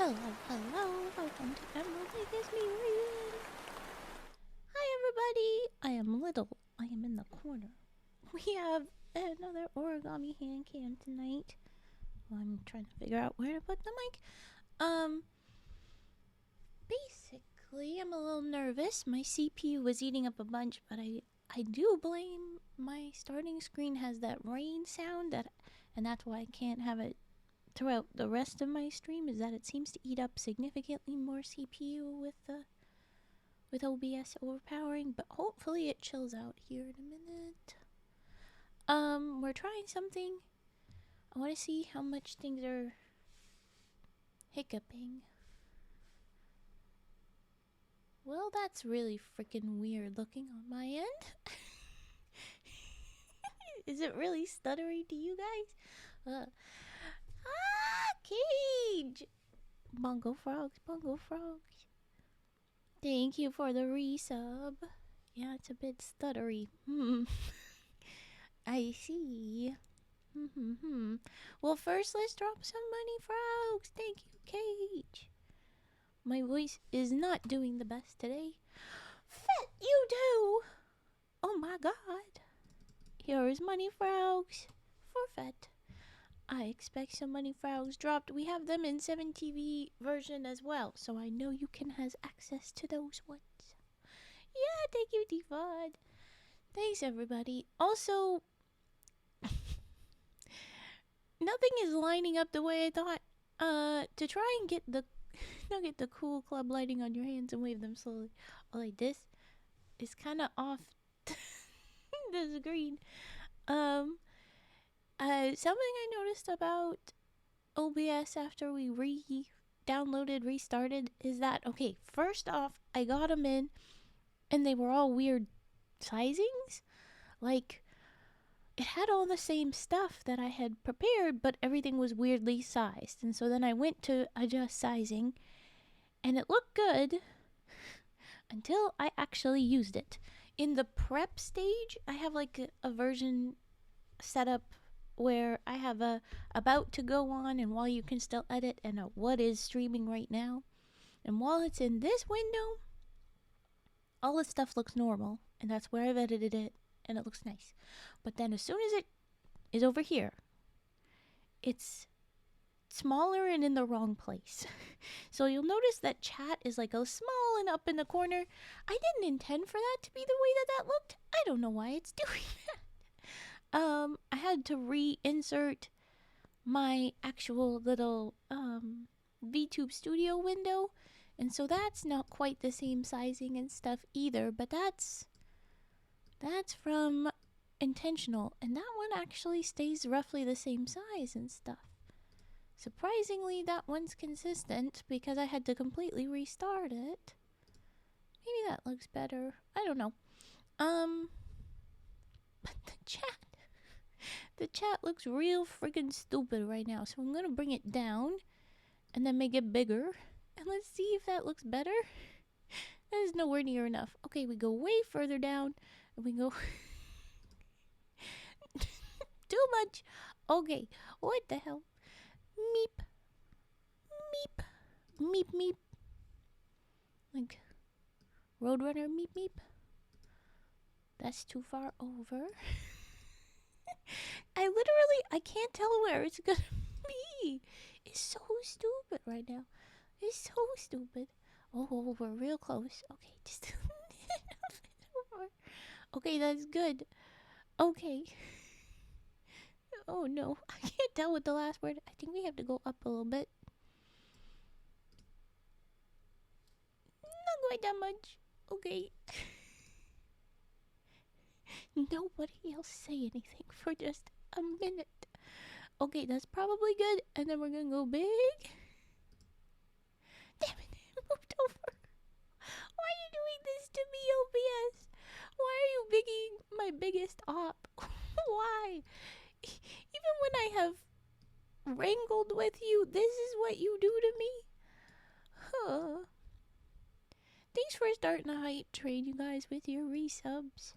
Hello, welcome to Emerald Lake Reunion. Hi everybody, I am Little, I am in the corner. We have another origami hand cam tonight. Well, I'm trying to figure out where to put the mic. Basically, I'm a little nervous. My CPU was eating up a bunch, but I do blame my starting screen has that rain sound and that's why I can't have it throughout the rest of my stream, is that it seems to eat up significantly more CPU with OBS overpowering, but hopefully it chills out here in a minute. We're trying something. I want to see how much things are hiccuping. Well, that's really freaking weird looking on my end. Is it really stuttery to you guys? Cage! Bongo frogs, bongo frogs. Thank you for the resub. Yeah, it's a bit stuttery. I see. Well, first let's drop some money, frogs. Thank you, Cage. My voice is not doing the best today. Fet, you do! Oh my god. Here is money, frogs. For Fet. I expect some money frogs dropped. We have them in 7TV version as well, so I know you can have access to those ones. Yeah, thank you, Defod. Thanks, everybody. Also, nothing is lining up the way I thought. To try and get the cool club lighting on your hands and wave them slowly. Like this is kind of off the screen. Something I noticed about OBS after we restarted, is that, okay, first off, I got them in, and they were all weird sizings. Like, it had all the same stuff that I had prepared, but everything was weirdly sized. And so then I went to adjust sizing, and it looked good until I actually used it. In the prep stage, I have like a version set up where I have a about to go on, and while you can still edit, and a what is streaming right now. And while it's in this window, all the stuff looks normal, and that's where I've edited it, and it looks nice. But then as soon as it is over here, it's smaller and in the wrong place. So you'll notice that chat is like a small and up in the corner. I didn't intend for that to be the way that looked. I don't know why it's doing that. I had to reinsert my actual little VTube Studio window, and so that's not quite the same sizing and stuff either, but that's from intentional, and that one actually stays roughly the same size and stuff. Surprisingly, that one's consistent because I had to completely restart it. Maybe that looks better. I don't know. But the chat looks real friggin' stupid right now, so I'm gonna bring it down and then make it bigger, and let's see if that looks better. That is nowhere near enough. Okay, we go way further down, and we go too much. Okay, what the hell? Meep. Meep. Meep meep. Like Roadrunner meep meep. That's too far over. I can't tell where it's gonna be. It's so stupid right now. It's so stupid. Oh, we're real close. Okay, just a little more. Okay, that's good. Okay. Oh no, I can't tell with the last word. I think we have to go up a little bit. Not quite that much. Okay. Nobody else say anything for just a minute. Okay, that's probably good. And then we're gonna go big. Damn it, it moved over. Why are you doing this to me, OBS? Why are you bigging my biggest op? Why? Even when I have wrangled with you, this is what you do to me? Huh. Thanks for starting a hype train, you guys, with your resubs.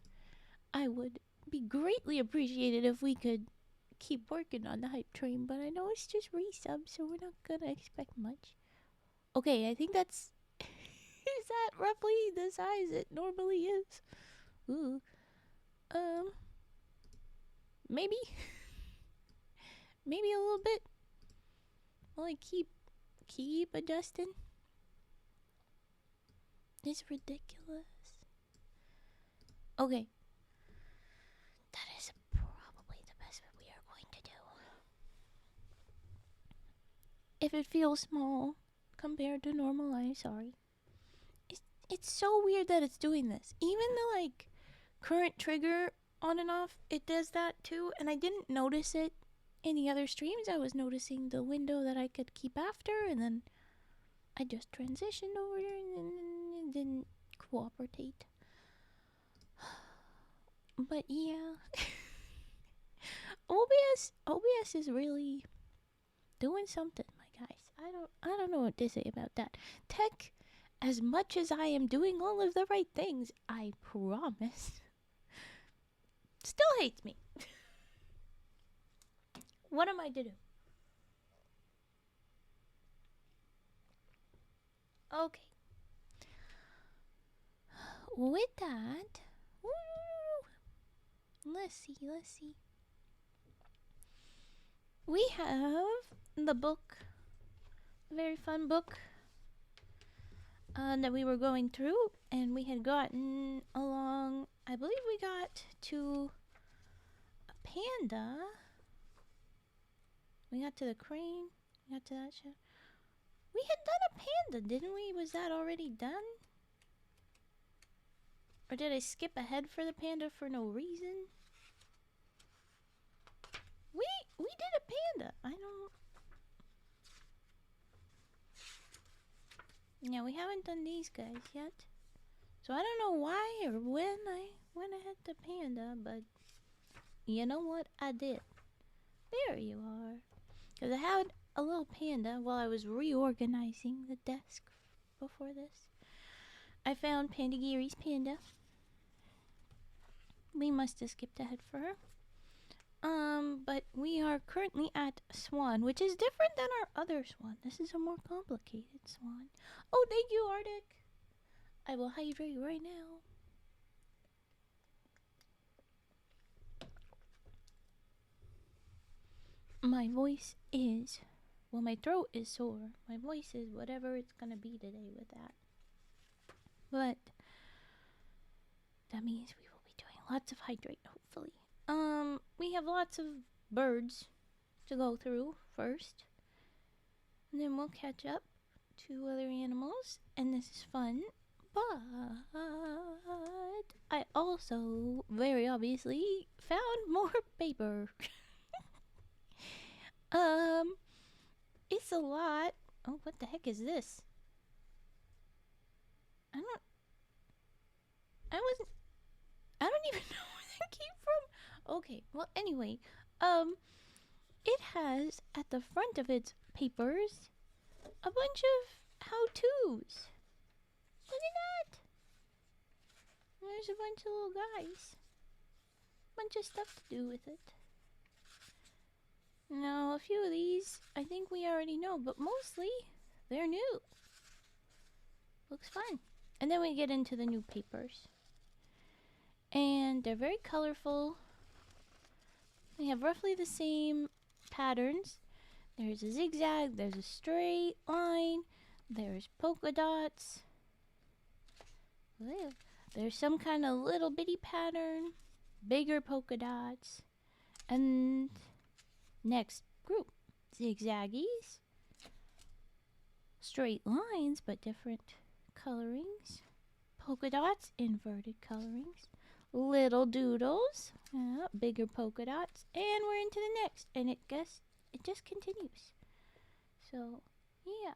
I would be greatly appreciated if we could keep working on the hype train, but I know it's just resubs, so we're not gonna expect much. Okay, I think that's is that roughly the size it normally is? Ooh. Um, maybe maybe a little bit. Well, I keep adjusting. It's ridiculous. Okay, that is probably the best we are going to do. If it feels small compared to normal, I'm sorry. It's so weird that it's doing this. Even the like current trigger on and off, it does that too, and I didn't notice it in the other streams. I was noticing the window that I could keep after, and then I just transitioned over and it didn't cooperate. But yeah, OBS is really doing something, my guys. I don't know what to say about that. Tech, as much as I am doing all of the right things, I promise, still hates me. What am I to do? Okay. With that, let's see. We have the book, a very fun book that we were going through, and we had gotten along. I believe we got to a panda. We got to the crane. We got to that show. We had done a panda, didn't we? Was that already done? Or did I skip ahead for the panda for no reason? We did a panda. I don't. Yeah, we haven't done these guys yet. So I don't know why or when I went ahead to panda, but you know what? I did. There you are. Because I had a little panda while I was reorganizing the desk before this. I found Pandagiri's panda. We must have skipped ahead for her. But we are currently at Swan, which is different than our other Swan. This is a more complicated Swan. Oh, thank you, Arctic. I will hydrate right now. My voice is, well, my throat is sore. My voice is whatever it's gonna be today with that. But that means we will be doing lots of hydrate, hopefully. We have lots of birds to go through first. And then we'll catch up to other animals, and this is fun. But I also, very obviously, found more paper. It's a lot. Oh, what the heck is this? I wasn't, I don't even know where that came from. Okay, well, anyway, it has at the front of its papers a bunch of how-tos. Look at that. There's a bunch of little guys. Bunch of stuff to do with it. Now, a few of these I think we already know, but mostly they're new. Looks fun. And then we get into the new papers. And they're very colorful. They have roughly the same patterns. There's a zigzag, there's a straight line, there's polka dots. There's some kind of little bitty pattern, bigger polka dots, and next group, zigzaggies, straight lines but different colorings, polka dots, inverted colorings, little doodles, bigger polka dots, and we're into the next, and it just continues. So, yeah.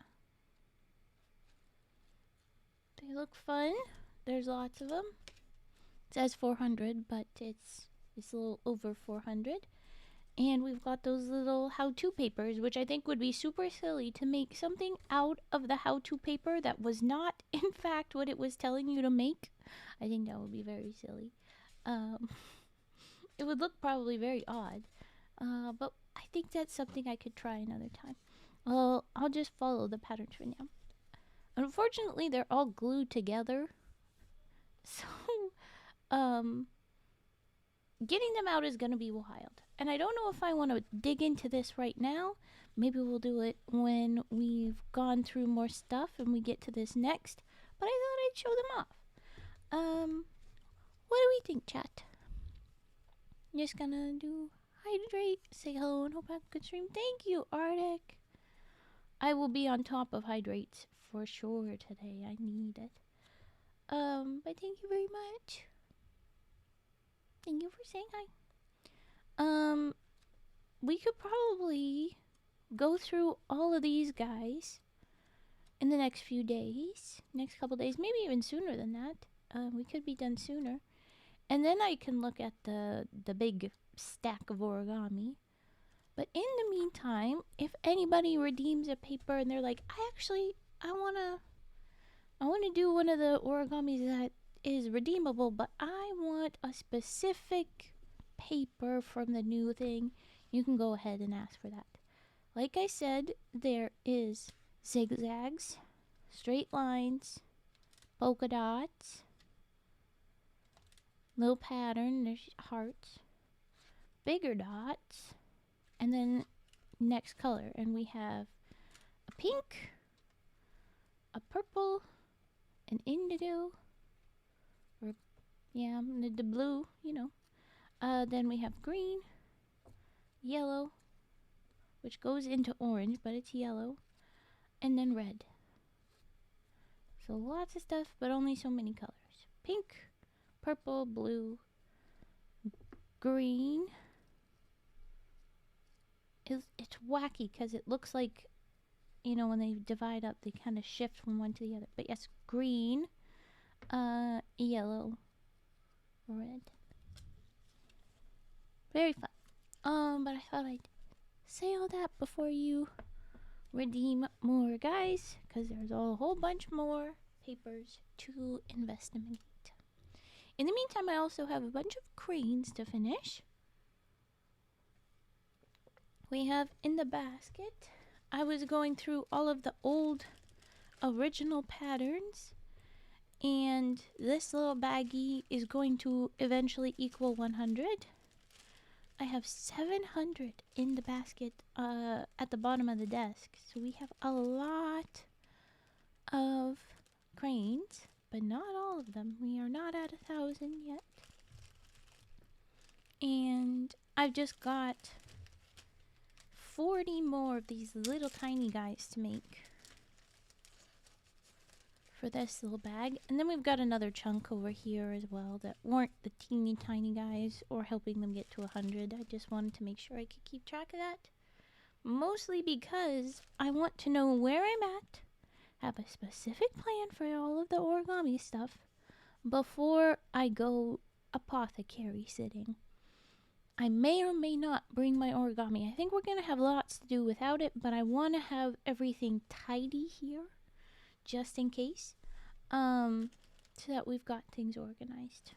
They look fun. There's lots of them. It says 400, but it's a little over 400. And we've got those little how-to papers, which I think would be super silly to make something out of the how-to paper that was not, in fact, what it was telling you to make. I think that would be very silly. It would look probably very odd. But I think that's something I could try another time. Well, I'll just follow the patterns for now. Unfortunately, they're all glued together. So, um, getting them out is going to be wild. And I don't know if I want to dig into this right now. Maybe we'll do it when we've gone through more stuff and we get to this next. But I thought I'd show them off. What do we think, chat? Just gonna do hydrate, say hello, and hope I have a good stream. Thank you, Arctic. I will be on top of hydrates for sure today. I need it. But thank you very much. Thank you for saying hi. We could probably go through all of these guys in the next few days, next couple days, maybe even sooner than that. We could be done sooner. And then I can look at the big stack of origami. But in the meantime, if anybody redeems a paper and they're like, I wanna do one of the origamis that is redeemable, but I want a specific paper from the new thing, you can go ahead and ask for that. Like I said, there is zigzags, straight lines, polka dots, little pattern, there's hearts, bigger dots, and then next color. And we have a pink, a purple, an indigo, or yeah, the blue, you know. Then we have green, yellow, which goes into orange, but it's yellow, and then red. So lots of stuff, but only so many colors. Pink, purple, blue, green. It's wacky because it looks like, you know, when they divide up, they kind of shift from one to the other. But yes, green, yellow, red. Very fun. But I thought I'd say all that before you redeem more guys, because there's a whole bunch more papers to investigate. In the meantime, I also have a bunch of cranes to finish. We have in the basket, I was going through all of the old original patterns, and this little baggie is going to eventually equal 100. I have 700 in the basket at the bottom of the desk, so we have a lot of cranes, but not all of them. We are not at 1,000 yet. And I've just got 40 more of these little tiny guys to make for this little bag. And then we've got another chunk over here as well that weren't the teeny tiny guys or helping them get to 100. I just wanted to make sure I could keep track of that. Mostly because I want to know where I'm at, have a specific plan for all of the origami stuff before I go apothecary sitting. I may or may not bring my origami. I think we're going to have lots to do without it, but I want to have everything tidy here just in case, so that we've got things organized.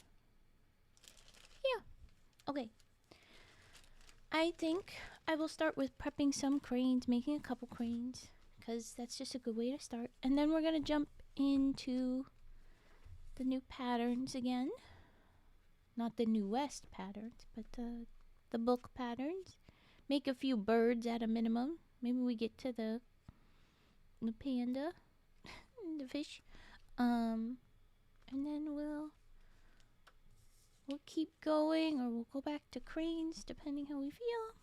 Yeah. Okay. I think I will start with prepping some cranes, making a couple cranes, because that's just a good way to start. And then we're going to jump into the new patterns again. Not the newest patterns, but the book patterns. Make a few birds at a minimum. Maybe we get to the panda, the fish. And then we'll keep going, or we'll go back to cranes, depending how we feel.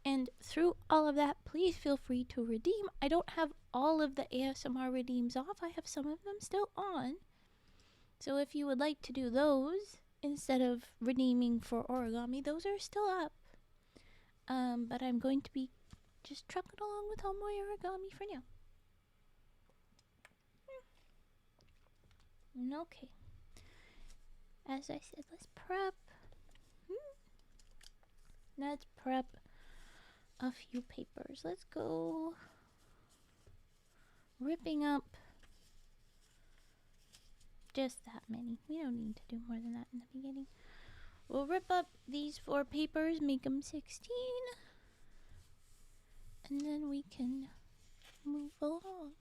And through all of that, please feel free to redeem. I don't have all of the ASMR redeems off. I have some of them still on. So if you would like to do those instead of redeeming for origami, those are still up. But I'm going to be just trucking along with all my origami for now. Okay. As I said, let's prep. Let's prep a few papers. Let's go ripping up just that many. We don't need to do more than that in the beginning. We'll rip up these 4 papers, make them 16, and then we can move along.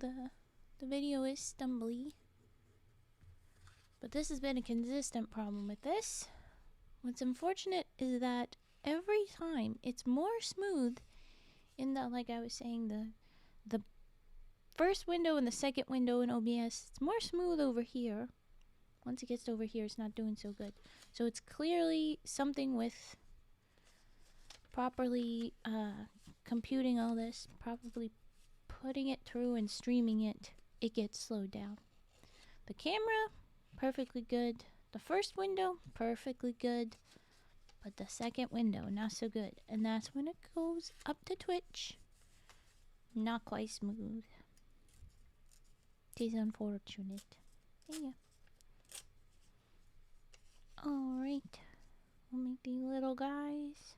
the video is stumbly. But this has been a consistent problem with this. What's unfortunate is that every time it's more smooth in the, like I was saying, the first window and the second window in OBS, it's more smooth over here. Once it gets over here, it's not doing so good. So it's clearly something with properly computing all this, probably putting it through and streaming it, it gets slowed down. The camera, perfectly good. The first window, perfectly good. But the second window, not so good. And that's when it goes up to Twitch. Not quite smooth. It is unfortunate. Yeah. Alright. We'll make these little guys.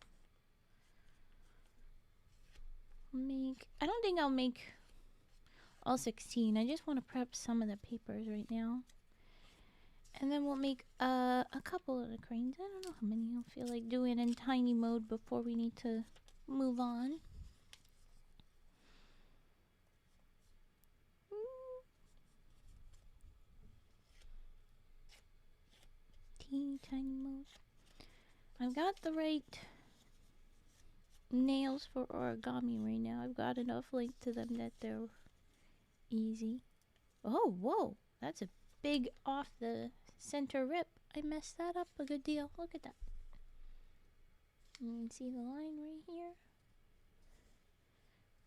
I don't think I'll make all 16. I just want to prep some of the papers right now. And then we'll make a couple of the cranes. I don't know how many I'll feel like doing in tiny mode before we need to move on. Teeny tiny mode. I've got the right nails for origami right now. I've got enough length to them that they're easy. Oh, whoa. That's a big off the center rip. I messed that up a good deal. Look at that. You can see the line right here.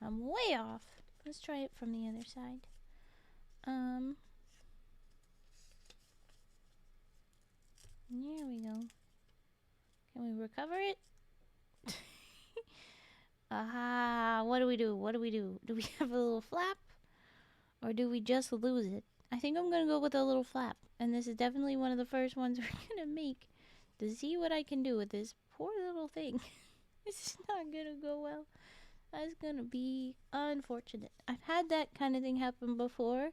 I'm way off. Let's try it from the other side. There we go. Can we recover it? Aha, what do we do? What do we do? Do we have a little flap? Or do we just lose it? I think I'm gonna go with a little flap. And this is definitely one of the first ones we're gonna make to see what I can do with this poor little thing. This is not gonna go well. That's gonna be unfortunate. I've had that kind of thing happen before.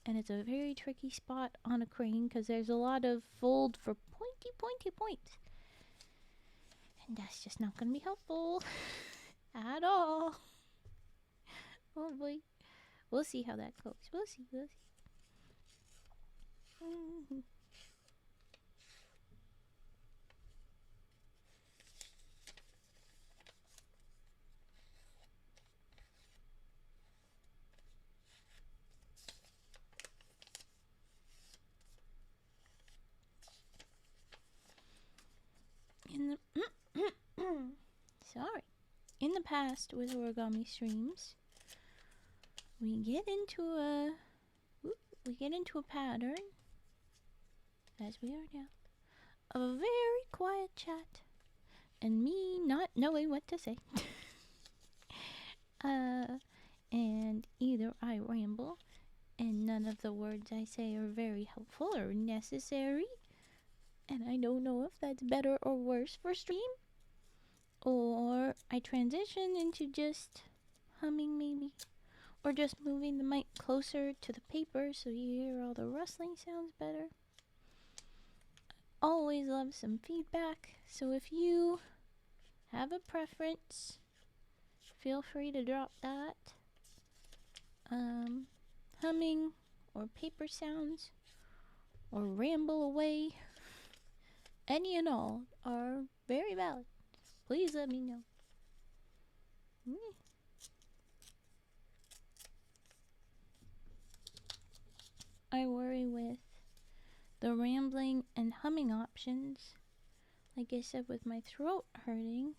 And it's a very tricky spot on a crane because there's a lot of fold for pointy points. And that's just not gonna be helpful at all. Oh boy. We'll see how that goes. We'll see. Sorry. In the past with origami streams, we get into a pattern, as we are now, of a very quiet chat and me not knowing what to say. And either I ramble and none of the words I say are very helpful or necessary, and I don't know if that's better or worse for stream, or I transition into just humming maybe, or just moving the mic closer to the paper so you hear all the rustling sounds better. Always love some feedback, so if you have a preference, feel free to drop that. Humming or paper sounds or ramble away, any and all are very valid. Please let me know. I worry with the rambling and humming options. Like I said, with my throat hurting.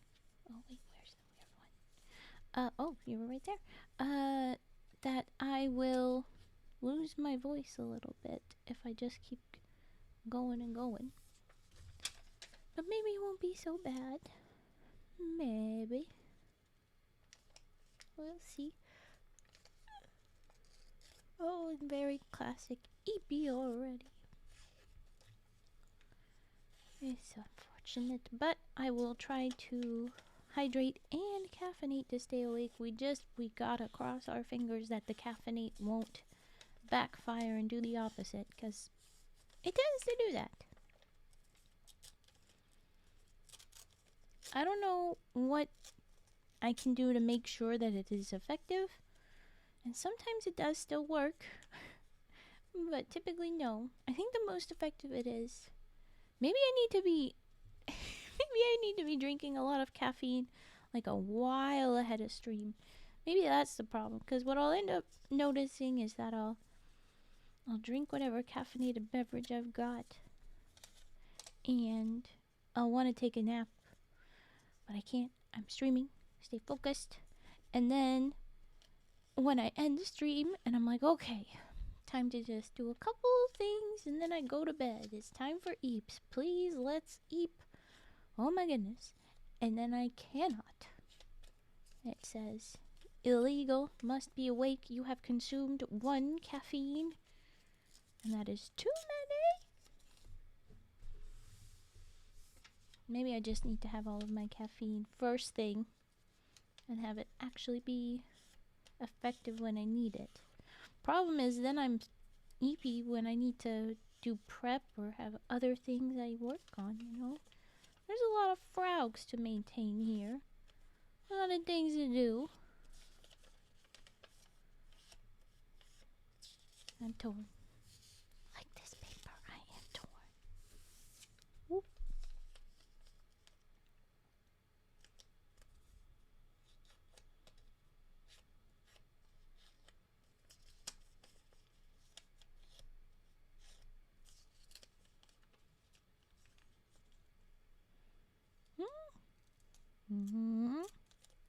Oh wait, where's the weird one? Oh, you were right there. That I will lose my voice a little bit if I just keep going and going. But maybe it won't be so bad. Maybe. We'll see. Oh, very classic EP already. It's unfortunate, but I will try to hydrate and caffeinate to stay awake. We gotta cross our fingers that the caffeinate won't backfire and do the opposite, because it tends to do that. I don't know what I can do to make sure that it is effective, And sometimes it does still work, but typically no. I think the most effective it is. Maybe I need to be maybe I need to be drinking a lot of caffeine like a while ahead of stream. Maybe that's the problem, because what I'll end up noticing is that I'll drink whatever caffeinated beverage I've got, and I'll want to take a nap, but I can't. I'm streaming. Stay focused. And then when I end the stream and I'm like, okay, time to just do a couple things and then I go to bed. It's time for eeps. Please, let's eep. Oh my goodness. And then I cannot. It says, illegal, must be awake. You have consumed 1 caffeine. And that is too many. Maybe I just need to have all of my caffeine first thing and have it actually be effective when I need it. Problem is, then I'm eepy when I need to do prep or have other things I work on, you know? There's a lot of frogs to maintain here. A lot of things to do. I'm torn. Like this paper, I am torn. Whoop.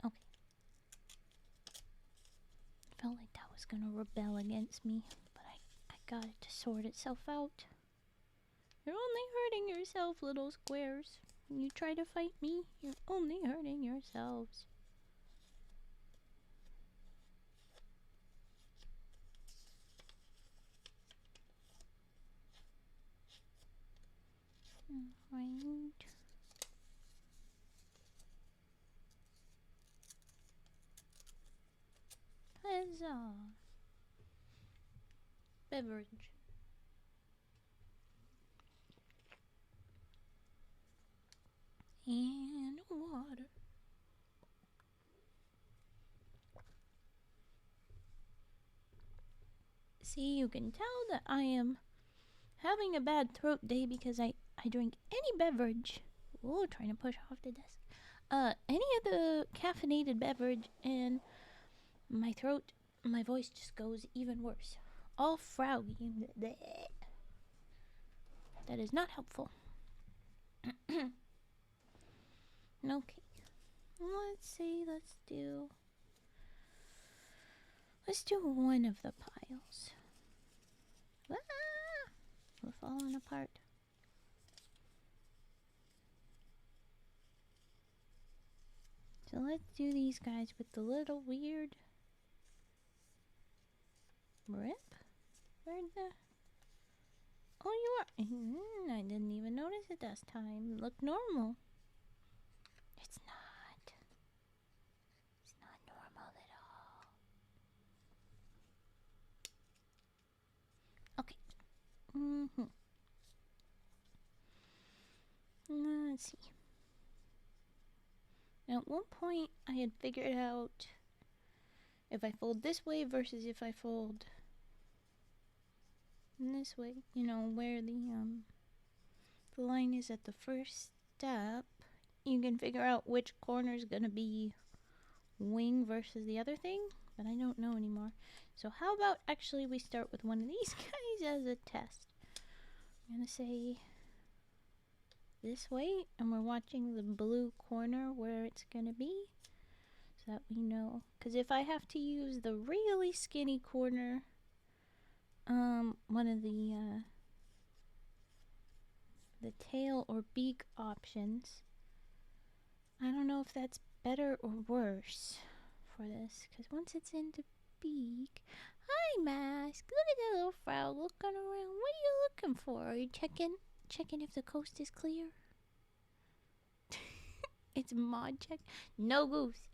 Okay. Felt like that was gonna rebel against me, but I got it to sort itself out. You're only hurting yourself, little squares. When you try to fight me, you're only hurting yourselves. Right. Huzzah. Beverage. And water. See, you can tell that I am having a bad throat day because I drink any beverage. Oh, trying to push off the desk. Any of the caffeinated beverage, and my throat, my voice just goes even worse. All froggy. That is not helpful. Okay. Let's see, let's do one of the piles. Ah! We're falling apart. So let's do these guys with the little weird rip. Where'd the... Oh, you are... I didn't even notice it this time. Look normal. It's not. It's not normal at all. Okay. Let's see. Now, at one point, I had figured out if I fold this way versus if I fold this way, you know, where the line is at the first step, you can figure out which corner is going to be wing versus the other thing, but I don't know anymore. So how about actually we start with one of these guys as a test. I'm going to say this way, and we're watching the blue corner where it's going to be, so that we know. Because if I have to use the really skinny corner, one of the tail or beak options, I don't know if that's better or worse for this, because once it's in the beak... Hi, Mask! Look at that little frog looking around. What are you looking for? Are you checking if the coast is clear? It's mod check. No goose.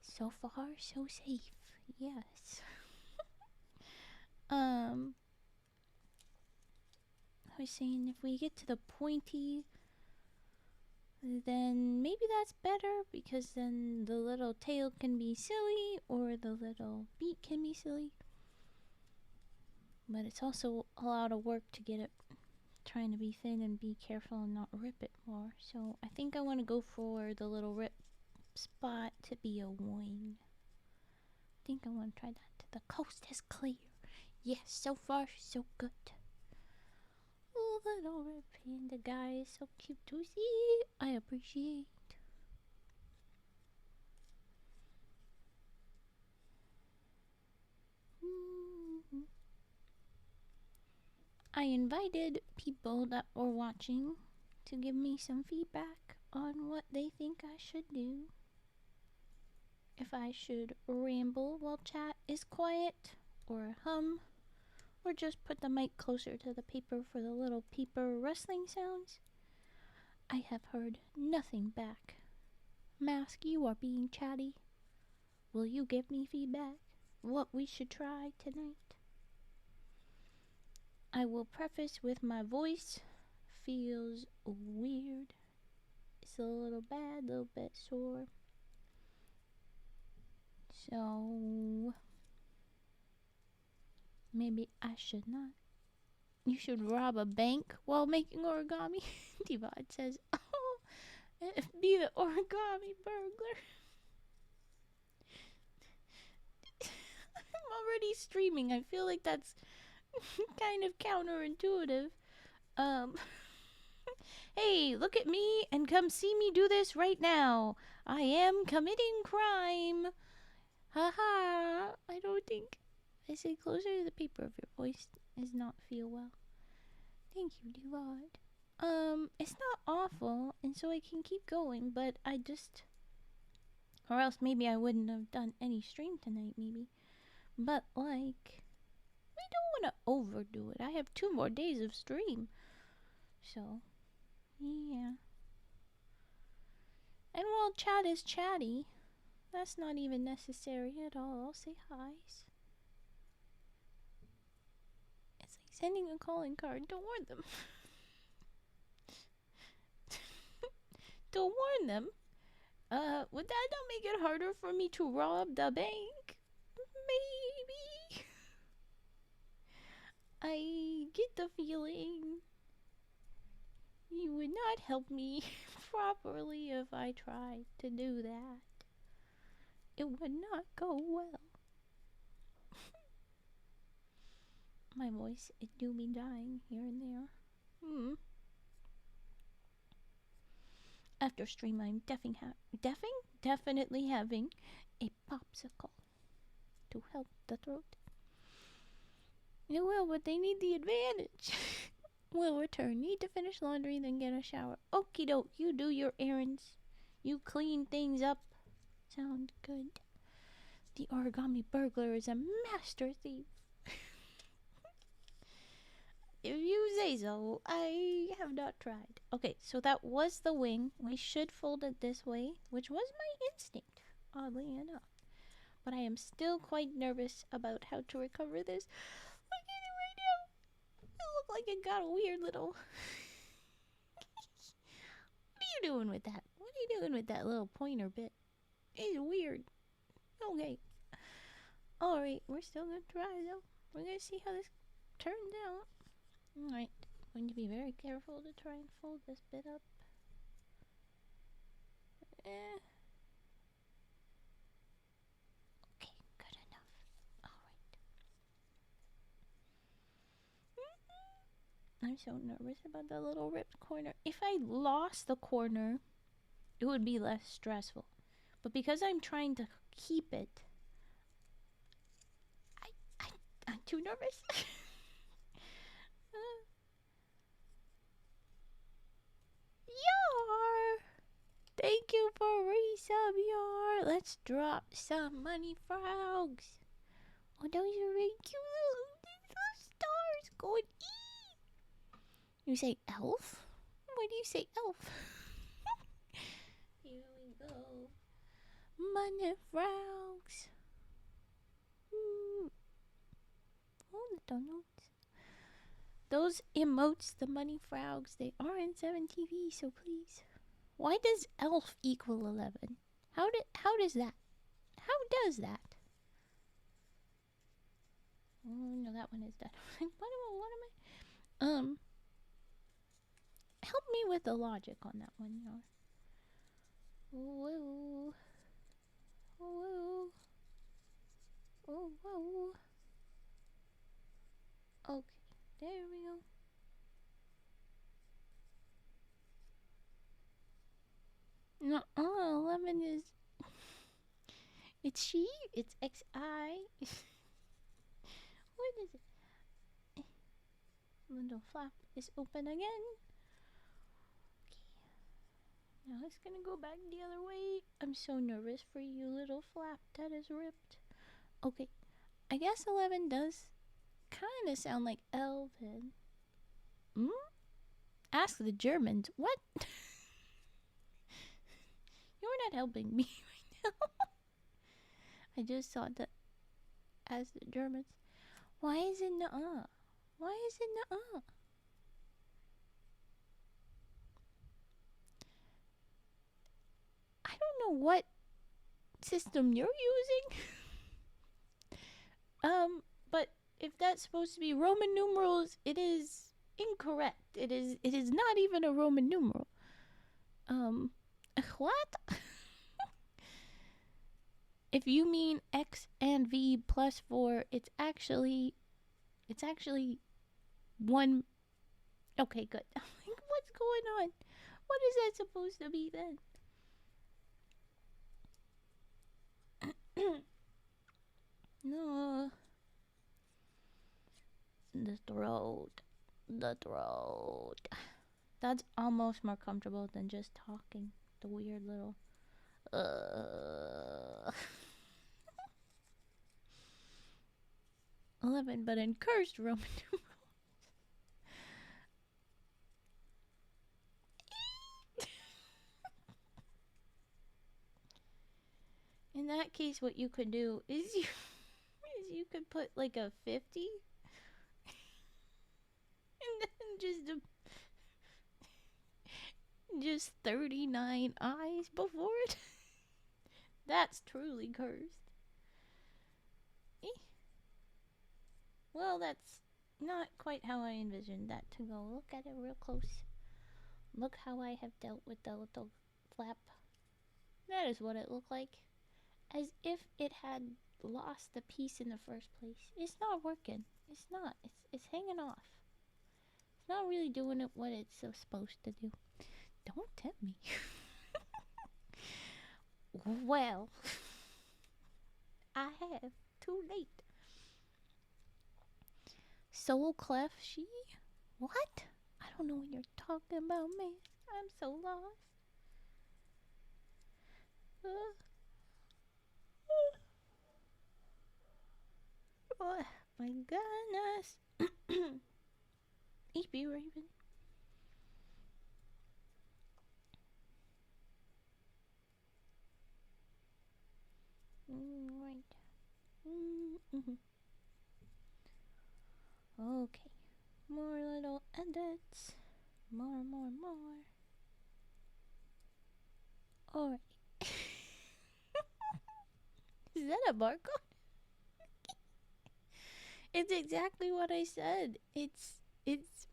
So far, so safe. Yes. I was saying if we get to the pointy then maybe that's better because then the little tail can be silly or the little beak can be silly. But it's also a lot of work to get it trying to be thin and be careful and not rip it more. So I think I want to go for the little rip spot to be a wing. I think I want to try that. The coast is clear. Yes, so far so good. Oh, little red panda guy is so cute to see. I appreciate. I invited people that were watching to give me some feedback on what they think I should do. If I should ramble while chat is quiet, or hum, or just put the mic closer to the paper for the little paper rustling sounds. I have heard nothing back. Mask, you are being chatty. Will you give me feedback? What we should try tonight? I will preface with my voice feels weird. It's a little bad, a little bit sore. So maybe I should not. You should rob a bank while making origami. Divad says, oh, be the origami burglar. I'm already streaming. I feel like that's kind of counterintuitive. Hey, look at me and come see me do this right now. I am committing crime. Haha. I don't think I say closer to the paper if your voice does not feel well. Thank you, Divad. It's not awful, and so I can keep going, but I just... Or else maybe I wouldn't have done any stream tonight, maybe. But, like, we don't want to overdo it. I have 2 more days of stream. So, yeah. And while chat is chatty, that's not even necessary at all. I'll say hi's. It's like sending a calling card. Don't warn them. Don't warn them. Would that not make it harder for me to rob the bank? Maybe. I get the feeling you would not help me properly if I tried to do that. It would not go well. My voice, it do be dying here and there. After stream, I'm definitely having a popsicle to help the throat. Yeah, well, but they need the advantage. We'll return. Need to finish laundry, then get a shower. Okie doke, you do your errands. You clean things up. Sound good. The origami burglar is a master thief. If you say so, I have not tried. Okay, so that was the wing. We should fold it this way, which was my instinct, oddly enough. But I am still quite nervous about how to recover this. Look at it right now. It looked like it got a weird little... What are you doing with that? What are you doing with that little pointer bit? It's weird. Okay. Alright, we're still gonna try though. We're gonna see how this turns out. Alright, going to be very careful to try and fold this bit up. Okay, good enough. Alright. I'm so nervous about that little ripped corner. If I lost the corner, it would be less stressful. But because I'm trying to keep it, I'm too nervous. Yar! Thank you for resub, Yar. Let's drop some money frogs. Oh, those are really cute little stars going ee. You say elf? Why do you say elf? Here we go. Money frogs. Oh, the notes. Those emotes, the money frogs, they are in 7TV, so please Why does elf equal 11? How does that? How does that? Oh no, that one is done. What am I? Help me with the logic on that one, you know. Whoa, whoa, whoa, whoa. Okay, there we go. No, 11 is. It's she. It's XI. What is it? Little flap is open again. Okay. Now it's gonna go back the other way. I'm so nervous for you, little flap that is ripped. Okay. I guess 11 does kind of sound like Elven. Hmm? Ask the Germans. What? You're not helping me right now. I just saw that. Ask the Germans. Why is it nuh-uh? Why is it nuh-uh? I don't know what system you're using. But if that's supposed to be Roman numerals, it is incorrect. It is not even a Roman numeral. What? If you mean x and v plus 4, it's actually one. Okay, good. What's going on? What is that supposed to be then? No. The throat. The throat. That's almost more comfortable than just talking. The weird little. 11, but in cursed Roman numerals. In that case, what you could do is you could put like a 50 and then just 39 eyes before it. That's truly cursed. Well, that's not quite how I envisioned that to go. Look at it real close. Look how I have dealt with the little flap. That is what it looked like. As if it had lost the piece in the first place. It's not working. It's not. It's hanging off. It's not really doing it what it's supposed to do. Don't tempt me. Well, I have. Too late. Soul clef she? What? I don't know what you're talking about, man. I'm so lost. Oh my goodness. EP Raven. Right. Mm-hmm. Okay. More little edits. More. Alright. Is that a barcode? It's exactly what I said. It's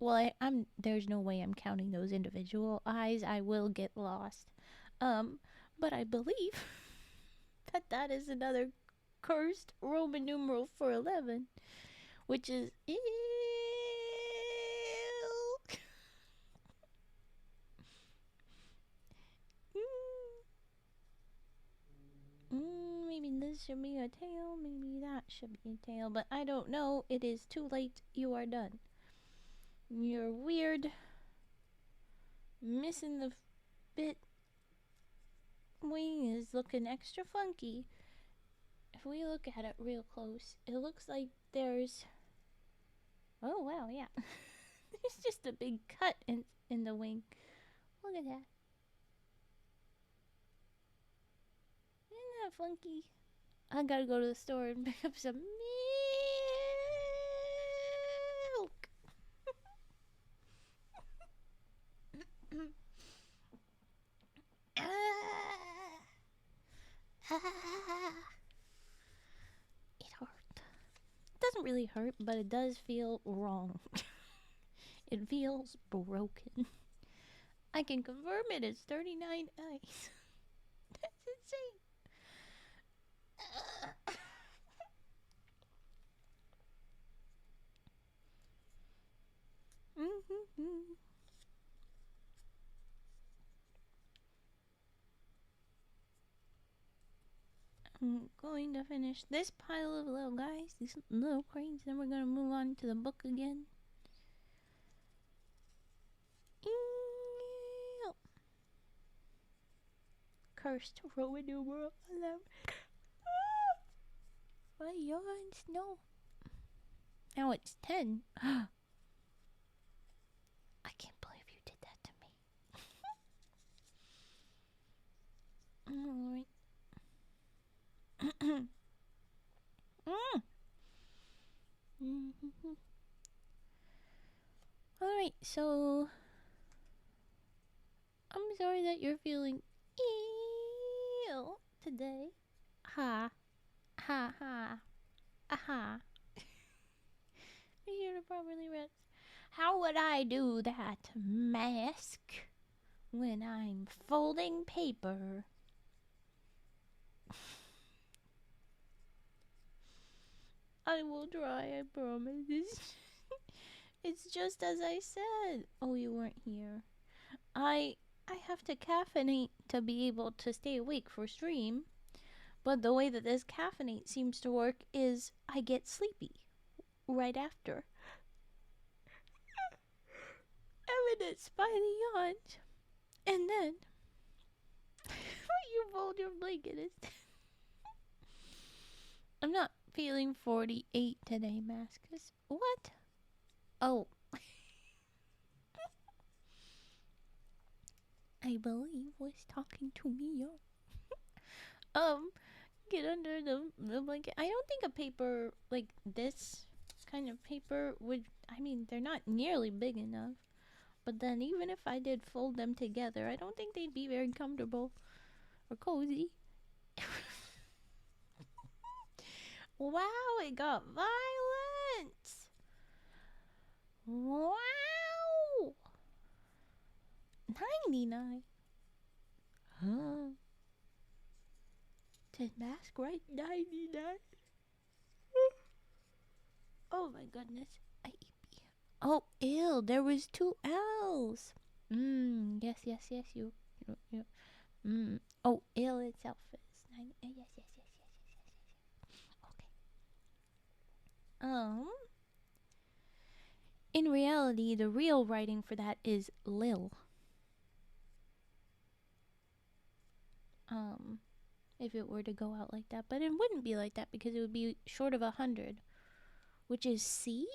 well, I'm there's no way I'm counting those individual eyes. I will get lost. But I believe that is another cursed Roman numeral for 11, which is ew. Maybe this should be a tail, maybe that should be a tail, but I don't know. It is too late. You are done. Your weird missing the bit wing is looking extra funky. If we look at it real close, it looks like there's. Oh wow, yeah. There's just a big cut in the wing. Look at that. Isn't that funky? I gotta go to the store and pick up some milk. It hurt. It doesn't really hurt, but it does feel wrong. It feels broken. I can confirm it is 39 ice. That's insane. I'm going to finish this pile of little guys, these little cranes, then we're going to move on to the book again. Cursed Roman numeral 11. My yawns, no. Now it's 10. I can't believe you did that to me. Alright. Alright, so I'm sorry that you're feeling ill today. Ha. Ha ha. Aha. Be here to properly rest. How would I do that mask when I'm folding paper? I will try, I promise. It's just as I said. Oh, you weren't here. I have to caffeinate to be able to stay awake for stream. But the way that this caffeinate seems to work is I get sleepy right after. Evidenced by the yawns. And then you fold your blanket. I'm not feeling 48 today, Mascus. What? Oh. I believe was talking to me, yo. Get under the blanket. I don't think a paper like this kind of paper would, I mean, they're not nearly big enough. But then even if I did fold them together, I don't think they'd be very comfortable or cozy. Wow, it got violent. Wow. 99. Huh? Did Mask write 99? Oh my goodness. Oh, ill. There was 2 L's. Yes. You. Oh, ill itself is 90. Yes. Okay. In reality, the real writing for that is Lil. If it were to go out like that, but it wouldn't be like that because it would be short of 100, which is C,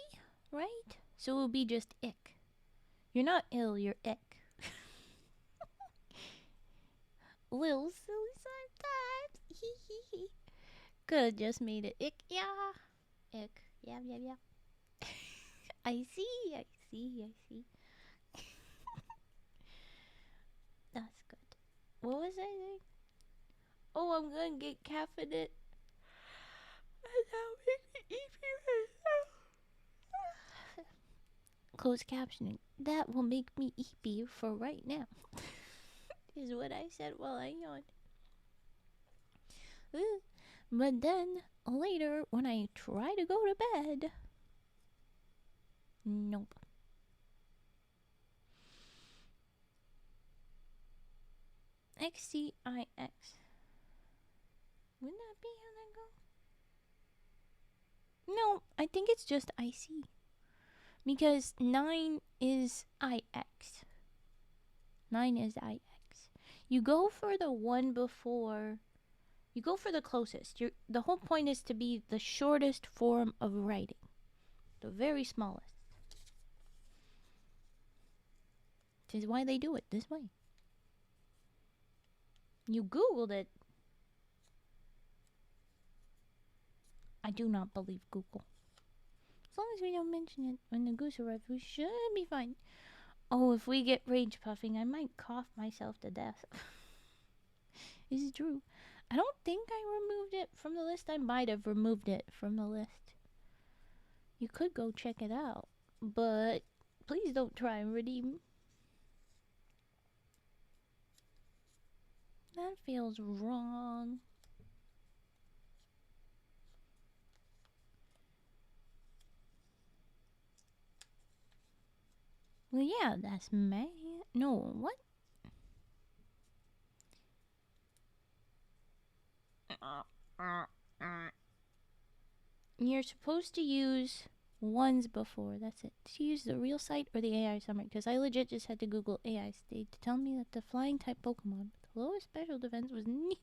right? So it would be just ick. You're not ill, you're ick. Lil silly sometimes. Could've just made it ick, yeah. Ick, yeah. I see. That's good. What was I saying? Oh, I'm gonna get caffeinated. And that makes me closed captioning. That will make me eepy for right now. Is what I said while I yawned. But then later, when I try to go to bed, nope. XCIX. Wouldn't that be how that go? No, I think it's just IC. Because 9 is IX. 9 is IX. You go for the one before. You go for the closest. The whole point is to be the shortest form of writing. The very smallest. This is why they do it this way. You Googled it. I do not believe Google. As long as we don't mention it when the goose arrives, we should be fine. Oh, if we get rage puffing, I might cough myself to death. This is true. I don't think I removed it from the list. I might have removed it from the list. You could go check it out, but please don't try and redeem. That feels wrong. Well, yeah, that's mad. No, what? You're supposed to use ones before. That's it. To use the real site or the AI summary. Because I legit just had to Google AI state to tell me that the flying type Pokemon with the lowest special defense was neither.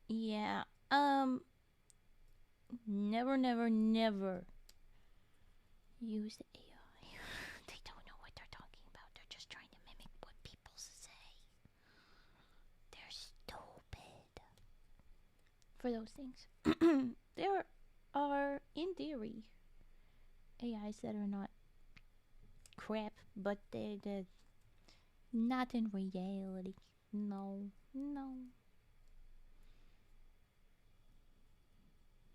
Yeah. Never, never, never use the AI. They don't know what they're talking about. They're just trying to mimic what people say. They're stupid. For those things. There are, in theory, AIs that are not crap, but they're not in reality. No, no.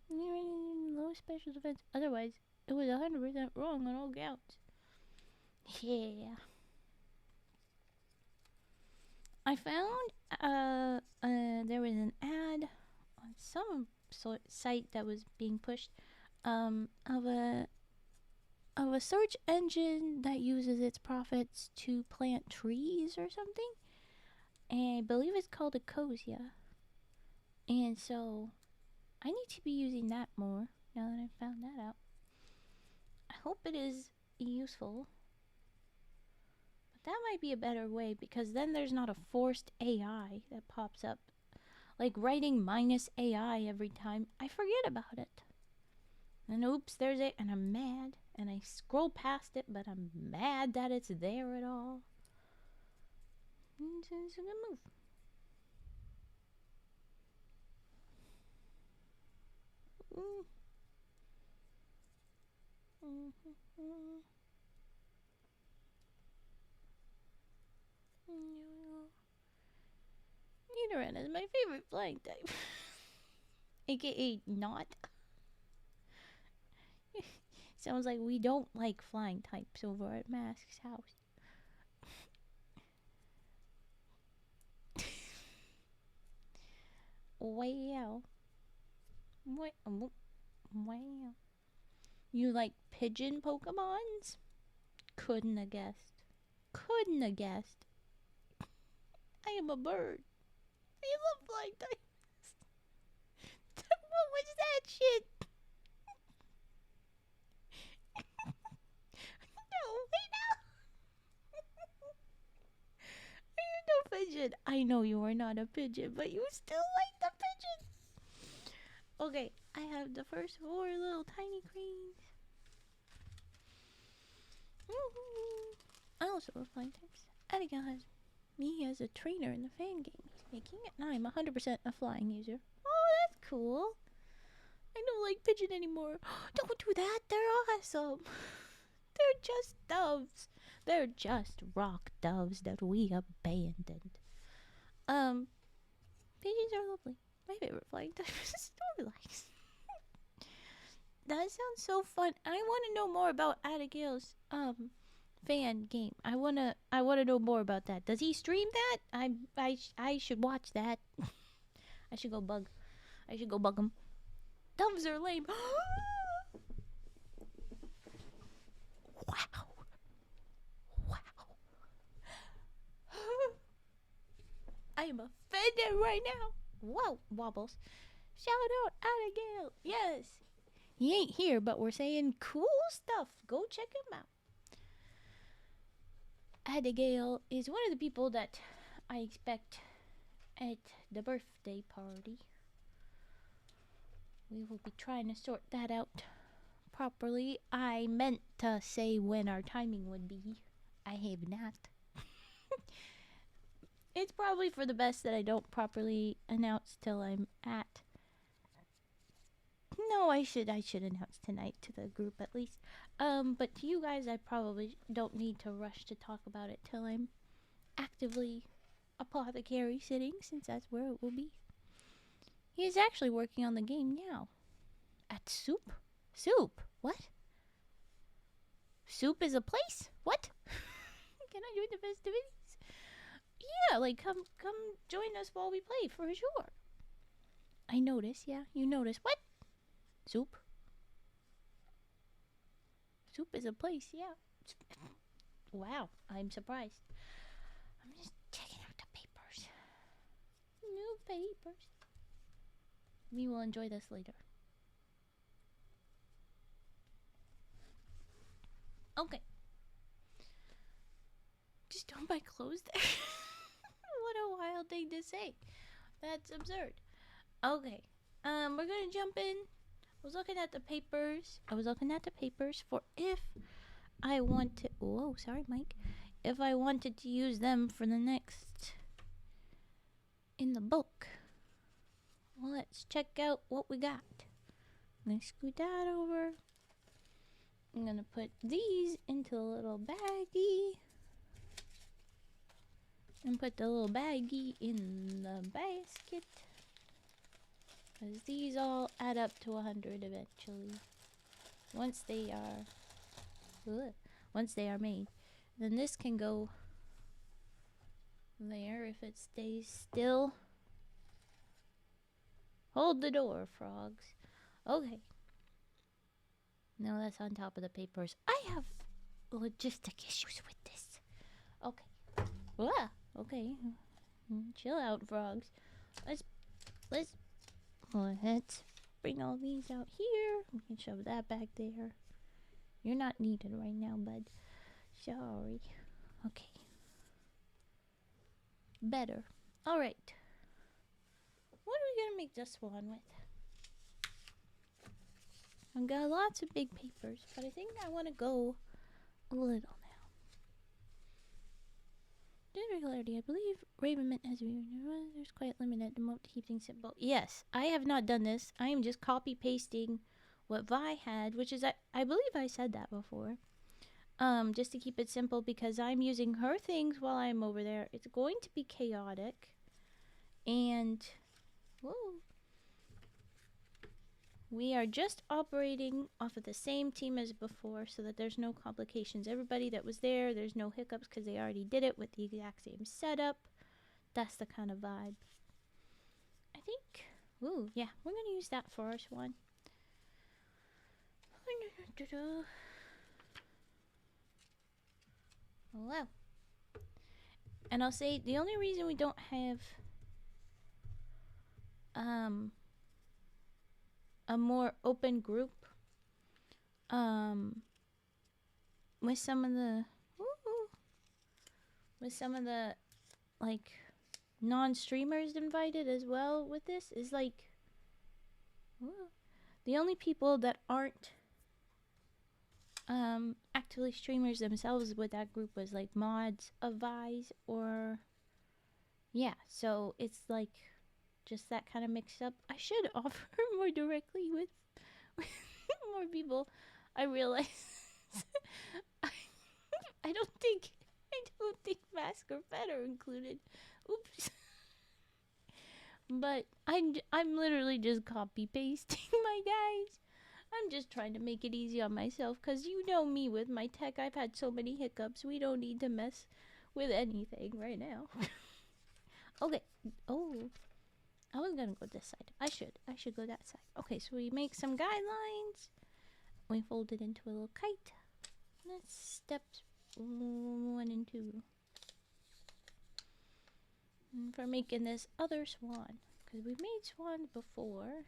Low special defense. Otherwise, it was 100% wrong on all counts. Yeah. I found there was an ad on some site that was being pushed of a search engine that uses its profits to plant trees or something. And I believe it's called Ecosia. And so I need to be using that more now that I've found that out. I hope it is useful. But that might be a better way because then there's not a forced AI that pops up. Like writing minus AI every time. I forget about it. And oops, there's it. And I'm mad. And I scroll past it, but I'm mad that it's there at all. It's a good move. Nidoran is my favorite flying type. AKA not. Sounds like we don't like flying types over at Mask's house. Wow. Wow. You like pigeon Pokemons? Couldn't have guessed. Couldn't have guessed. I am a bird. I love flying types. What was that shit? No, wait now. You're no pigeon. I know you are not a pigeon, but you still like the pigeon. Okay, I have the first 4 little tiny queens. I also love flying types. Abigail has me as a trainer in the fan game he's making, and I'm 100% a flying user. Oh, that's cool. I don't like pigeon anymore. Don't do that. They're awesome. They're just doves. They're just rock doves that we abandoned. Pigeons are lovely. My favorite flying type is Snorlax. That sounds so fun. I want to know more about Abigail's fan game. I wanna know more about that. Does he stream that? I should watch that. I should go bug him. Doves are lame. Wow. I am offended right now. Whoa, wobbles. Shout out Abigail. Yes. He ain't here, but we're saying cool stuff. Go check him out. Abigail is one of the people that I expect at the birthday party. We will be trying to sort that out properly. I meant to say when our timing would be. I have not. It's probably for the best that I don't properly announce till I'm at. No, I should announce tonight to the group at least. But to you guys, I probably don't need to rush to talk about it till I'm actively apothecary sitting, since that's where it will be. He is actually working on the game now. At Soup? Soup? What? Soup is a place? What? Can I join the festivities? Yeah, like come join us while we play for sure. I notice, yeah, you notice. What? Soup? Soup is a place, yeah. Wow, I'm surprised. I'm just checking out the papers. New papers. We will enjoy this later. Okay. Just don't buy clothes there. What a wild thing to say. That's absurd. Okay. We're gonna jump in. I was looking at the papers for if I want to. Whoa, sorry, Mike. If I wanted to use them for the next in the book. Let's check out what we got. Let's scoot that over. I'm gonna put these into a little baggie. And put the little baggie in the basket. Because these all add up to 100 eventually. Once they are made. Then this can go there if it stays still. Hold the door, frogs. Okay. No, that's on top of the papers. I have logistic issues with this. Okay. Okay. Chill out, frogs. Let's bring all these out here. We can shove that back there. You're not needed right now, bud. Sorry. Okay. Better. Alright. What are we gonna make this one with? I've got lots of big papers, but I think I want to go a little now. Due to regularity, I believe Ravenmint has there's quite limited to keep things simple. Yes, I have not done this. I am just copy pasting what Vi had, which is I believe I said that before. Just to keep it simple because I'm using her things while I'm over there. It's going to be chaotic. And whoa. We are just operating off of the same team as before so that there's no complications. Everybody that was there's no hiccups because they already did it with the exact same setup. That's the kind of vibe. I think, ooh, yeah, we're going to use that for our swan. Hello. And I'll say the only reason we don't have a more open group with some of the like non-streamers invited as well with this is like the only people that aren't actively streamers themselves with that group was like mods of Vi's or yeah, so it's like just that kind of mixed up. I should offer more directly with more people. I realize I don't think Mask or Fed are included. Oops. But I'm literally just copy pasting my guys. I'm just trying to make it easy on myself because you know me with my tech. I've had so many hiccups. We don't need to mess with anything right now. Okay. Oh. I was gonna go this side. I should go that side. Okay, so we make some guidelines. We fold it into a little kite. That's steps 1 and 2. And for making this other swan, because we've made swans before.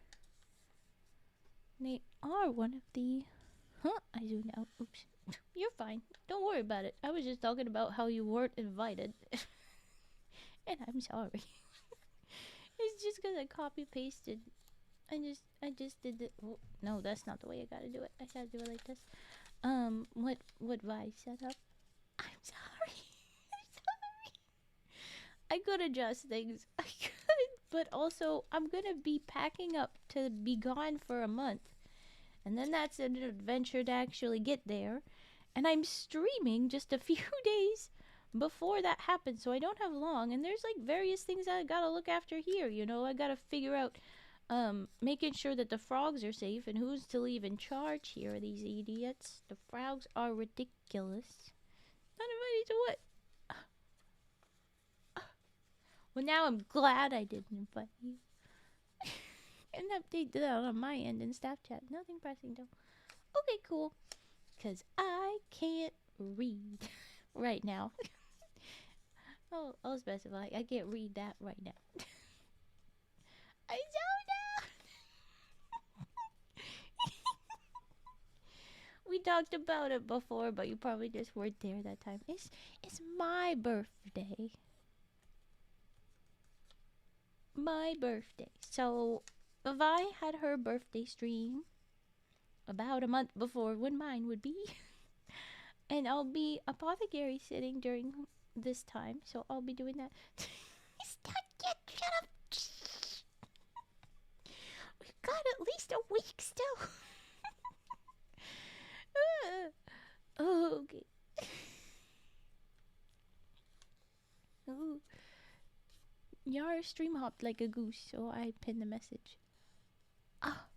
They are one of the. I zoomed out. Oops. You're fine. Don't worry about it. I was just talking about how you weren't invited, and I'm sorry. It's just because I copy pasted. I just did it. Oh, no, that's not the way I gotta do it. I gotta do it like this. What Vi set up? I'm sorry. I'm sorry. I could adjust things. I could, but also I'm gonna be packing up to be gone for a month, and then that's an adventure to actually get there. And I'm streaming just a few days before that happens, so I don't have long. And there's like various things I gotta look after here. I gotta figure out making sure that the frogs are safe and who's to leave in charge here. These idiots. The frogs are ridiculous. Not invited to what? Well, now I'm glad I didn't invite you. And update that on my end in staff chat. Nothing pressing though. Okay, cool. Because I can't read right now. Oh, I'll specify. I can't read that right now. I don't know. We talked about it before, but you probably just weren't there that time. It's my birthday. My birthday. So, Vi had her birthday stream about a month before when mine would be. And I'll be apothecary sitting during this time, so I'll be doing that. It's not yet. Shut up. We've got at least a week still. Okay. Ooh. Yar stream hopped like a goose, so I pinned the message. Ah,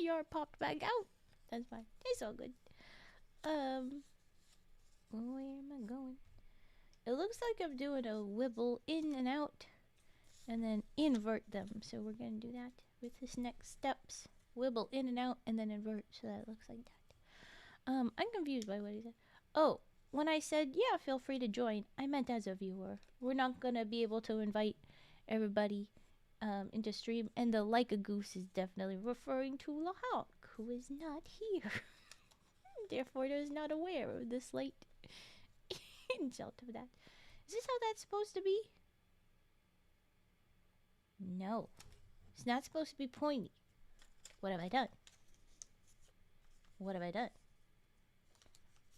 Yar popped back out. That's fine. It's all good. Where am I going? It looks like I'm doing a wibble in and out, and then invert them. So we're gonna do that with this next steps. Wibble in and out, and then invert, so that it looks like that. I'm confused by what he said. Oh, when I said, yeah, feel free to join, I meant as a viewer. We're not going to be able to invite everybody into stream. And the like a goose is definitely referring to Lahawk, who is not here. Therefore, is not aware of the slight insult of that. Is this how that's supposed to be? No. It's not supposed to be pointy. What have I done? What have I done?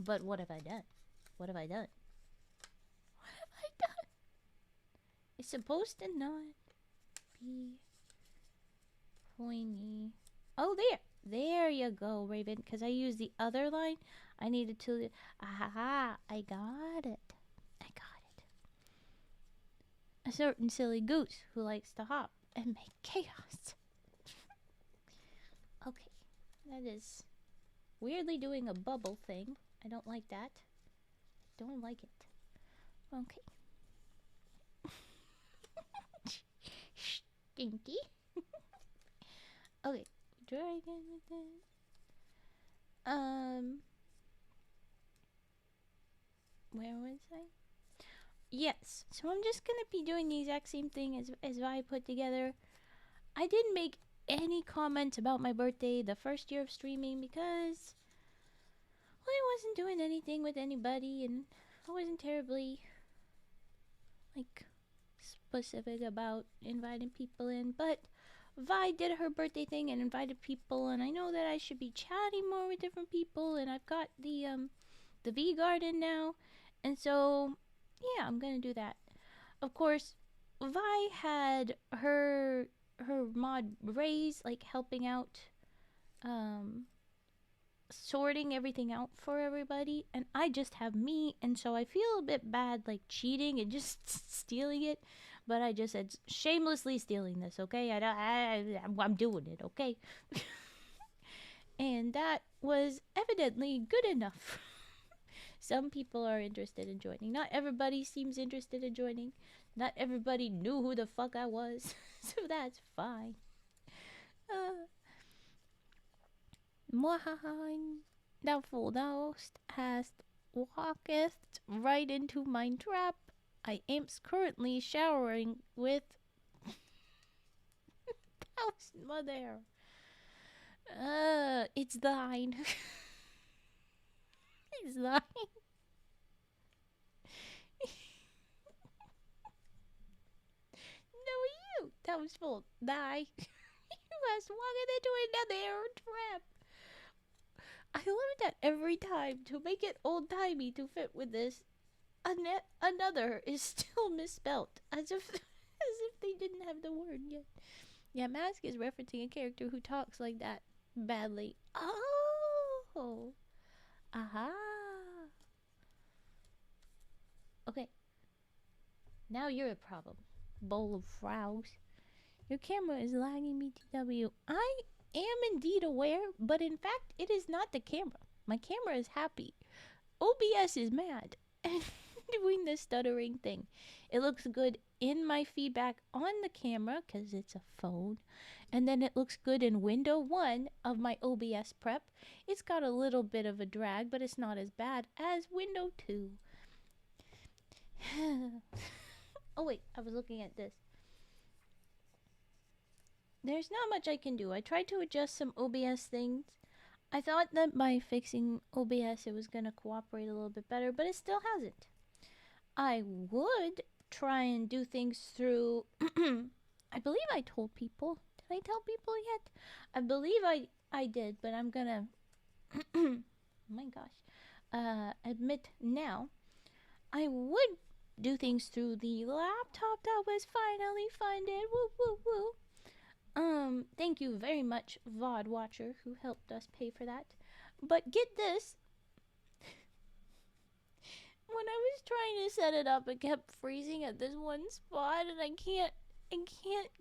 But what have I done? What have I done? What have I done? It's supposed to not be pointy. Oh, there. There you go, Raven. Because I used the other line. I needed to... Aha! I got it. I got it. A certain silly goose who likes to hop and make chaos. Okay. That is weirdly doing a bubble thing. I don't like that. Don't like it. Okay. Stinky. Okay. Dragon within. Where was I? Yes. So I'm just gonna be doing the exact same thing as I put together. I didn't make any comments about my birthday the first year of streaming because I wasn't doing anything with anybody, and I wasn't terribly, like, specific about inviting people in. But Vi did her birthday thing and invited people, and I know that I should be chatting more with different people, and I've got the V Garden now, and so, yeah, I'm gonna do that. Of course, Vi had her mod Ray's, like, helping out, sorting everything out for everybody, and I just have me, and so I feel a bit bad, like, cheating and just stealing it. But I just said shamelessly stealing this, okay? I'm doing it, okay? And that was evidently good enough. Some people are interested in joining. Not everybody seems interested in joining. Not everybody knew who the fuck I was. So that's fine. Mohahan, doubtful thou hast walketh right into mine trap. I am's currently showering with house mother. It's thine. It's thine. No, you. That was full. Thy. You must walk into another trap. I learned that every time to make it old-timey to fit with this. Another is still misspelt, as if they didn't have the word yet. Yeah, Mask is referencing a character who talks like that badly. Oh, aha. Okay, now you're a problem. Bowl of frogs. Your camera is lagging me TW. I am indeed aware, but in fact, it is not the camera. My camera is happy. OBS is mad and doing the stuttering thing. It looks good in my feedback on the camera because it's a phone, and then it looks good in window 1 of my OBS prep. It's got a little bit of a drag, but it's not as bad as window 2. Oh wait, I was looking at this. There's not much I can do. I tried to adjust some OBS things. I thought that by fixing OBS it was going to cooperate a little bit better, but it still hasn't. I would try and do things through I believe I told people. Did I tell people yet? I believe I did, but I'm gonna oh my gosh. Admit now. I would do things through the laptop that was finally funded. Woo woo woo. Thank you very much, VOD Watcher, who helped us pay for that. But get this. When I was trying to set it up, it kept freezing at this one spot, and I can't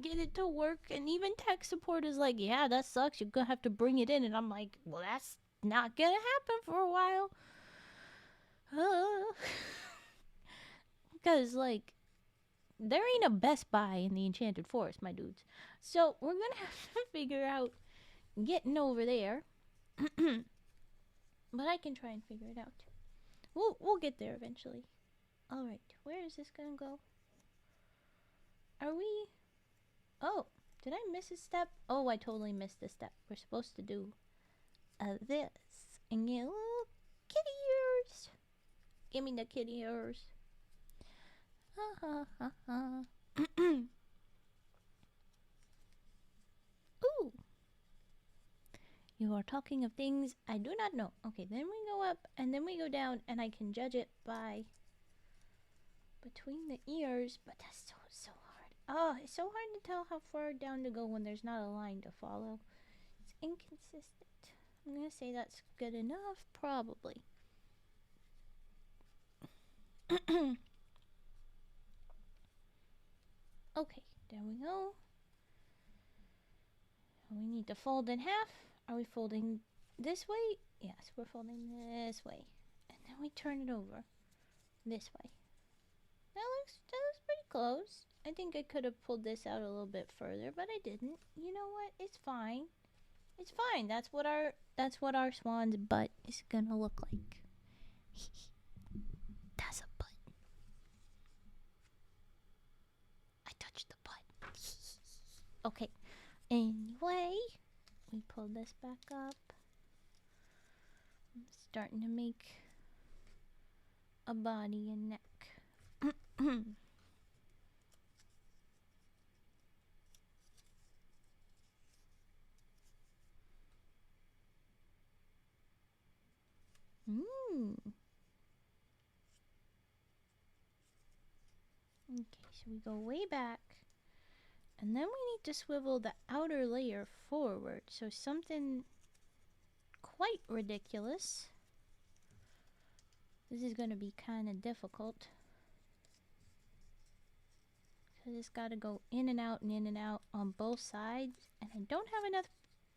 get it to work. And even tech support is like, yeah, that sucks. You're gonna have to bring it in. And I'm like, well, that's not gonna happen for a while. Because, like, there ain't a Best Buy in the Enchanted Forest, my dudes. So we're gonna have to figure out getting over there. But I can try and figure it out. We'll get there eventually. All right, where is this gonna go? Are we? Oh, did I miss a step? Oh, I totally missed a step. We're supposed to do this and get little kitty ears. Give me the kitty ears. Ha ha ha ha. Ooh. You are talking of things I do not know. Okay, then we go up and then we go down, and I can judge it by between the ears, but that's so hard. Oh, it's so hard to tell how far down to go when there's not a line to follow. It's inconsistent. I'm gonna say that's good enough, probably. Okay, there we go. We need to fold in half. Are we folding this way? Yes, we're folding this way. And then we turn it over this way. That looks pretty close. I think I could have pulled this out a little bit further, but I didn't. You know what? It's fine. It's fine. That's what our swan's butt is gonna look like. That's a butt. I touched the butt. Okay. Anyway, we pull this back up. I'm starting to make a body and neck. Okay, so we go way back. And then we need to swivel the outer layer forward. So something quite ridiculous. This is going to be kind of difficult. Because it's got to go in and out on both sides. And I don't have enough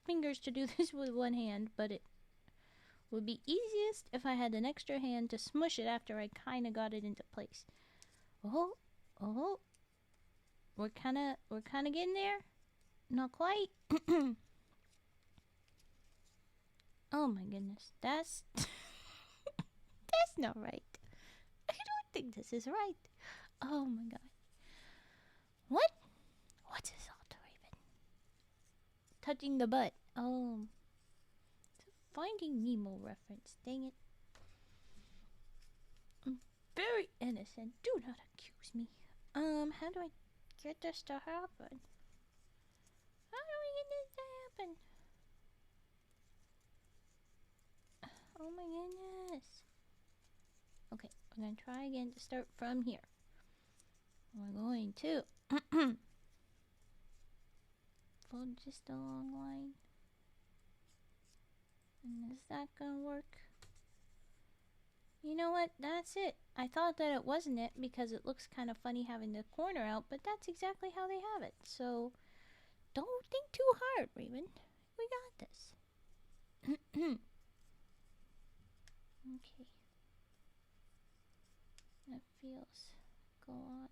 fingers to do this with one hand, but it would be easiest if I had an extra hand to smush it after I kind of got it into place. Oh. We're kind of getting there. Not quite. Oh my goodness. That's that's not right. I don't think this is right. Oh my god. What's this alter raven? Touching the butt. Oh. It's a Finding Nemo reference. Dang it. I'm very innocent. Do not accuse me. How do I get this to happen? How do we get this to happen? Oh my goodness. Okay, we're going to try again to start from here. We're going to fold just a long line. And is that going to work? You know what? That's it. I thought that it wasn't it because it looks kind of funny having the corner out, but that's exactly how they have it. So don't think too hard, Raven. We got this. Okay. That feels a lot.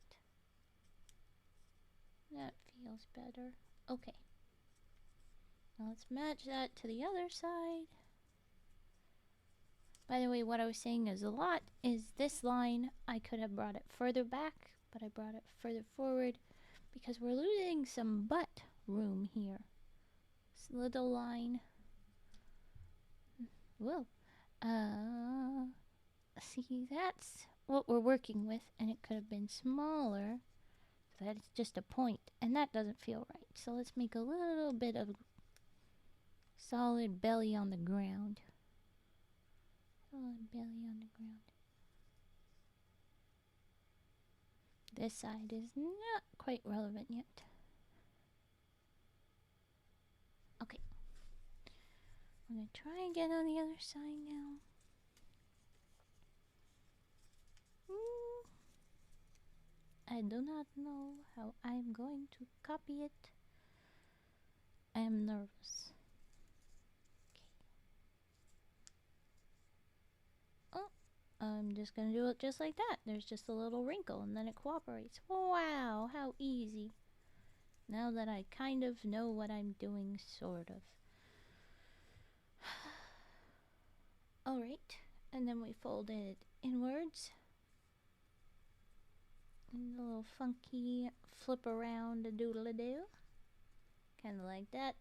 That feels better. Okay. Now let's match that to the other side. By the way, what I was saying is a lot is this line. I could have brought it further back, but I brought it further forward because we're losing some butt room here. This little line. Whoa. See, that's what we're working with, and it could have been smaller. So that's just a point, and that doesn't feel right. So let's make a little bit of solid belly on the ground. Solid belly on the ground. This side is not quite relevant yet. Okay. I'm going to try and get on the other side now. I do not know how I'm going to copy it. I am nervous. Okay. Oh, I'm just going to do it just like that. There's just a little wrinkle and then it cooperates. Wow, how easy. Now that I kind of know what I'm doing, sort of. Alright, and then we fold it inwards. And a little funky flip around a doodle-a-doo. Kind of like that.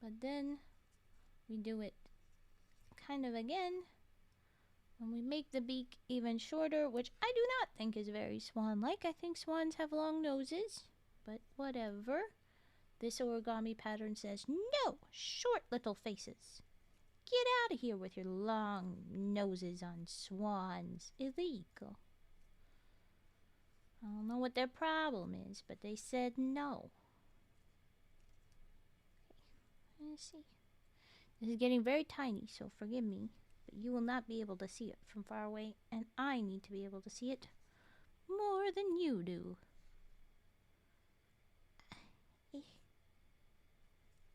But then we do it kind of again when we make the beak even shorter, which I do not think is very swan-like. I think swans have long noses, but whatever. This origami pattern says, no, short little faces. Get out of here with your long noses on swans. Illegal. I don't know what their problem is, but they said no. Okay, let's see. This is getting very tiny, so forgive me, but you will not be able to see it from far away, and I need to be able to see it more than you do.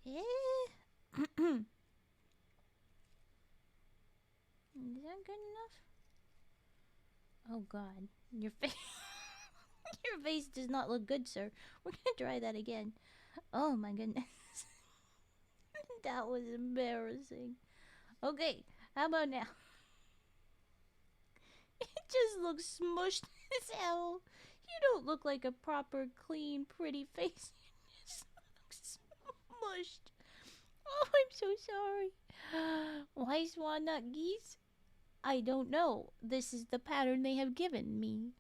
Is that good enough? Oh God, your face, your face does not look good, sir. We're gonna try that again. Oh my goodness, that was embarrassing. Okay, how about now? It just looks smushed as hell. You don't look like a proper, clean, pretty face. You just look smushed. Oh, I'm so sorry. Why swan, not geese? I don't know. This is the pattern they have given me.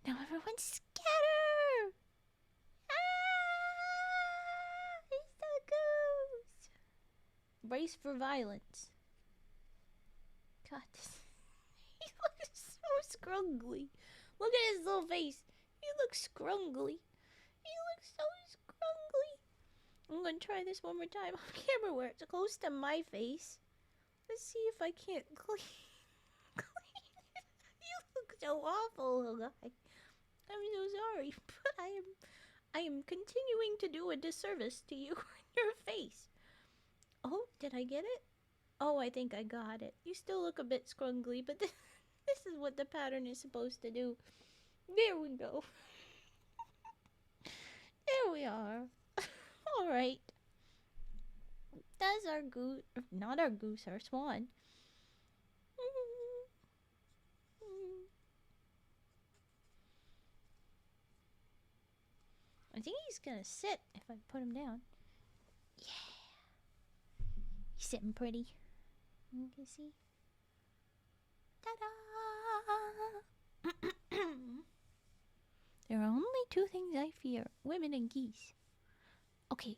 Now everyone scatter! Ah! It's the goose! Brace for violence. God, he looks so scrungly. Look at his little face. He looks scrungly. He looks so scrungly. I'm gonna try this one more time on camera where it's close to my face. Let's see if I can't clean. You look so awful, little guy. I'm so sorry, but I am continuing to do a disservice to you and your face. Oh, did I get it? Oh, I think I got it. You still look a bit scrungly, but this is what the pattern is supposed to do. There we go. There we are. Alright. That's our goose. Not our goose, our swan. I think he's gonna sit if I put him down. Yeah. He's sitting pretty. You can see. Ta-da! There are only two things I fear. Women and geese. Okay,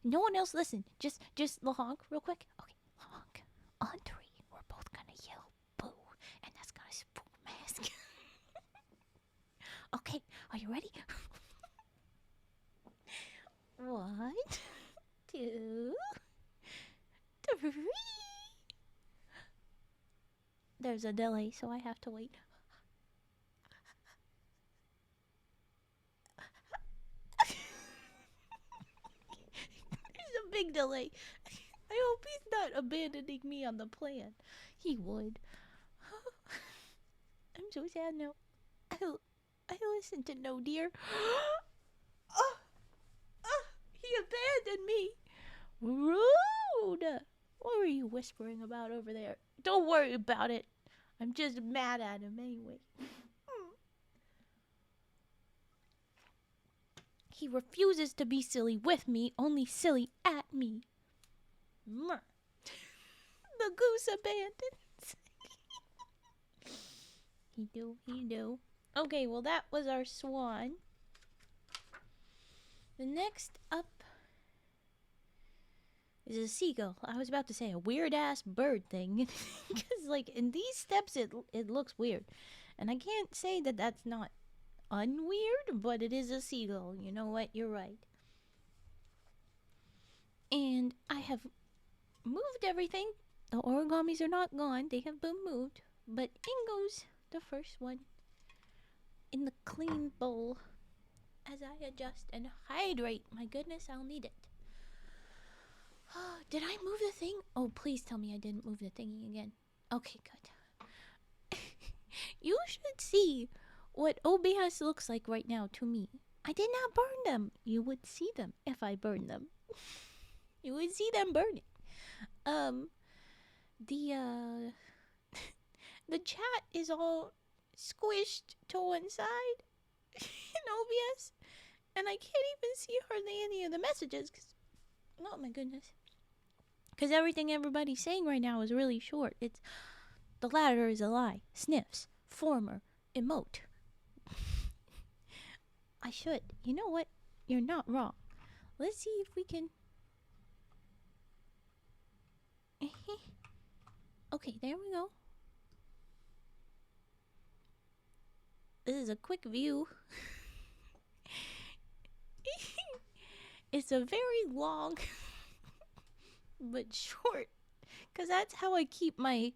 no one else listen. Just honk real quick. Okay, honk. On three, we're both gonna yell boo, and that's gonna spook Mask. Okay, are you ready? 1, 2, There's a delay, so I have to wait. There's a big delay. I hope he's not abandoning me on the plan. He would. I'm so sad now. I listened to No Dear. Oh, oh, he abandoned me. Rude. What were you whispering about over there? Don't worry about it. I'm just mad at him anyway. He refuses to be silly with me, only silly at me. The goose abandons. He do. Okay, well that was our swan. The next up is a seagull. I was about to say a weird-ass bird thing. Because, like, in these steps, it looks weird. And I can't say that that's not unweird, but it is a seagull. You know what? You're right. And I have moved everything. The origamis are not gone. They have been moved. But in goes the first one in the clean bowl as I adjust and hydrate. My goodness, I'll need it. Did I move the thing? Oh, please tell me I didn't move the thingy again. Okay, good. You should see what OBS looks like right now to me. I did not burn them. You would see them if I burned them. You would see them burning. The chat is all squished to one side in OBS, and I can't even see hardly any of the messages. Oh my goodness. Because everything everybody's saying right now is really short. It's the latter is a lie. Sniffs. Former. Emote. I should. You know what? You're not wrong. Let's see if we can. Okay, there we go. This is a quick view. It's a very long but short, because that's how I keep my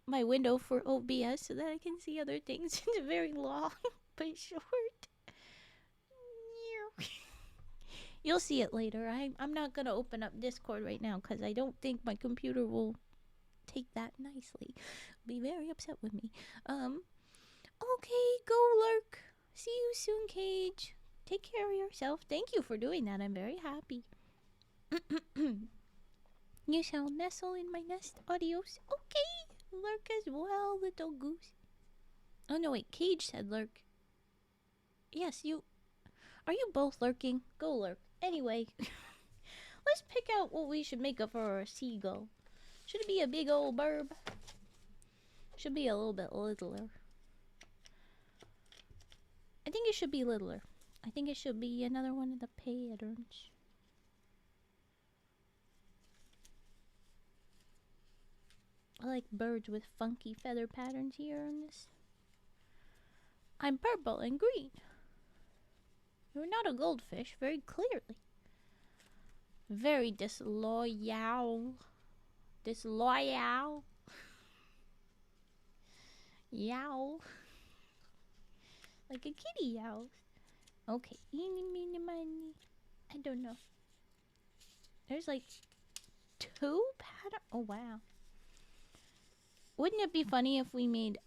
my window for OBS so that I can see other things. It's very long but short. You'll see it later. I'm not gonna open up Discord right now because I don't think my computer will take that nicely. Be very upset with me. Okay, go lurk. See you soon, Cage. Take care of yourself. Thank you for doing that. I'm very happy. You shall nestle in my nest. Adios. Okay. Lurk as well, little goose. Oh, no, wait. Cage said lurk. Yes, you... Are you both lurking? Go lurk. Anyway. Let's pick out what we should make up for our seagull. Should it be a big old burb? Should be a little bit littler. I think it should be littler. I think it should be another one of the patterns. I like birds with funky feather patterns here on this. I'm purple and green. You're not a goldfish, very clearly. Very disloyal. Disloyal. Yow. Like a kitty yow. Okay. Eeny, meeny, miny. I don't know. There's like 2 patterns. Oh, wow. Wouldn't it be funny if we made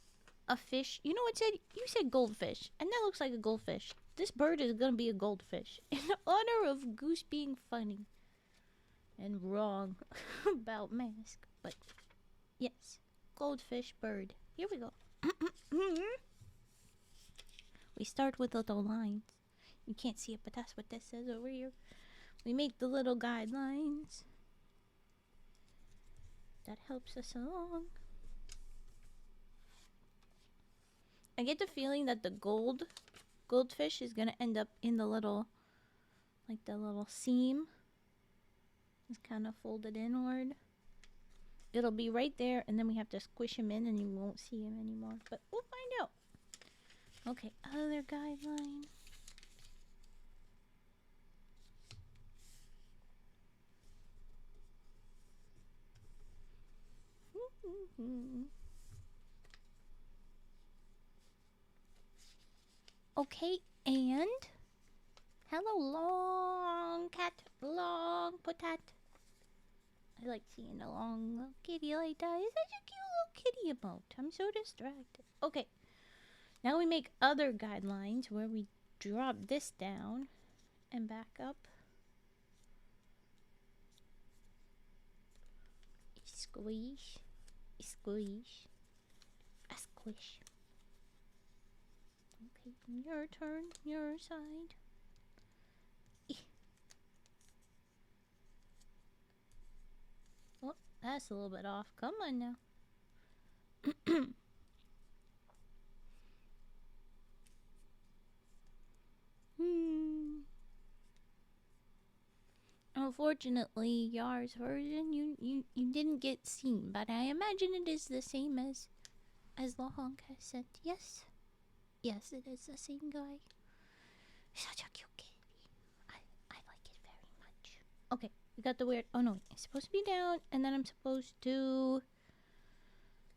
a fish? You know what said? You said goldfish. And that looks like a goldfish. This bird is gonna be a goldfish. In honor of Goose being funny. And wrong about mask. But, yes. Goldfish bird. Here we go. We start with little lines. You can't see it, but that's what this says over here. We make the little guidelines. That helps us along. I get the feeling that the goldfish is gonna end up in the little, like the little seam. It's kind of folded inward. It'll be right there, and then we have to squish him in, and you won't see him anymore. But we'll find out. Okay, other guideline. Okay, and hello, long cat, long potat. I like seeing a long little kitty like that. It's such a cute little kitty emote. I'm so distracted. Okay, now we make other guidelines where we drop this down and back up. Squish, squish, a squish. Okay, your turn, your side. Oh, that's a little bit off. Come on now. Unfortunately, Yar's version you didn't get seen, but I imagine it is the same as Lahonk has sent. Yes, yes, it is the same guy. Such a cute kitty. I like it very much. Okay, we got the weird. Oh no, it's supposed to be down, and then I'm supposed to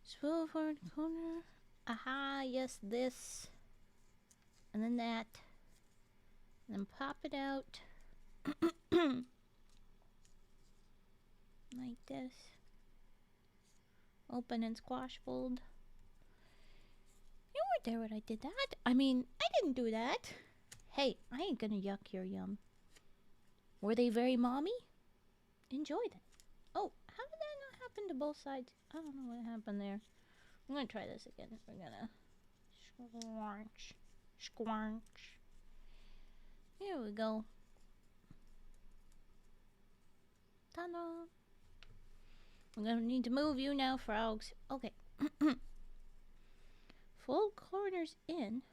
swivel forward corner. Aha, yes, this, and then that, and then pop it out. Like this. Open and squash fold. You weren't there when I did that. I mean, I didn't do that. Hey, I ain't gonna yuck your yum. Were they very mommy? Enjoy them. Oh, how did that not happen to both sides? I don't know what happened there. I'm gonna try this again. We're gonna squanch, squanch. Here we go. Ta-da! We're gonna need to move you now, frogs. Okay. Fold corners in.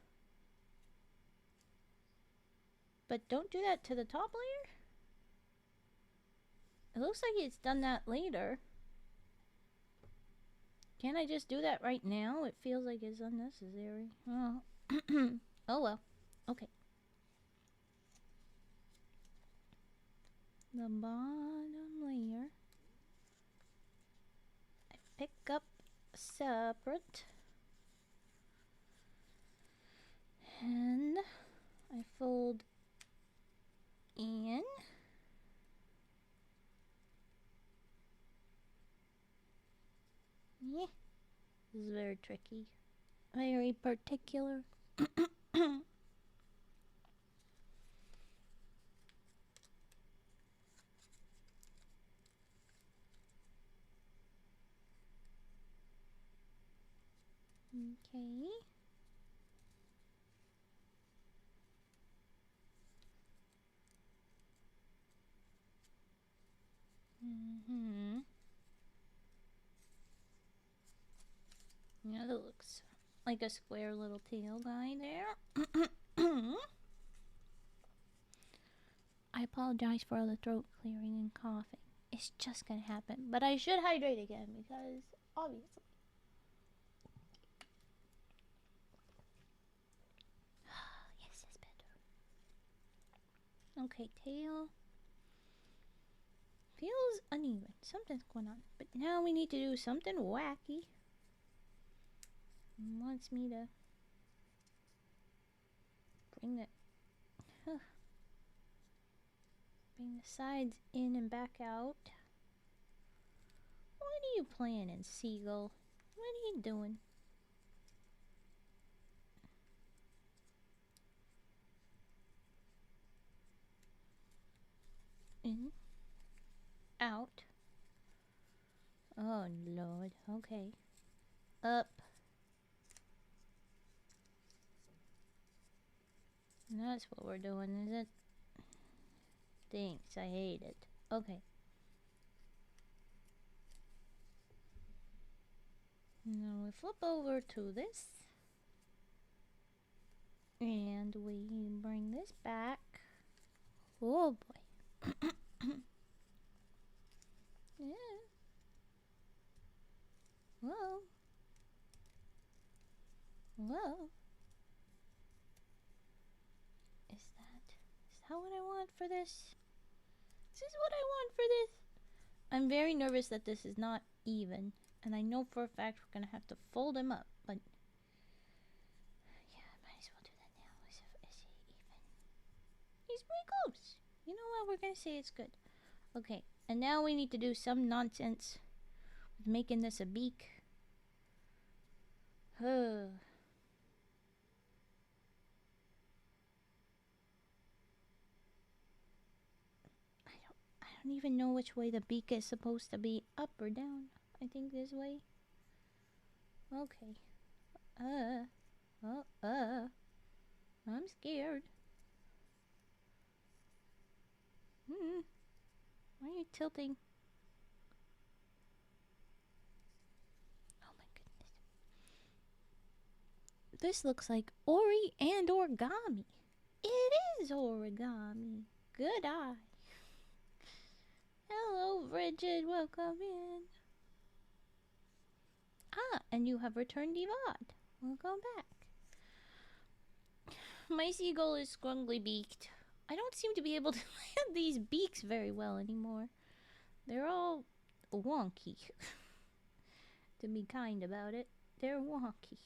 But don't do that to the top layer. It looks like it's done that later. Can't I just do that right now? It feels like it's unnecessary. Oh, oh well. Okay. The bottom layer. I pick up separate. And I fold in. Yeah. This is very tricky. Very particular. Okay. Yeah, that looks like a square little tail guy there. I apologize for all the throat clearing and coughing. It's just gonna happen. But I should hydrate again because obviously. Yes, that's better. Okay, tail. Feels uneven. Something's going on. But now we need to do something wacky. It wants me to bring the bring the sides in and back out. What are you planning, Seagull? What are you doing? In, out. Oh Lord. Okay. Up. And that's what we're doing, is it? Thanks, I hate it. Okay. Now we flip over to this. And we bring this back. Oh boy. Yeah. Whoa. Whoa. Is that what I want for this? Is this what I want for this? I'm very nervous that this is not even. And I know for a fact we're going to have to fold them up. But yeah, I might as well do that now. He's pretty close. You know what? We're gonna say it's good. Okay, and now we need to do some nonsense with making this a beak. I don't even know which way the beak is supposed to be, up or down. I think this way. Okay. I'm scared. Why are you tilting? Oh my goodness. This looks like Ori and Origami. It is Origami. Good eye. Hello, Bridget. Welcome in. Ah, and you have returned Evad. Welcome back. My seagull is scrungly beaked. I don't seem to be able to land these beaks very well anymore. They're all wonky. To be kind about it, they're wonky.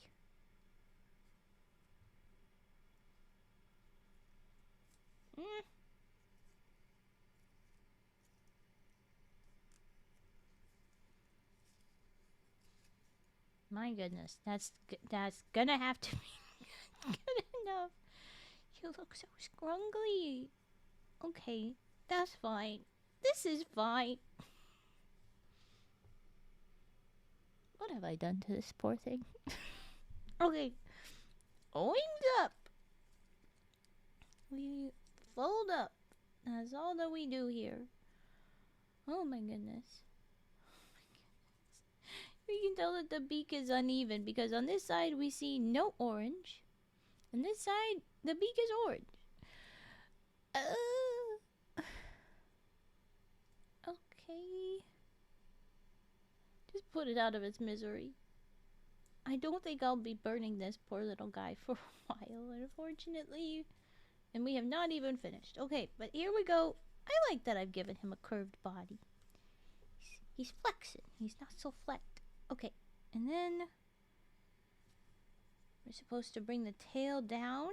My goodness, that's gonna have to be good enough. You look so scrungly. Okay, that's fine. This is fine. What have I done to this poor thing? Okay, wings up. We fold up. That's all that we do here. Oh my goodness. We can tell that the beak is uneven because on this side we see no orange. On this side, the beak is orange. Okay. Just put it out of its misery. I don't think I'll be burning this poor little guy for a while, unfortunately. And we have not even finished. Okay, but here we go. I like that I've given him a curved body. He's flexing. He's not so flat. Okay, and then we're supposed to bring the tail down.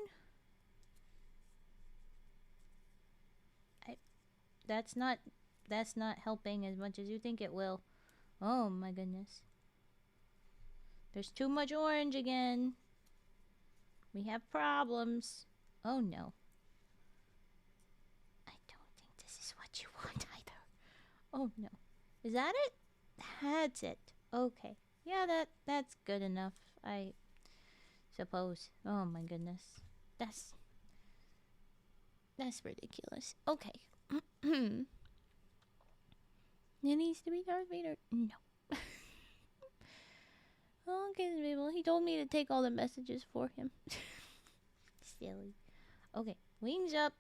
That's not helping as much as you think it will. Oh my goodness. There's too much orange again. We have problems. Oh no. I don't think this is what you want either. Oh no. Is that it? That's it. Okay. Yeah, that's good enough, I suppose. Oh my goodness. That's ridiculous. Okay. It needs to be Darth Vader. No. Okay, people. He told me to take all the messages for him. Silly. Okay, wings up.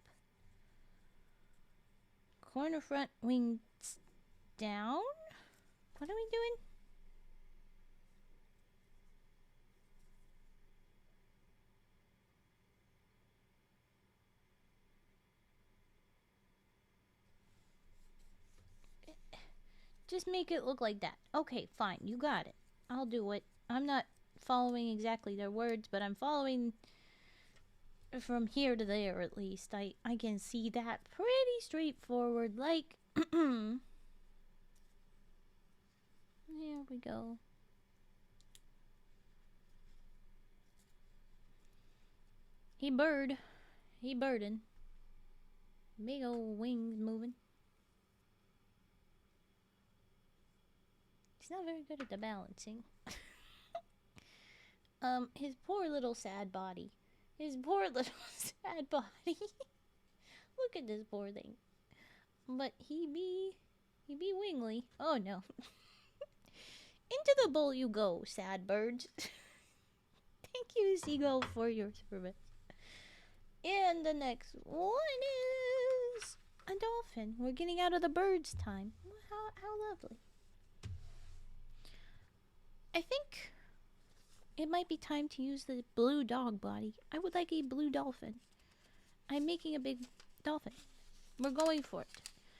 Corner front, wings down. What are we doing? Just make it look like that. Okay, fine. You got it. I'll do it. I'm not following exactly their words, but I'm following from here to there at least. I can see that pretty straightforward. Like, there we go. He birdin'. Big old wings moving. He's not very good at the balancing. His poor little sad body. His poor little sad body. Look at this poor thing. But he be wingly. Oh no. Into the bowl you go, sad birds. Thank you, Seagull, for your service. And the next one is a dolphin. We're getting out of the birds time. How lovely. I think it might be time to use the blue dog body. I would like a blue dolphin. I'm making a big dolphin. We're going for it.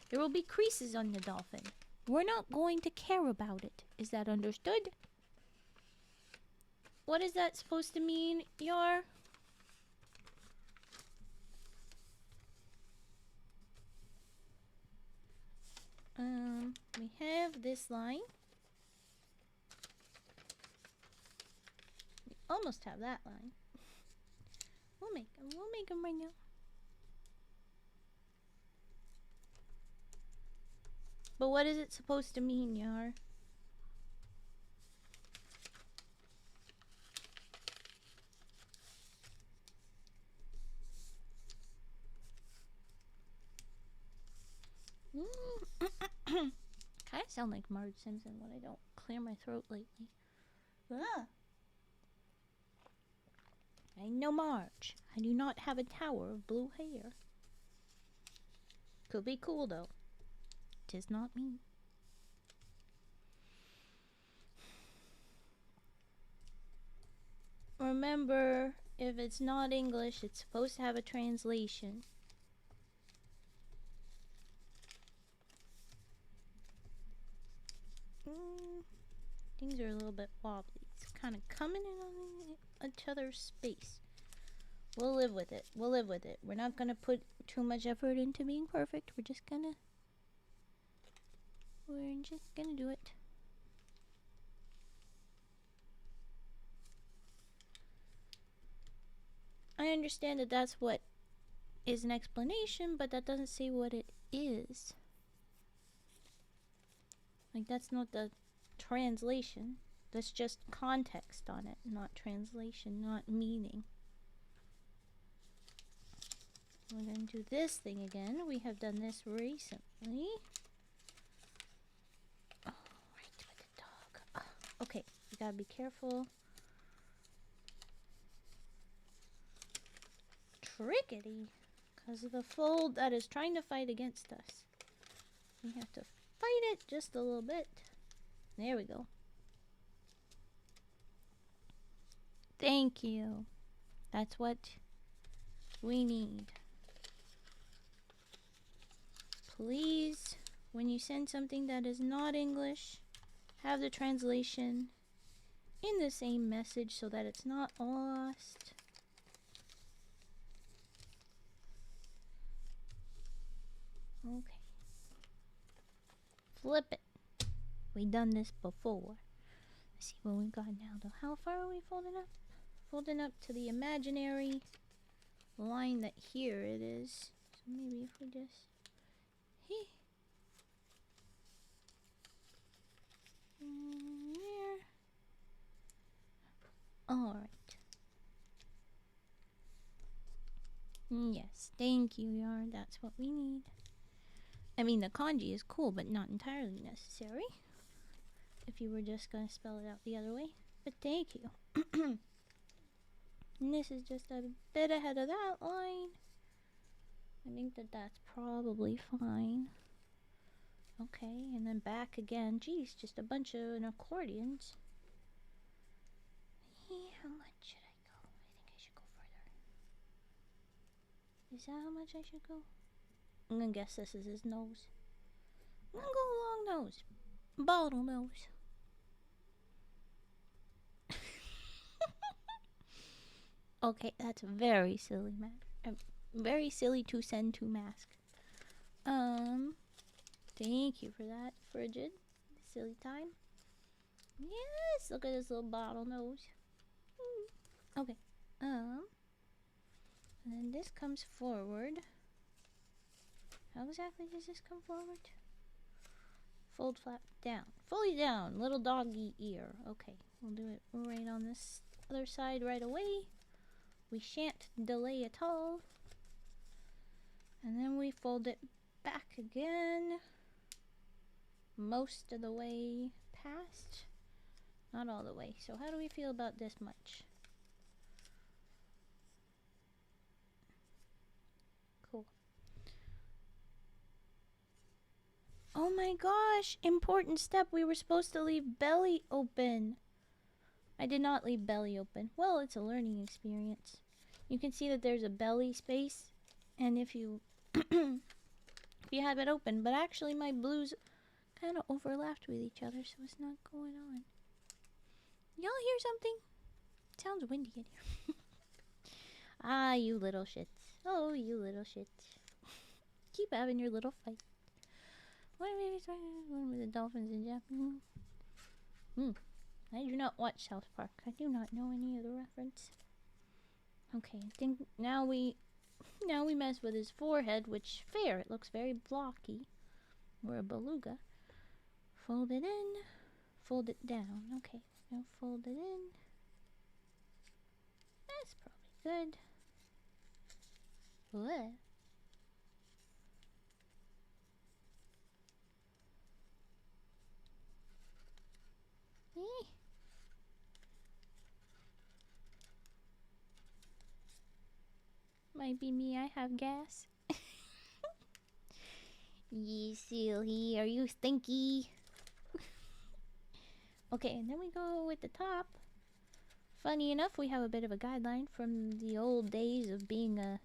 There will be creases on the dolphin. We're not going to care about it. Is that understood? What is that supposed to mean, Yar? this line. We almost have that line. We'll make them right now. But what is it supposed to mean, Yar? Kind of sound like Marge Simpson when I don't clear my throat lately. Ah. I'm no Marge. I do not have a tower of blue hair. Could be cool though. Tis not me. Remember, if it's not English, it's supposed to have a translation. Things are a little bit wobbly. It's kind of coming in on each other's space. We'll live with it. We'll live with it. We're not gonna put too much effort into being perfect. We're just gonna do it. I understand that that's what is an explanation, but that doesn't say what it is. Like, that's not the translation. That's just context on it, not translation, not meaning. We're going to do this thing again. We have done this recently. Oh, right with the dog. Oh, okay, we gotta be careful. Trickety, because of the fold that is trying to fight against us. We have to fight it just a little bit. There we go. Thank you. That's what we need. Please, when you send something that is not English, have the translation in the same message so that it's not lost. Okay. Flip it. We done this before. Let's see what we got now though. How far are we folding up? Folding up to the imaginary line that here it is. So maybe if we just... There. Alright. Yes, thank you, Yarn. That's what we need. I mean, the kanji is cool, but not entirely necessary. If you were just going to spell it out the other way. But thank you. And this is just a bit ahead of that line. I think that that's probably fine. Okay, and then back again. Geez, just a bunch of accordions. How much should I go? I think I should go further. Is that how much I should go? I'm gonna guess this is his nose. I'm gonna go long nose. Bottle nose. Okay, that's very silly, man. Very silly to send to mask. Thank you for that, Frigid. Silly time. Yes, look at this little bottle nose. Okay. And then this comes forward. How exactly does this come forward? Fold flap down. Fully down. Little doggy ear. Okay, we'll do it right on this other side right away. We shan't delay at all. And then we fold it back again. Most of the way past. Not all the way. So how do we feel about this much? Cool. Oh my gosh! Important step. We were supposed to leave belly open. I did not leave belly open. Well, it's a learning experience. You can see that there's a belly space. And if you if you have it open, but actually my blues kind of overlapped with each other, so it's not going on. Y'all hear something? It sounds windy in here. Ah, you little shits. Oh, you little shits. Keep having your little fight. One with the dolphins in Japanese. I do not watch South Park. I do not know any of the reference. Okay, I think now we mess with his forehead, which fair. It looks very blocky. We're a beluga. Fold it in. Fold it down. Okay, now fold it in. That's probably good. What? Might be me, I have gas. You silly, are you stinky? Okay, and then we go with the top. Funny enough, we have a bit of a guideline from the old days of being a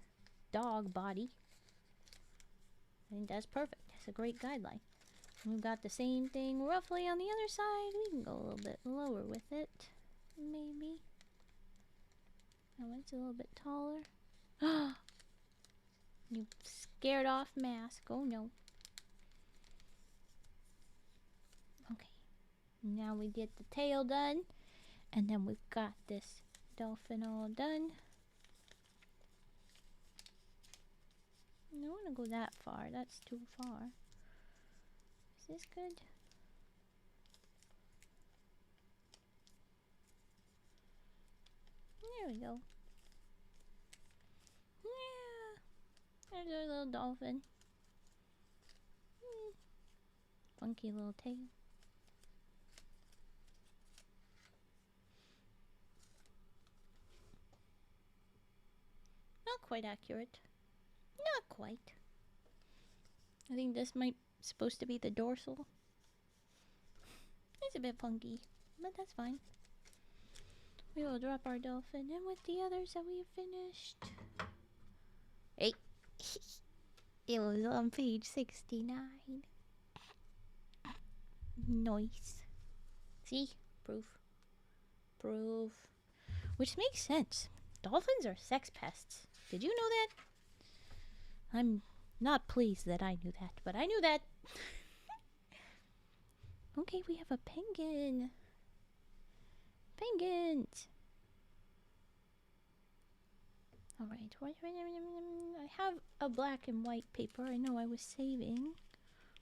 dog body. I think that's perfect. That's a great guideline. We've got the same thing roughly on the other side. We can go a little bit lower with it. Maybe. Oh, it's a little bit taller. You scared off mask. Oh no. Okay. Now we get the tail done. And then we've got this dolphin all done. I don't want to go that far. That's too far. Is this good? There we go. Yeah. There's our little dolphin. Funky little tail. Not quite accurate. Not quite. I think this might supposed to be the dorsal. It's a bit funky, but that's fine. We will drop our dolphin in with the others that we have finished. Hey. It was on page 69. Nice. See? Proof. Proof. Which makes sense. Dolphins are sex pests. Did you know that? I'm not pleased that I knew that, but I knew that. Okay, we have a penguin. Penguins. Alright, I have a black and white paper I know I was saving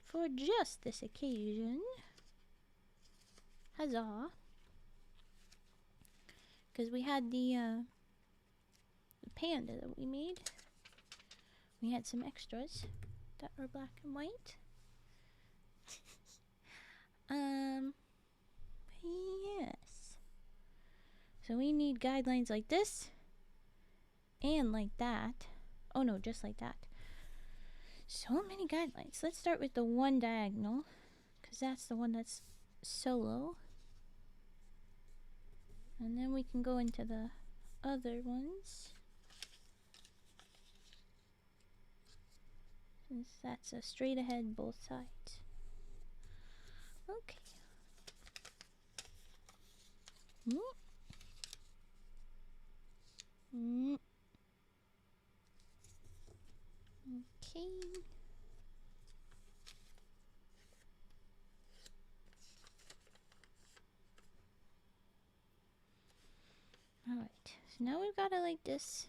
for just this occasion. Huzzah. Because we had the panda that we made. We had some extras that were black and white. Yes. So we need guidelines like this. And like that. Oh no, just like that. So many guidelines. Let's start with the one diagonal. Because that's the one that's solo. And then we can go into the other ones. Since that's a straight ahead both sides. Okay. Okay. Alright, so now we've got it like this.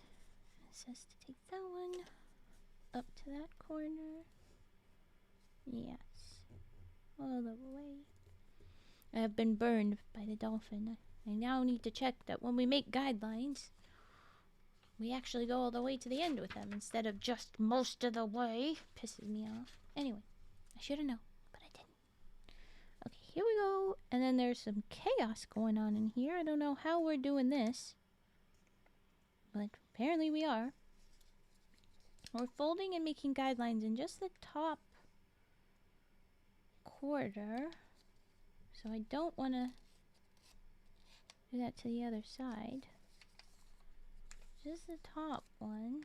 It says to take that one up to that corner. Yes. All the way. I have been burned by the dolphin. I now need to check that when we make guidelines, we actually go all the way to the end with them instead of just most of the way. Pisses me off. Anyway, I should have known, but I didn't. Okay, here we go. And then there's some chaos going on in here. I don't know how we're doing this, but apparently we are. We're folding and making guidelines in just the top quarter. So I don't want to do that to the other side. Just the top one.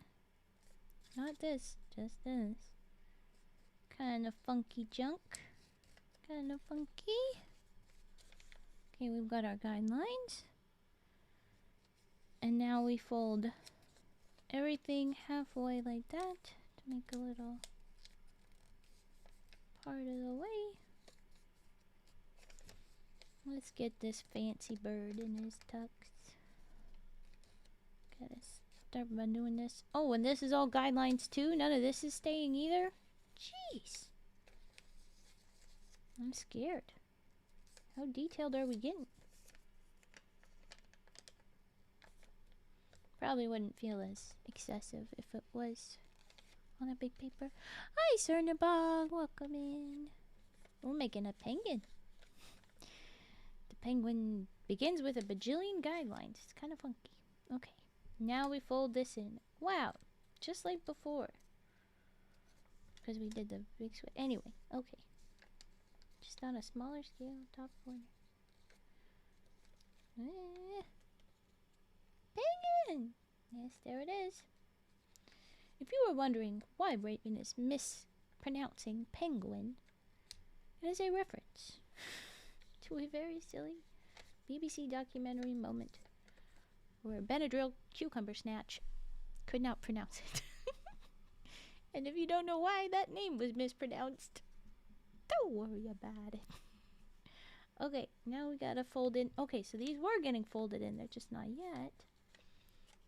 Not this, just this. Kind of funky junk. Kind of funky. Okay, we've got our guidelines. And now we fold everything halfway like that to make a little part of the way. Let's get this fancy bird in his tux. Gotta start by doing this. Oh, and this is all guidelines too? None of this is staying either? Jeez. I'm scared. How detailed are we getting? Probably wouldn't feel as excessive if it was on a big paper. Hi, Cernabog. Welcome in. We're making a penguin. The penguin begins with a bajillion guidelines. It's kind of funky. Okay. Now we fold this in. Wow. Just like before. Because we did the big switch. Anyway. Okay. Just on a smaller scale. Top corner. Penguin! Yes, there it is. If you were wondering why Raven is mispronouncing penguin, it is a reference to a very silly BBC documentary moment where Benadryl Cucumber Snatch could not pronounce it. And if you don't know why that name was mispronounced, don't worry about it. Okay, now we gotta fold in. Okay, so these were getting folded in. They're just not yet.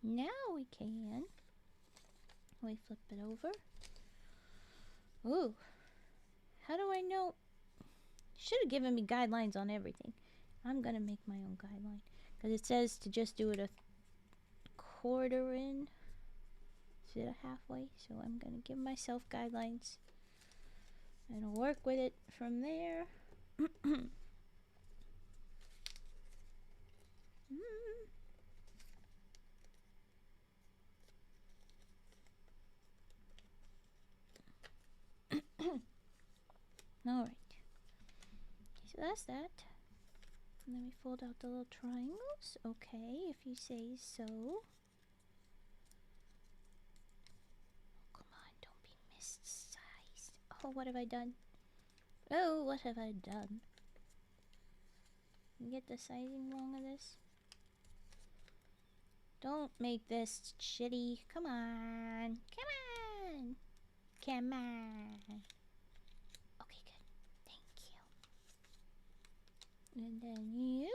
Now we can. We flip it over. Ooh. How do I know? Should have given me guidelines on everything. I'm gonna make my own guideline. Because it says to just do it a quarter in instead of halfway. So I'm gonna give myself guidelines. And work with it from there. Alright. So that's that. And then we fold out the little triangles. Okay, if you say so. Oh, come on, don't be missized. Oh, what have I done? Oh, what have I done? You get the sizing wrong of this? Don't make this shitty. Come on. Come on. Come on. Okay, good. Thank you. And then you.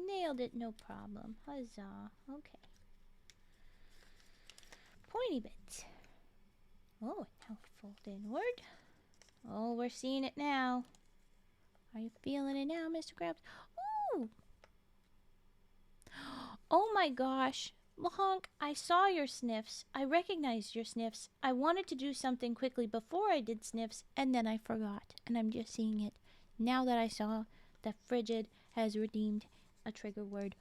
Nailed it, no problem. Huzzah. Okay. Pointy bits. Oh, now we fold inward. Oh, we're seeing it now. Are you feeling it now, Mr. Krabs? Ooh! Oh my gosh. Lahonk, I saw your sniffs. I recognized your sniffs. I wanted to do something quickly before I did sniffs, and then I forgot. And I'm just seeing it now that I saw that Frigid has redeemed a trigger word.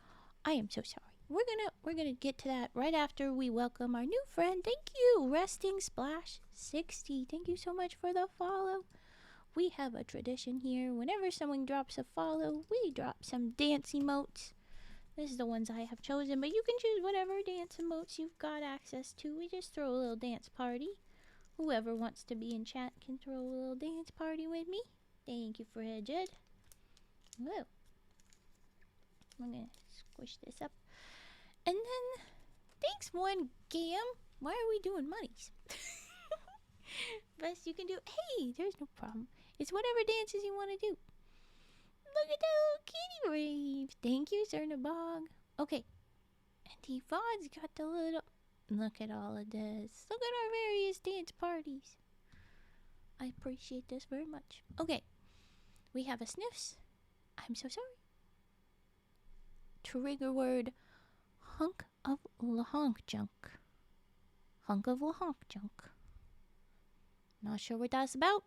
I am so sorry. We're gonna get to that right after we welcome our new friend. Thank you, Resting Splash 60. Thank you so much for the follow. We have a tradition here. Whenever someone drops a follow, we drop some dance emotes. This is the ones I have chosen, but you can choose whatever dance emotes you've got access to. We just throw a little dance party. Whoever wants to be in chat can throw a little dance party with me. Thank you, Frigid. Whoa. I'm gonna squish this up. And then, thanks, one Gam. Why are we doing monies? Best you can do. Hey, there's no problem. It's whatever dances you want to do. Look at that little kitty rave. Thank you, Cernabog. Okay. And Yvonne's got the little... Look at all of this. Look at our various dance parties. I appreciate this very much. Okay. We have a sniffs. I'm so sorry. Trigger word. Hunk of lahonk junk. Hunk of lahonk junk. Not sure what that's about.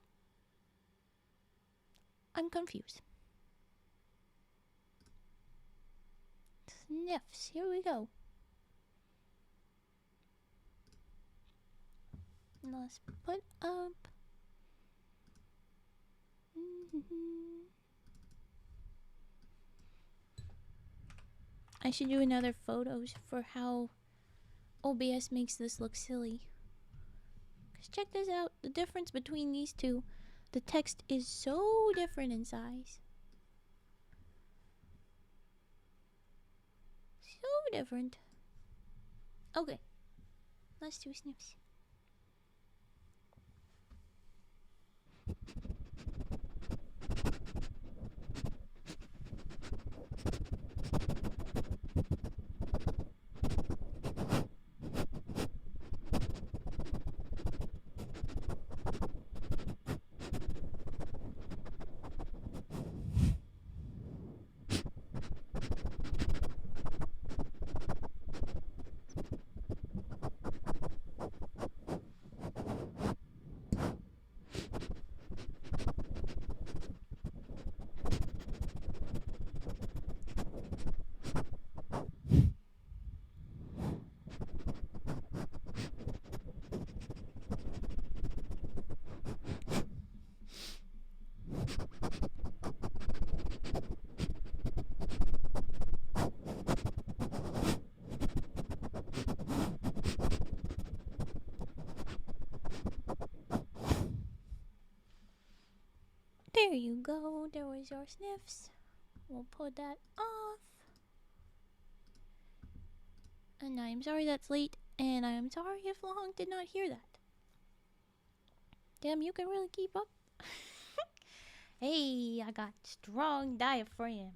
I'm confused. Sniffs. Here we go. Let's put up. I should do another photos for how OBS makes this look silly. Cause check this out. The difference between these two. The text is so different in size. So different. Okay. Last two sniffs. There you go. There was your sniffs. We'll put that off. And I'm sorry that's late. And I'm sorry if Long did not hear that. Damn, you can really keep up. Hey, I got strong diaphragm.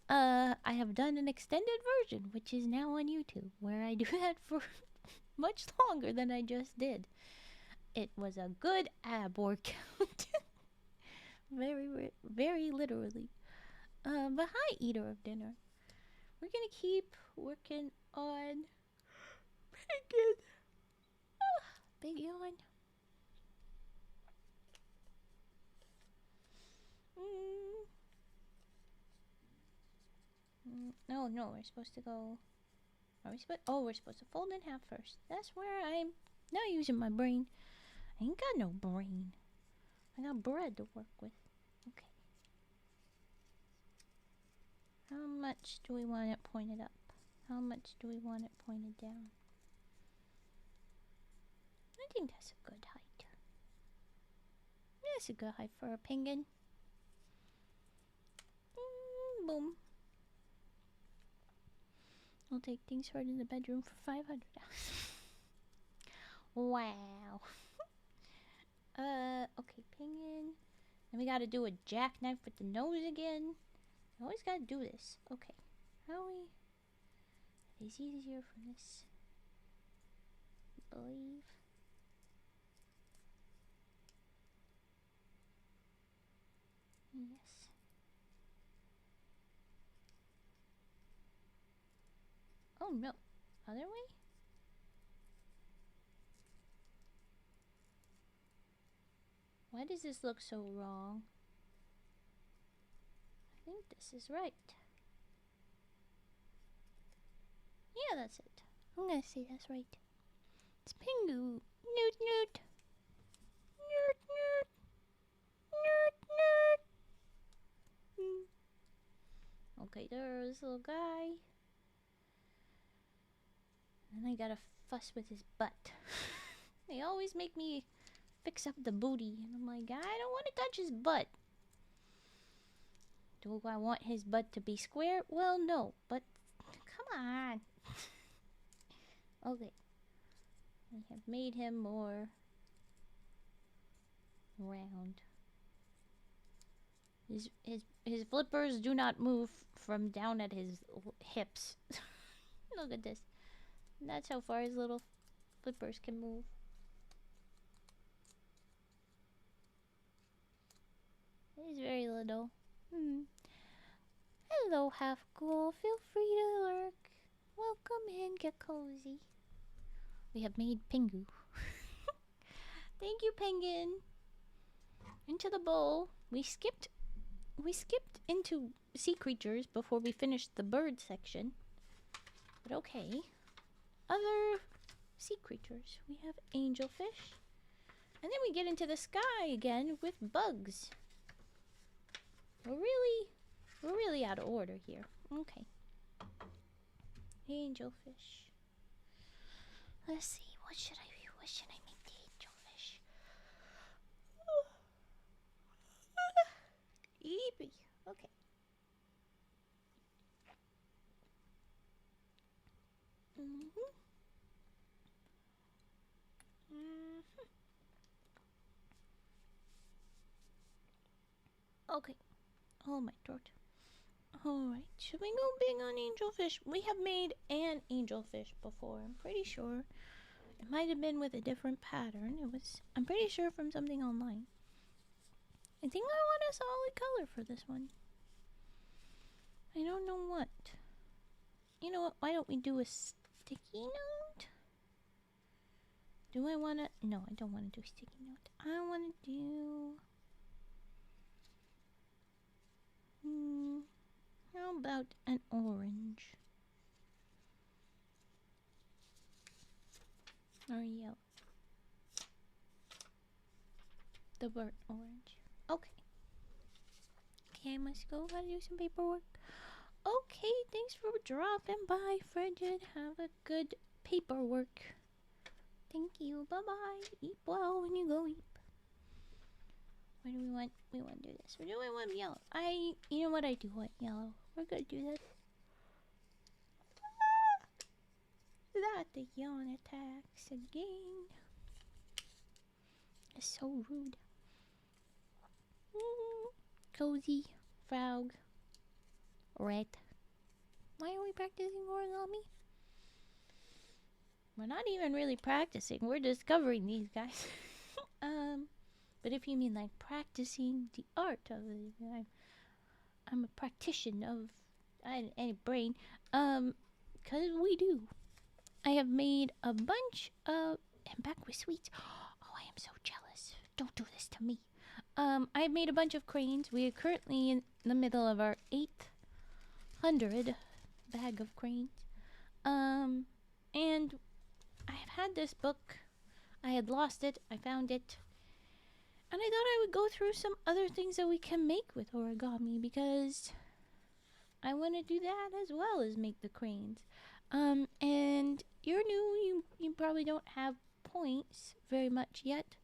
I have done an extended version, which is now on YouTube, where I do that for much longer than I just did. It was a good ab workout. Very literally. But hi, eater of dinner. We're gonna keep working on bacon. Big yawn. No, we're supposed to go. Are we supposed? Oh, we're supposed to fold in half first. That's where I'm not using my brain. I ain't got no brain. I got bread to work with. Okay. How much do we want it pointed up? How much do we want it pointed down? I think that's a good height. That's a good height for a penguin. Boom. I'll take things hard in the bedroom for 500. Wow. Okay, penguin. Then we gotta do a jackknife with the nose again. I always gotta do this. Okay. How we... It's easier from this. I believe. Yes. Oh no. Other way? Why does this look so wrong? I think this is right. Yeah, that's it. I'm gonna say that's right. It's Pingu. Newt newt. Newt newt. Newt newt. Okay, there's this little guy. And I gotta fuss with his butt. They always make me fix up the booty. And I'm like, I don't want to touch his butt. Do I want his butt to be square? Well, no. But, come on. Okay. I have made him more round. His flippers do not move from down at his hips. Look at this. That's how far his little flippers can move. He's very little. Hello, half ghoul. Feel free to lurk. Welcome in, get cozy. We have made Pingu. Thank you, penguin. Into the bowl. We skipped into sea creatures before we finished the bird section. But okay. Other sea creatures. We have angelfish. And then we get into the sky again with bugs. We're really out of order here. Okay. Angelfish. Let's see. What should I make the angelfish? Eepy. Okay. Okay. Oh, my throat. Alright, should we go big on angelfish? We have made an angelfish before, I'm pretty sure. It might have been with a different pattern. I'm pretty sure from something online. I think I want a solid color for this one. I don't know what. You know what, why don't we do a sticky note? Do I want to? No, I don't want to do sticky note. I want to do... how about an orange? Or yellow. The burnt orange. Okay. Okay, I must go. Gotta do some paperwork. Okay, thanks for dropping by, Frigid. Have a good paperwork. Thank you. Bye-bye. Eat well when you go eat. What do we want? We want to do this. Or do we want yellow? You know what? I do want yellow. We're gonna do this. That the yawn attacks again. It's so rude. Cozy. Frog. Red. Why are we practicing origami? We're not even really practicing. We're discovering these guys. But if you mean like practicing the art of it, I'm a practitioner of any brain. Cause we do. I have made a bunch of... I'm back with sweets. Oh, I am so jealous. Don't do this to me. I've made a bunch of cranes. We are currently in the middle of our 800 bag of cranes. And I have had this book. I had lost it. I found it. And I thought I would go through some other things that we can make with origami because I want to do that as well as make the cranes. And you're new. You probably don't have points very much yet.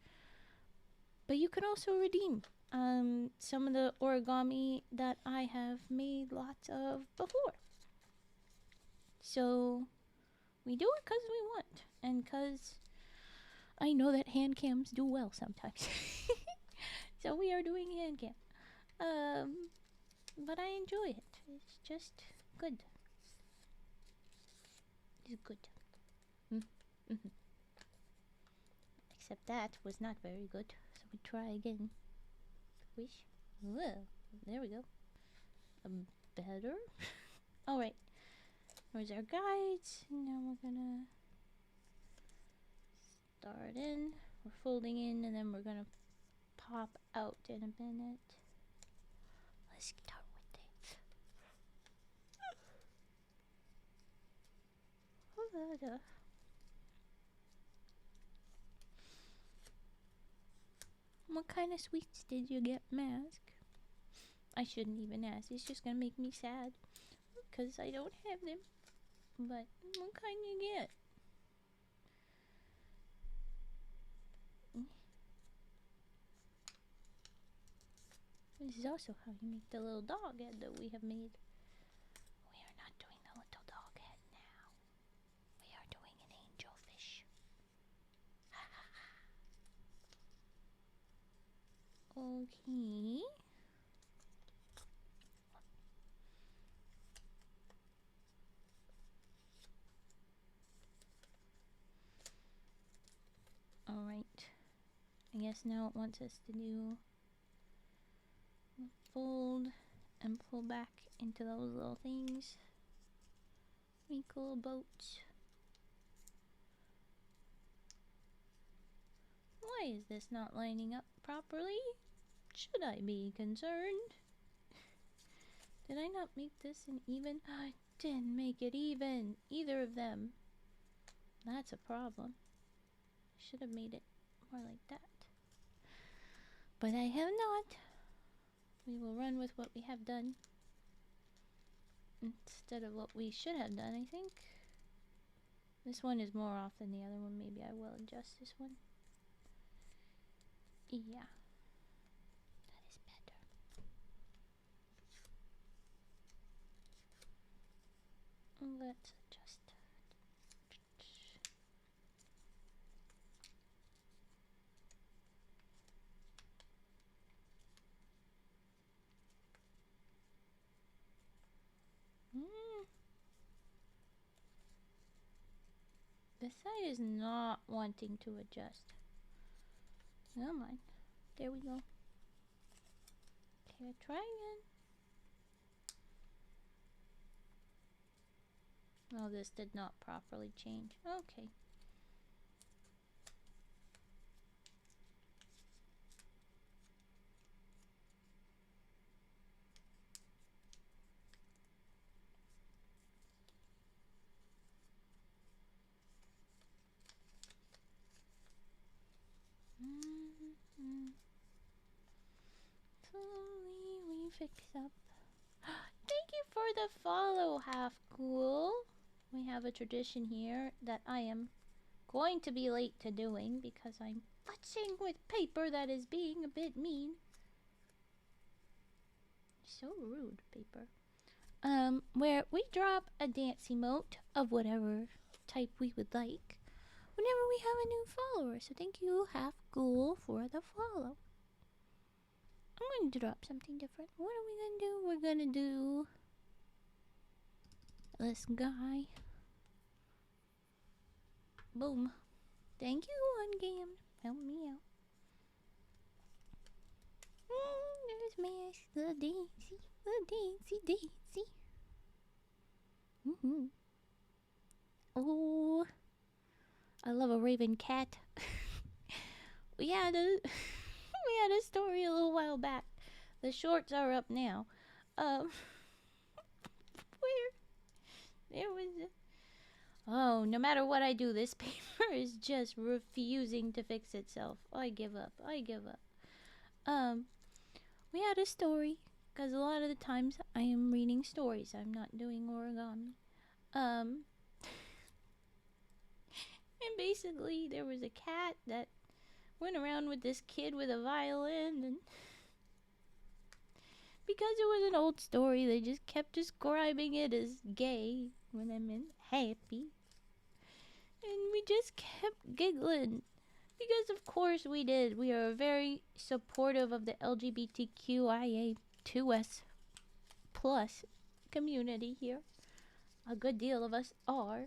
But you can also redeem some of the origami that I have made lots of before. So we do it because we want. And because I know that hand cams do well sometimes. So we are doing hand cam. But I enjoy it. It's just good. It's good. Mm-hmm. Except that was not very good. So we try again. Squish. Well, there we go. Better. Alright. Here's our guides. Now we're gonna start in. We're folding in and then we're gonna pop out in a minute. Let's start with it. What kind of sweets did you get, Mask? I shouldn't even ask. It's just gonna make me sad. Because I don't have them. But what kind you get? This is also how you make the little dog head that we have made. We are not doing the little dog head now. We are doing an angelfish. Okay. Alright. I guess now it wants us to do fold and pull back into those little things. Make little boats. Why is this not lining up properly? Should I be concerned? Did I not make this an even? I didn't make it even. Either of them. That's a problem. Should have made it more like that. But I have not. We will run with what we have done. Instead of what we should have done, I think. This one is more off than the other one. Maybe I will adjust this one. Yeah. That is better. Let's adjust. The side is not wanting to adjust. Come on. There we go. Okay, try again. Oh, this did not properly change. Okay. Slowly we fix up. Thank you for the follow, Half Cool. We have a tradition here that I am going to be late to doing because I'm futzing with paper that is being a bit mean. So rude, paper. Where we drop a dance emote of whatever type we would like whenever we have a new follower. So thank you, Half Ghoul, for the follow. I'm going to drop something different. What are we going to do? We're going to do this guy. Boom. Thank you, One Game. Help me out. There's Max, the Daisy, Daisy. Oh, I love a raven cat. we had a story a little while back. The shorts are up now. Where there was no matter what I do, this paper is just refusing to fix itself. I give up. We had a story, because a lot of the times I am reading stories. I'm not doing origami. And basically there was a cat that went around with this kid with a violin, and because it was an old story, they just kept describing it as gay when I meant happy. And we just kept giggling. Because of course we did. We are very supportive of the LGBTQIA2S plus community here. A good deal of us are.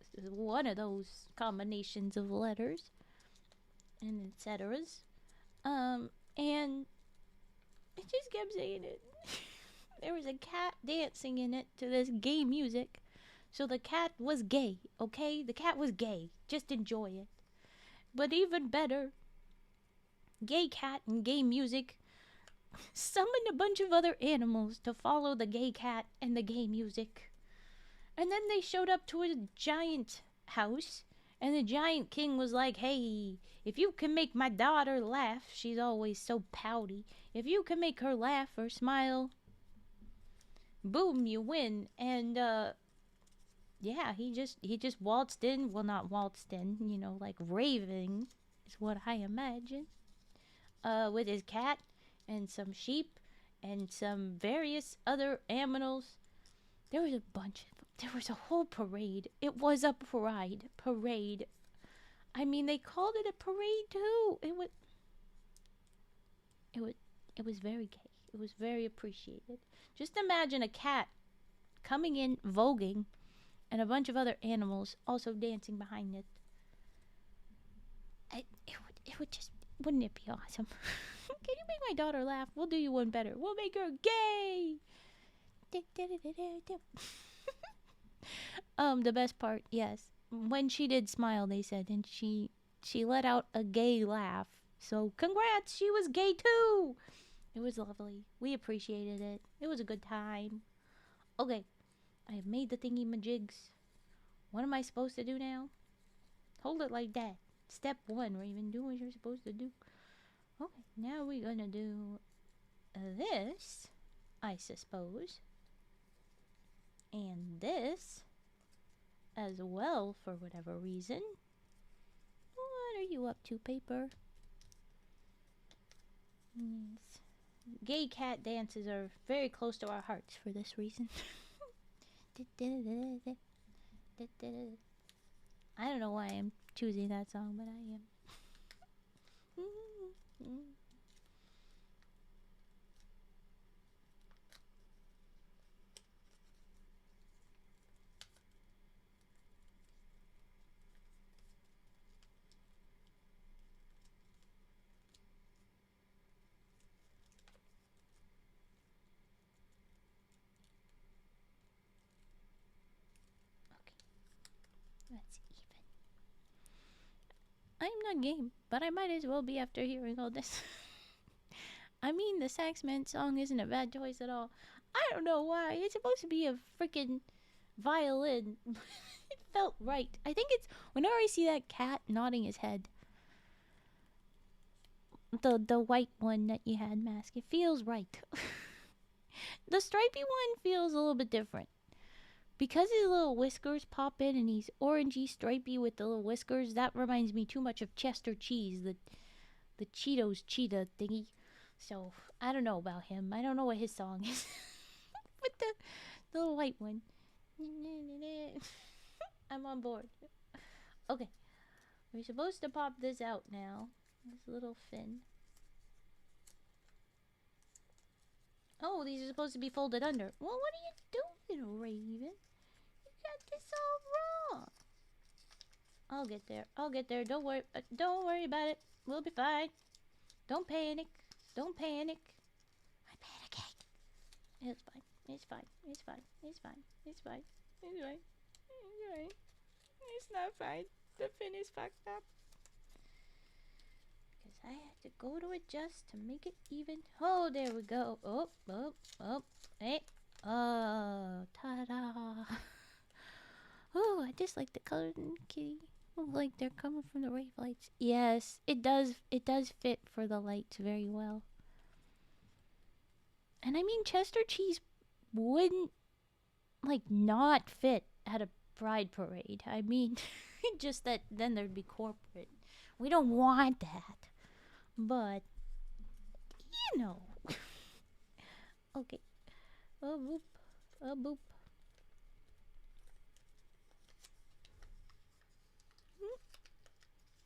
This is one of those combinations of letters and etceteras. And it just kept saying it. There was a cat dancing in it to this gay music. So the cat was gay, okay? The cat was gay. Just enjoy it. But even better, gay cat and gay music summoned a bunch of other animals to follow the gay cat and the gay music. And then they showed up to a giant house, and the giant king was like, hey, if you can make my daughter laugh, she's always so pouty, if you can make her laugh or smile, boom, you win. And yeah, he just waltzed in. Well, not waltzed in, like raving is what I imagine. With his cat and some sheep and some various other animals. There was a bunch of them. There was a whole parade. It was a parade. I mean, they called it a parade too. It was very gay. It was very appreciated. Just imagine a cat coming in, voguing, and a bunch of other animals also dancing behind it. It would just, wouldn't it be awesome? Can you make my daughter laugh? We'll do you one better. We'll make her gay. The best part, yes, when she did smile, they said, and she let out a gay laugh. So congrats, she was gay too. It was lovely. We appreciated it. It was a good time. Okay, I have made the thingy majigs. What am I supposed to do now? Hold it like that. Step 1, Raven. Do what you're supposed to do. Okay, now we're gonna do this, I suppose. And this as well, for whatever reason. What are you up to, paper? Yes. Gay cat dances are very close to our hearts for this reason. I don't know why I'm choosing that song, but I am. That's even. I'm not game, but I might as well be after hearing all this. I mean, the Saxman song isn't a bad choice at all. I don't know why. It's supposed to be a freaking violin. It felt right. I think it's whenever I see that cat nodding his head, the white one that you had, Mask, it feels right. The stripy one feels a little bit different. Because his little whiskers pop in and he's orangey stripy with the little whiskers, that reminds me too much of Chester Cheese, the Cheetos cheetah thingy. So I don't know about him. I don't know what his song is. But the little white one. I'm on board. Okay. We're supposed to pop this out now. This little fin. Oh, these are supposed to be folded under. Well, what are you doing, Raven? You got this all wrong. I'll get there. I'll get there. Don't worry. Don't worry about it. We'll be fine. Don't panic. Don't panic. I'm panicking. It's fine. It's fine. It's fine. It's fine. It's fine. It's fine. It's fine. It's not fine. The fin is fucked up. Because I had to go to adjust to make it even. Oh, there we go. Oh, oh, oh. Hey. Oh, ta-da. Oh, I just like the color in the kitty. Like they're coming from the rave lights. Yes, it does. It does fit for the lights very well. And I mean, Chester Cheese wouldn't like not fit at a pride parade. I mean, just that then there'd be corporate. We don't want that. But you know. Okay. A boop. A boop.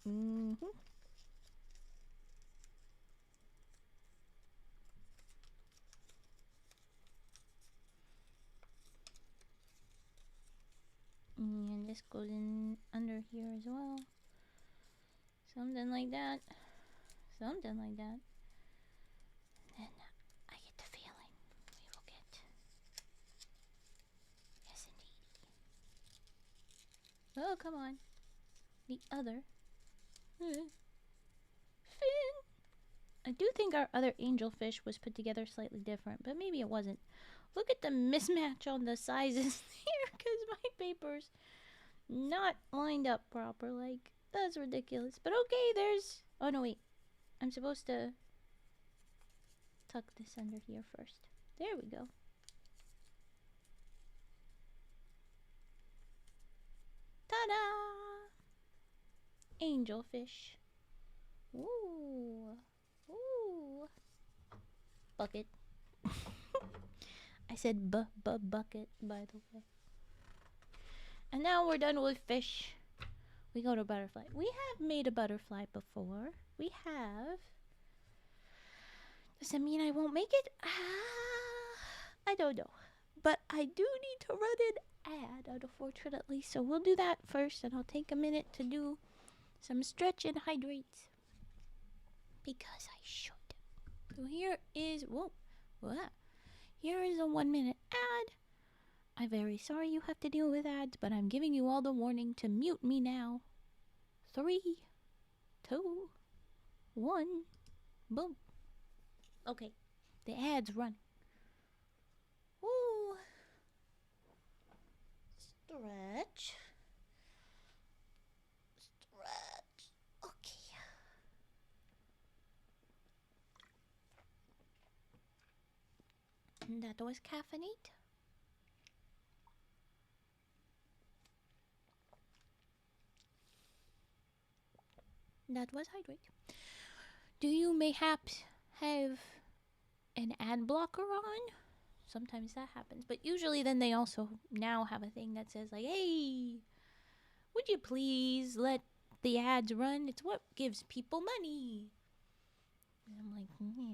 Mm-hmm. And this goes in under here as well. Something like that. Something like that. And then I get the feeling we will get. Yes, indeed. Oh, come on. The other. Fin. I do think our other angelfish was put together slightly different, but maybe it wasn't. Look at the mismatch on the sizes here, because my paper's not lined up proper. Like, that's ridiculous. But okay, there's... Oh, no, wait. I'm supposed to tuck this under here first. There we go. Ta-da! Angelfish. Ooh. Ooh. Bucket. I said bucket, by the way. And now we're done with fish. We go to butterfly. We have made a butterfly before. We have. Does that mean I won't make it? I don't know. But I do need to run an ad, unfortunately. So we'll do that first, and I'll take a minute to do some stretch and hydrate. Because I should. So here is... Whoa. What? Here is a 1-minute ad. I'm very sorry you have to deal with ads, but I'm giving you all the warning to mute me now. 3, 2, 1. Boom. Okay. The ad's running. Ooh. Stretch. Stretch. Okay. And that was caffeinate. That was hydrate. Do you mayhaps have an ad blocker on? Sometimes that happens. But usually then they also now have a thing that says like, hey, would you please let the ads run? It's what gives people money. And I'm like,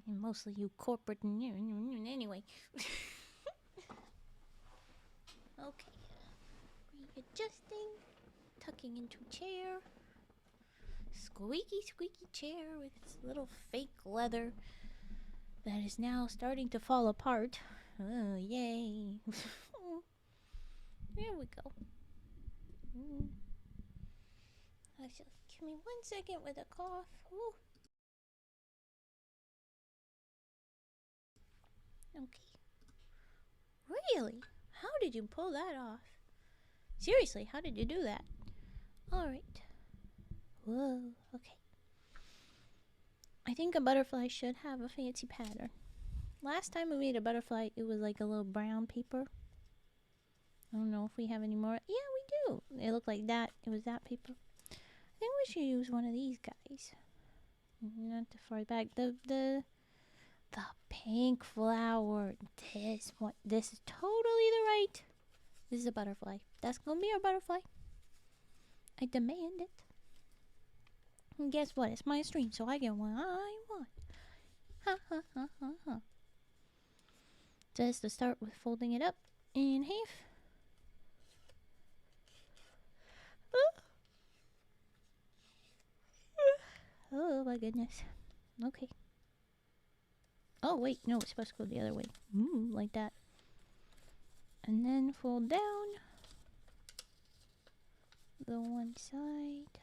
mostly you corporate. Anyway. Okay. Readjusting. Tucking into chair. Squeaky, squeaky chair with its little fake leather that is now starting to fall apart. Oh, yay. There we go. Actually, give me 1 second with a cough. Ooh. Okay. Really? How did you pull that off? Seriously, how did you do that? Alright. Whoa, okay. I think a butterfly should have a fancy pattern. Last time we made a butterfly, it was like a little brown paper. I don't know if we have any more. Yeah, we do. It looked like that. It was that paper. I think we should use one of these guys. Not the far back. The pink flower. This is totally the right. This is a butterfly. That's gonna be our butterfly. I demand it. And guess what? It's my stream, so I get what I want. Ha ha ha ha ha. Just to start with folding it up in half. Oh my goodness. Okay. Oh wait, no, it's supposed to go the other way. Like that. And then fold down the one side.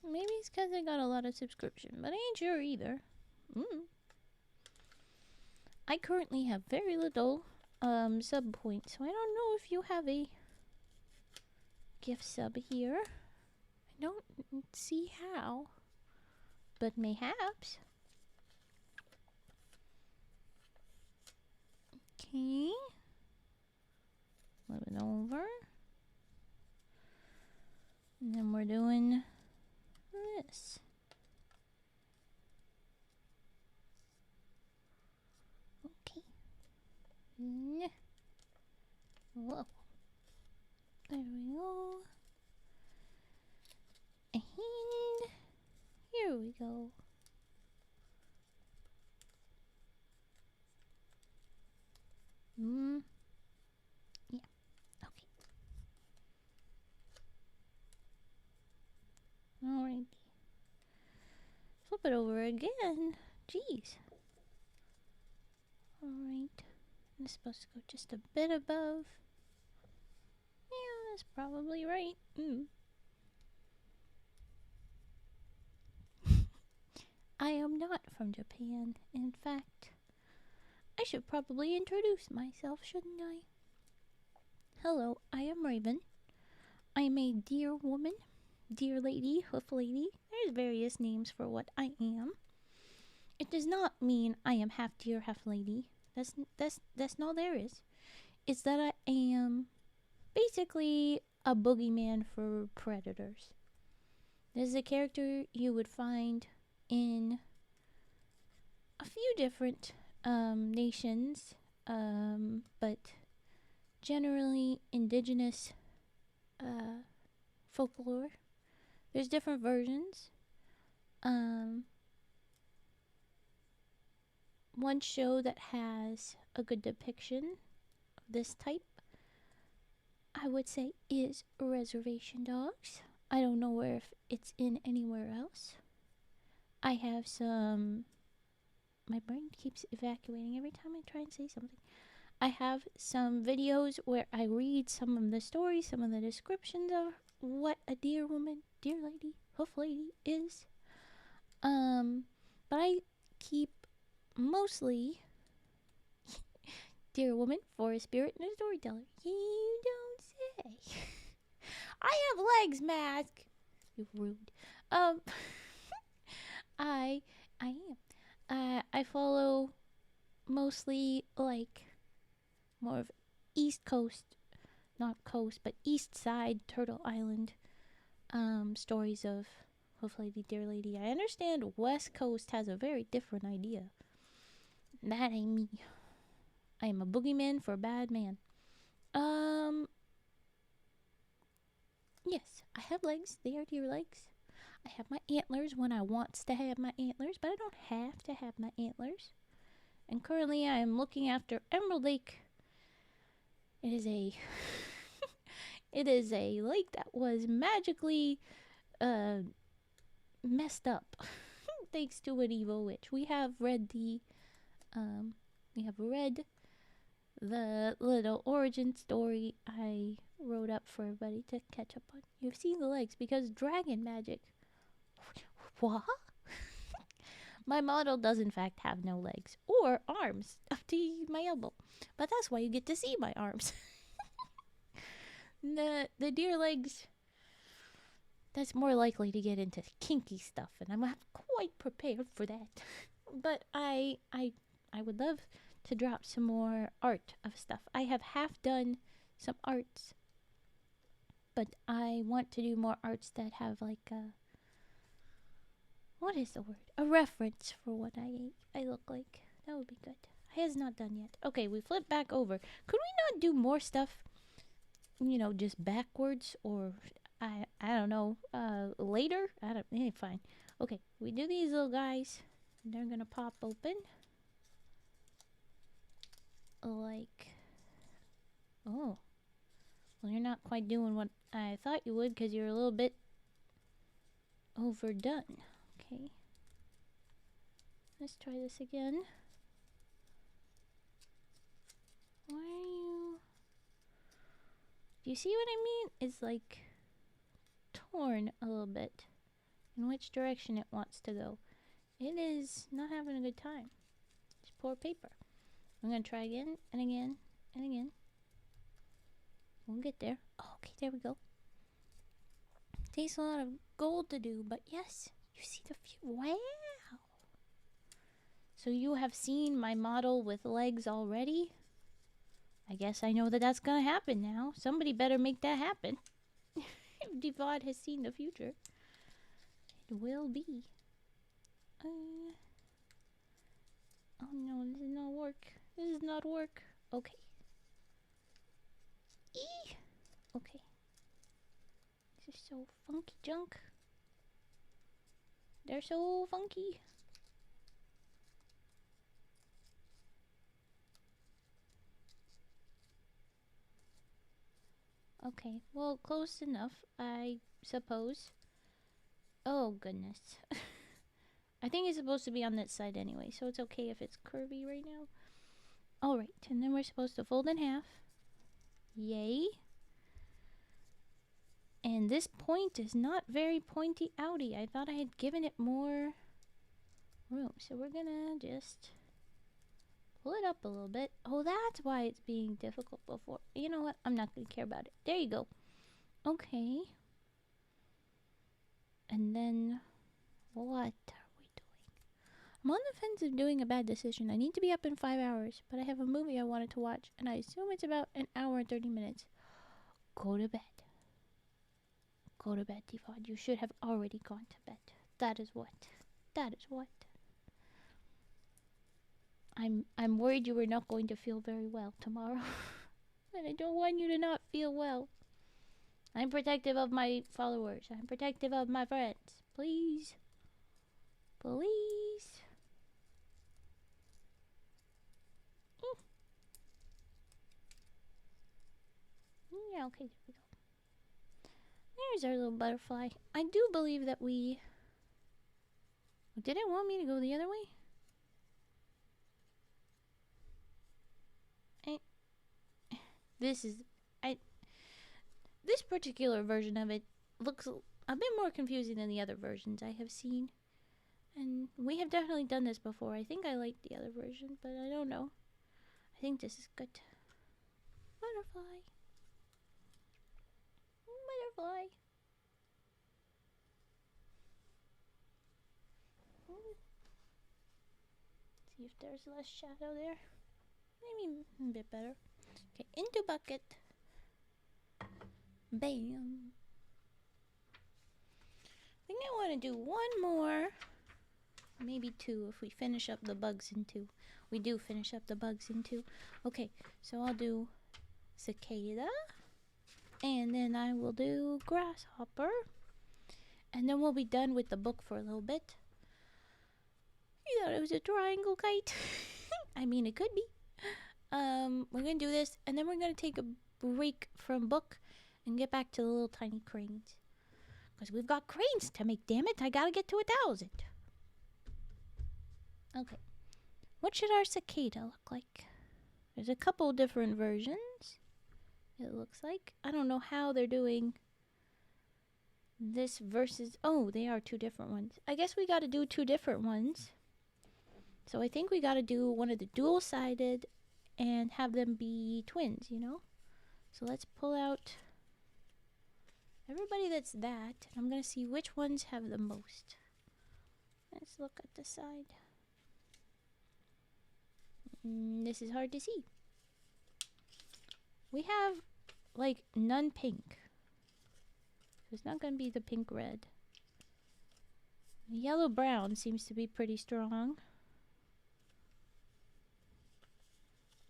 Maybe it's because I got a lot of subscription, but I ain't sure either. I currently have very little sub points, so I don't know if you have a gift sub here. I don't see how, but mayhaps. Okay. Flip it over. And then we're doing this. Okay. Whoa. There we go. And here we go. Yeah. Okay. Alrighty. Flip it over again. Jeez. Alright. It's supposed to go just a bit above. Yeah, that's probably right. I am not from Japan. In fact, I should probably introduce myself, shouldn't I? Hello, I am Raven. I am a deer woman, deer lady, hoof lady. There's various names for what I am. It does not mean I am half deer, half lady. That's not there is. It's that I am basically a boogeyman for predators. This is a character you would find in a few different nations, but generally indigenous folklore. There's different versions. One show that has a good depiction of this type, I would say, is Reservation Dogs. I don't know if it's in anywhere else. I have some... My brain keeps evacuating every time I try and say something. I have some videos where I read some of the stories, some of the descriptions of what a deer woman, deer lady, hoof lady is. But I keep mostly deer woman, forest spirit, and a storyteller. You don't say. I have legs, Mask. You're rude. I am. I follow mostly like more of East Coast, not coast, but East Side Turtle Island stories of Hoof Lady, Deer Lady. I understand West Coast has a very different idea. That ain't me. I am a boogeyman for a bad man. Yes, I have legs. They are deer legs. I have my antlers when I wants to have my antlers, but I don't have to have my antlers. And currently I am looking after Emerald Lake. It is a it is a lake that was magically messed up thanks to an evil witch. We have read the little origin story I wrote up for everybody to catch up on. You've seen the legs because dragon magic. What? My model does in fact have no legs or arms up to my elbow, but that's why you get to see my arms. The deer legs, that's more likely to get into kinky stuff, and I'm not quite prepared for that. But I would love to drop some more art of stuff. I have half done some arts, but I want to do more arts that have like a, what is the word? A reference for what I look like. That would be good. I has not done yet. Okay, we flip back over. Could we not do more stuff? You know, just backwards, or I don't know. Later. I don't. Fine. Okay, we do these little guys. They're gonna pop open. Like, oh, well, you're not quite doing what I thought you would because you're a little bit overdone. Okay, let's try this again. Why are you? Do you see what I mean? It's like torn a little bit in which direction it wants to go. It is not having a good time. It's poor paper. I'm gonna try again and again and again. We'll get there. Oh, okay, there we go. Takes a lot of gold to do, but yes, you see the view. Wow. So you have seen my model with legs already? I guess I know that that's gonna happen now. Somebody better make that happen. If Devod has seen the future, it will be. Oh no, this does not work. This does not work. Okay. Eee! Okay. This is so funky junk. They're so funky. Okay, well, close enough, I suppose. Oh, goodness. I think it's supposed to be on that side anyway, so it's okay if it's curvy right now. Alright, and then we're supposed to fold in half. Yay. And this point is not very pointy-outy. I thought I had given it more room. So we're gonna just pull it up a little bit. Oh, that's why it's being difficult before. You know what? I'm not gonna care about it. There you go. Okay. And then, what are we doing? I'm on the fence of doing a bad decision. I need to be up in 5 hours, but I have a movie I wanted to watch, and I assume it's about an hour and 30 minutes. Go to bed. Go to bed, Devod. You should have already gone to bed. That is what. That is what. I'm worried you were not going to feel very well tomorrow. And I don't want you to not feel well. I'm protective of my followers. I'm protective of my friends. Please. Please. Yeah, okay, there we go. There's our little butterfly. I do believe that we... Did it want me to go the other way? This particular version of it looks a bit more confusing than the other versions I have seen. And we have definitely done this before. I think I like the other version, but I don't know. I think this is good. Butterfly. Butterfly. See if there's less shadow there. Maybe a bit better. Okay, into bucket. Bam. I think I want to do one more. Maybe two if we finish up the bugs in two. We do finish up the bugs in two. Okay, so I'll do cicada. And then I will do grasshopper. And then we'll be done with the book for a little bit. You thought it was a triangle kite? I mean, it could be. We're going to do this. And then we're going to take a break from book and get back to the little tiny cranes. Because we've got cranes to make, damn it. I got to get to 1,000. Okay. What should our cicada look like? There's a couple different versions, it looks like. I don't know how they're doing this versus... Oh, they are two different ones. I guess we gotta do two different ones. So I think we gotta do one of the dual-sided and have them be twins, you know? So let's pull out everybody that's that. I'm gonna see which ones have the most. Let's look at the side. This is hard to see. We have, like, none pink. So it's not gonna be the pink red. The yellow brown seems to be pretty strong.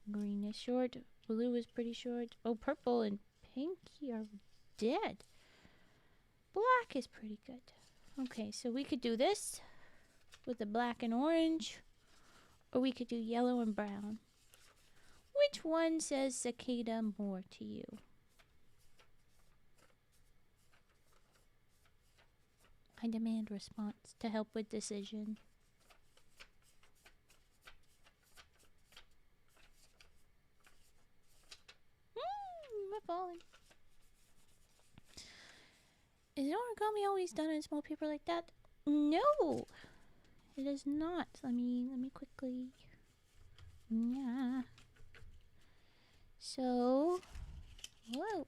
Green is short. Blue is pretty short. Oh, purple and pinky are dead. Black is pretty good. Okay, so we could do this with the black and orange, or we could do yellow and brown. Which one says cicada more to you? I demand response to help with decision. I'm falling. Is origami always done in small paper like that? No, it is not. Let me quickly. Yeah. So, whoa.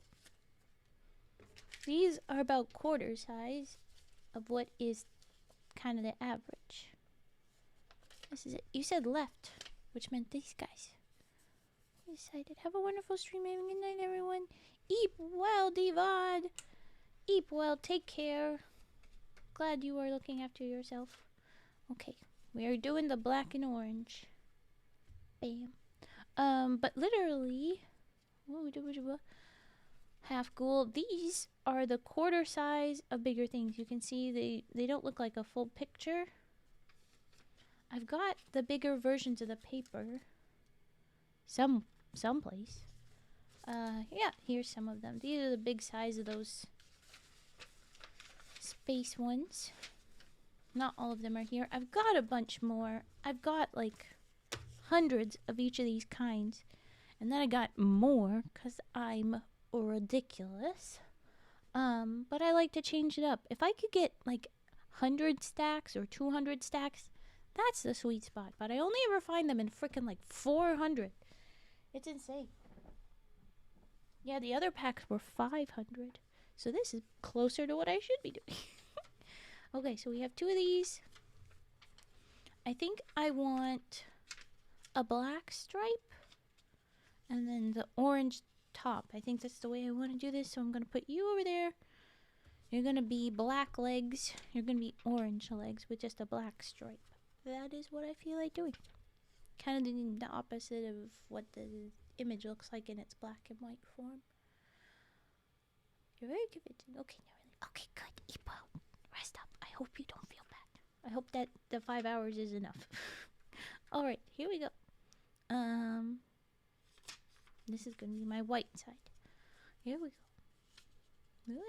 These are about quarter size of what is kind of the average. This is it. You said left, which meant these guys. Decided. Have a wonderful stream. Good night, everyone. Eat well, Divad. Eat well. Take care. Glad you are looking after yourself. Okay, we are doing the black and orange. Bam. But literally, half ghoul. These are the quarter size of bigger things. You can see they don't look like a full picture. I've got the bigger versions of the paper. Someplace. Yeah, here's some of them. These are the big size of those space ones. Not all of them are here. I've got a bunch more. I've got like hundreds of each of these kinds. And then I got more because I'm ridiculous. But I like to change it up. If I could get like 100 stacks or 200 stacks, that's the sweet spot. But I only ever find them in freaking like 400. It's insane. Yeah, the other packs were 500. So this is closer to what I should be doing. Okay, so we have two of these. I think I want a black stripe and then the orange top. I think that's the way I want to do this. So I'm going to put you over there. You're going to be black legs. You're going to be orange legs with just a black stripe. That is what I feel like doing. Kind of doing the opposite of what the image looks like in its black and white form. You're very convincing. Okay, now really. Okay, good. Eat well. Rest up. I hope you don't feel bad. I hope that the 5 hours is enough. Alright, here we go. This is going to be my white side. Here we go.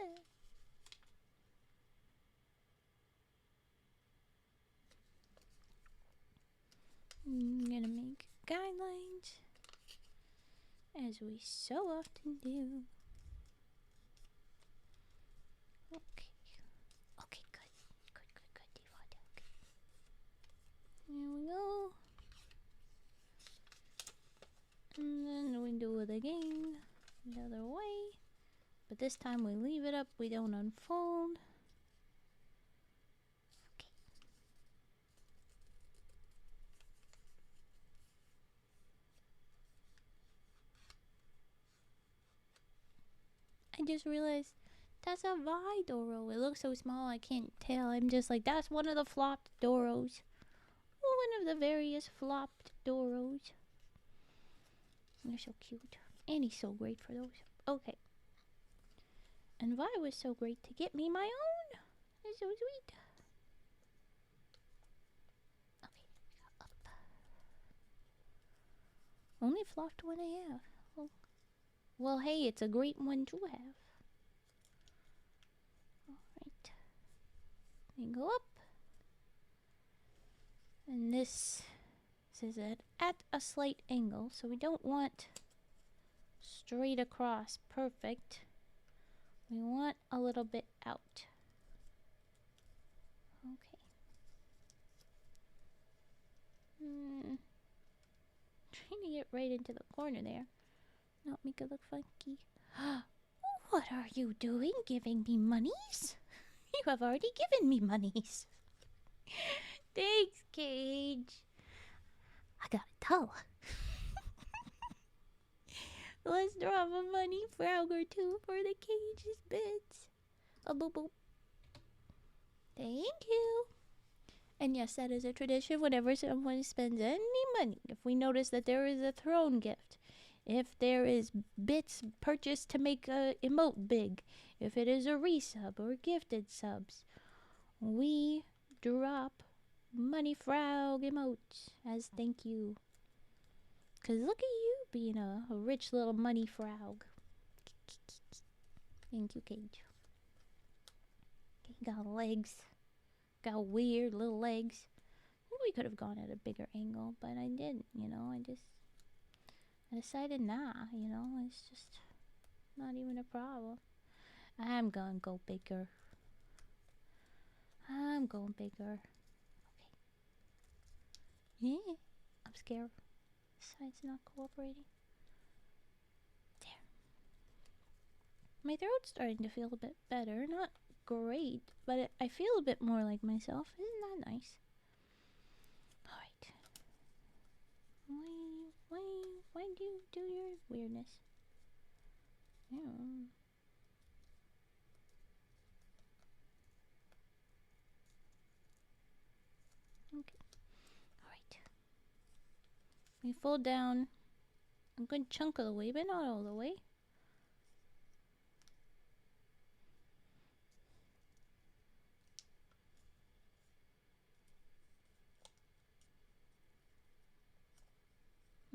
I'm going to make guidelines, as we so often do. Okay. Okay, good. Good, Devon. Okay. Here we go. And then we do it again the other way. But this time we leave it up. We don't unfold. Okay. I just realized that's a Vi Doro. It looks so small I can't tell. I'm just like, that's one of the flopped Doros. One of the various flopped Doros. They're so cute. And he's so great for those. Okay. And Vi was so great to get me my own. It's so sweet. Okay, we go up. Only flopped one I have. Oh. Well, hey, it's a great one to have. Alright. We go up. And this This is at a slight angle, so we don't want straight across perfect. We want a little bit out. Okay. Trying to get right into the corner there. Not make it look funky. What are you doing giving me monies? You have already given me monies. Thanks, Cage. I got a dollar. Let's drop a money frog or two for the Cage's bits. A boop boop. Thank you. And yes, that is a tradition whenever someone spends any money. If we notice that there is a throne gift, if there is bits purchased to make a emote big, if it is a resub or gifted subs, we drop money frog emotes as thank you. Cause look at you being a rich little money frog. Thank you, Cage. Okay, got legs. Got weird little legs. We could have gone at a bigger angle, but I didn't, you know. I decided nah, you know. It's just not even a problem. I'm gonna go bigger. I'm going bigger. Okay. Yeah. I'm scared. This side's not cooperating. There. My throat's starting to feel a bit better. Not great, but I feel a bit more like myself. Isn't that nice? Alright. Why do you do your weirdness? Yeah. Okay. Alright. We fold down a good chunk of the way, but not all the way.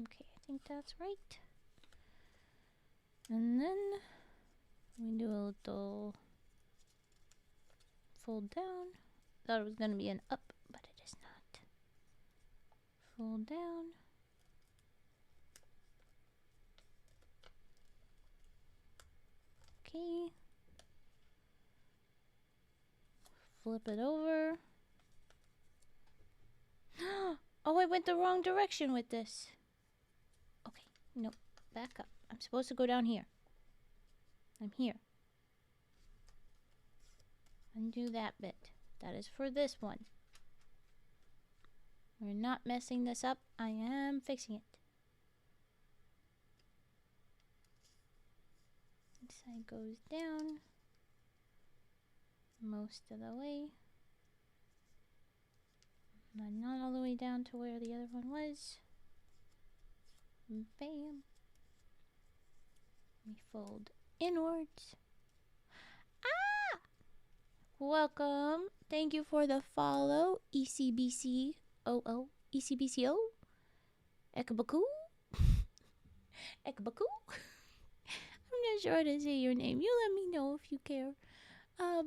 Okay, I think that's right. And then we do a little fold down. Thought it was going to be an up, but it is not. Fold down. Okay. Flip it over. Oh, I went the wrong direction with this. Okay, nope. Back up. I'm supposed to go down here. I'm here. Undo that bit. That is for this one. We're not messing this up. I am fixing it. This side goes down most of the way. But not all the way down to where the other one was. Bam. We fold inwards. Ah! Welcome. Thank you for the follow. ECBCOO. ECBCO. Ekabaku. Ekabaku. I'm not sure how to say your name. You let me know if you care.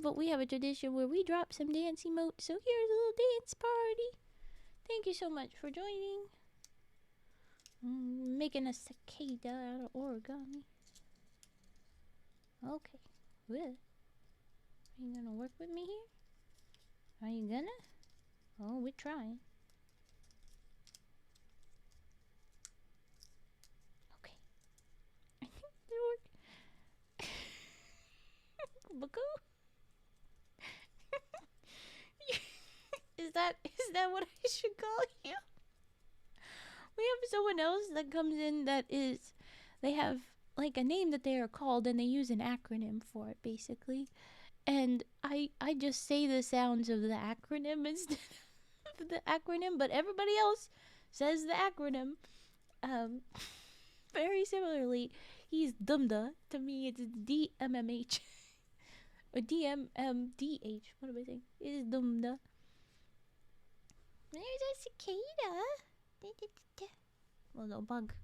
But we have a tradition where we drop some dance emotes. So here's a little dance party. Thank you so much for joining. Making a cicada out of origami. Okay. Well, are you gonna work with me here? Are you gonna? Oh, we're trying. Okay. I think it worked. Baku? Is that what I should call you? We have someone else that comes in that is, they have like a name that they are called and they use an acronym for it basically. And I just say the sounds of the acronym instead of the acronym, but everybody else says the acronym. Very similarly, he's Dumda. To me, it's DMMH. Or DMMDH. What am I saying? It is Dumda. There's a cicada. Little bug.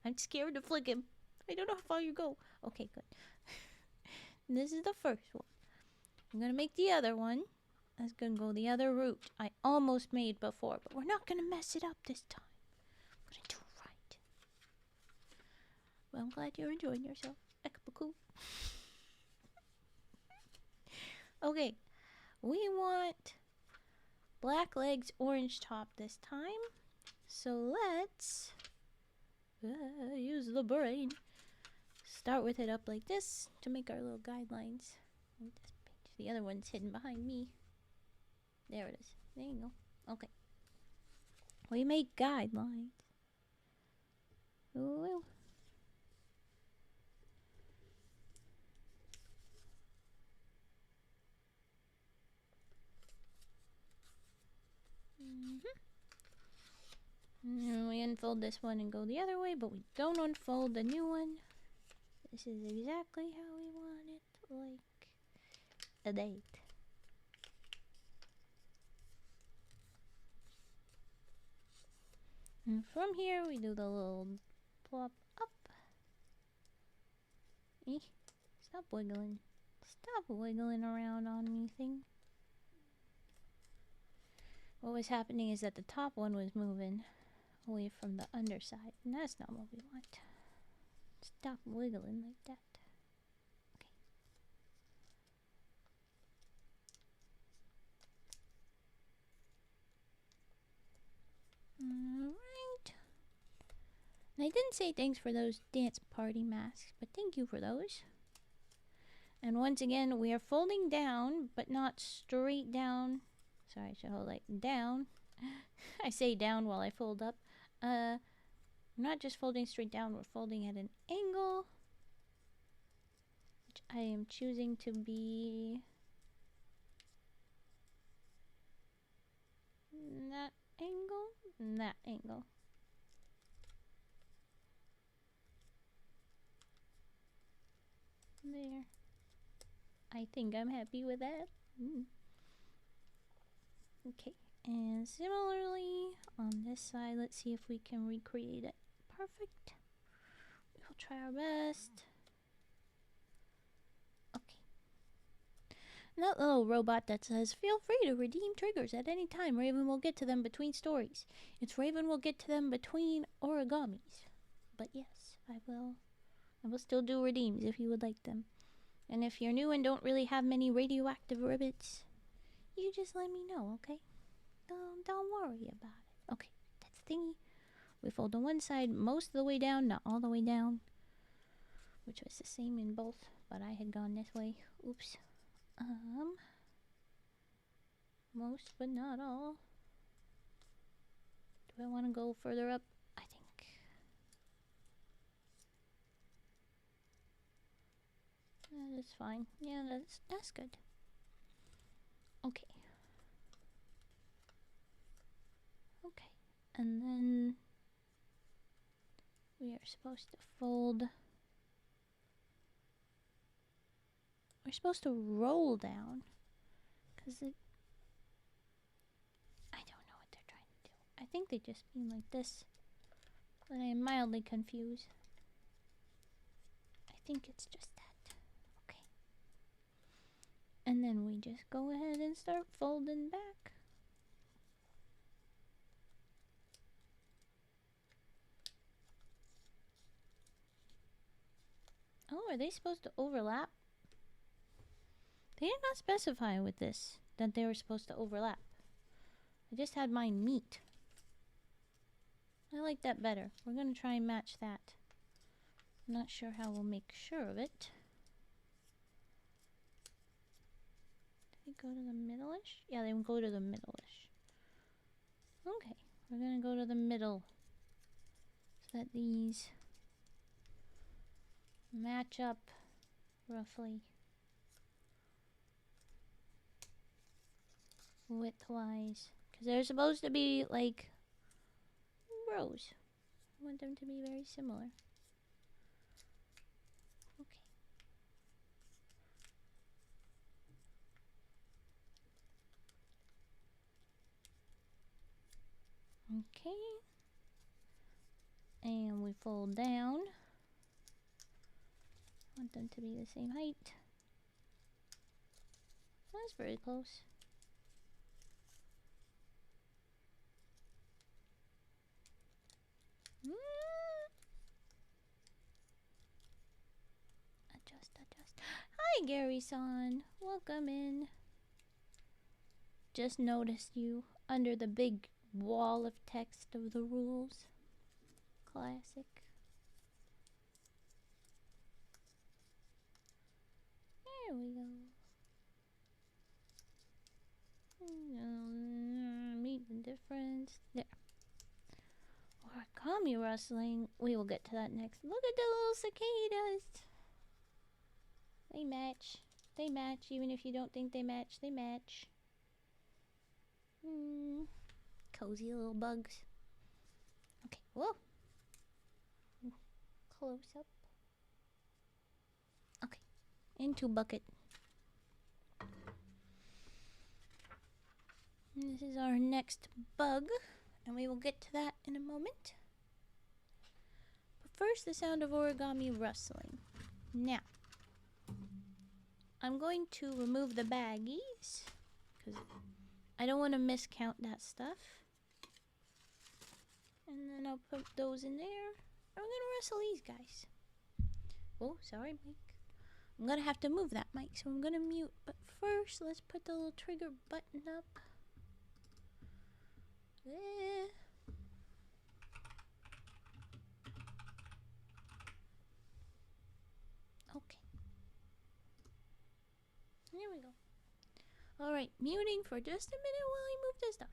I'm scared to flick him. I don't know how far you go. Okay, good. This is the first one. I'm gonna make the other one. That's gonna go the other route I almost made before, but we're not gonna mess it up this time. We're gonna do it right. Well, I'm glad you're enjoying yourself. Cool. Okay, we want black legs, orange top this time. So let's use the brain. Start with it up like this to make our little guidelines. The other one's hidden behind me. There it is. There you go. Okay. We make guidelines. Ooh. And we unfold this one and go the other way, but we don't unfold the new one. This is exactly how we want it, like a date. And from here, we do the little plop up. Stop wiggling. Stop wiggling around on me, thing. What was happening is that the top one was moving away from the underside, and that's not what we want. Stop wiggling like that. Alright. And I didn't say thanks for those dance party masks, but thank you for those. And once again, we are folding down, but not straight down. Sorry, I should hold like down. I say down while I fold up. We're not just folding straight down, we're folding at an angle, which I am choosing to be that angle, that angle. There. I think I'm happy with that. Okay, and similarly on this side, let's see if we can recreate it. Perfect. We'll try our best. Okay. And that little robot that says, feel free to redeem triggers at any time. Raven will get to them between stories. It's Raven will get to them between origamis. But yes, I will still do redeems if you would like them. And if you're new and don't really have many radioactive ribbits, you just let me know, okay? Don't worry about it. Okay, that's the thingy. We fold on one side most of the way down, not all the way down, which was the same in both, but I had gone this way. Oops. Most but not all. Do I want to go further up? I think. That's fine. Yeah, that's good. Okay. Okay. And then we are supposed to fold. We're supposed to roll down. Because it... I don't know what they're trying to do. I think they just mean like this. But I am mildly confused. I think it's just that. Okay. And then we just go ahead and start folding back. Oh, are they supposed to overlap? They did not specify with this that they were supposed to overlap. I just had mine meet. I like that better. We're going to try and match that. I'm not sure how we'll make sure of it. Did they go to the middle-ish? Yeah, they will go to the middle-ish. Okay, we're going to go to the middle so that these match up roughly width-wise. Because they're supposed to be like rows. I want them to be very similar. Okay. And we fold down. I want them to be the same height. That's very close. Hi, Gary-san. Welcome in. Just noticed you under the big wall of text of the rules. Classic. There we go. Meet the difference. There. Origami rustling. We will get to that next. Look at the little cicadas. They match. They match. Even if you don't think they match, they match. Cozy little bugs. Okay. Whoa. Close up. Okay. Into bucket. This is our next bug, and we will get to that in a moment. But first, the sound of origami rustling. Now, I'm going to remove the baggies, because I don't want to miscount that stuff. And then I'll put those in there. I'm going to wrestle these guys. Oh, sorry, Mike. I'm going to have to move that mic, so I'm going to mute. But first, let's put the little trigger button up. There. Okay. There we go. Alright, muting for just a minute while I move this stuff.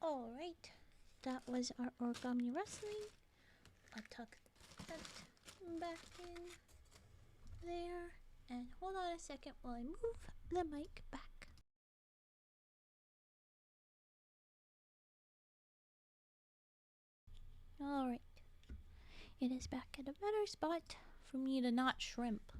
Alright, that was our origami wrestling. I'll tuck that back in there. And hold on a second while I move the mic back. Alright, it is back at a better spot for me to not shrimp.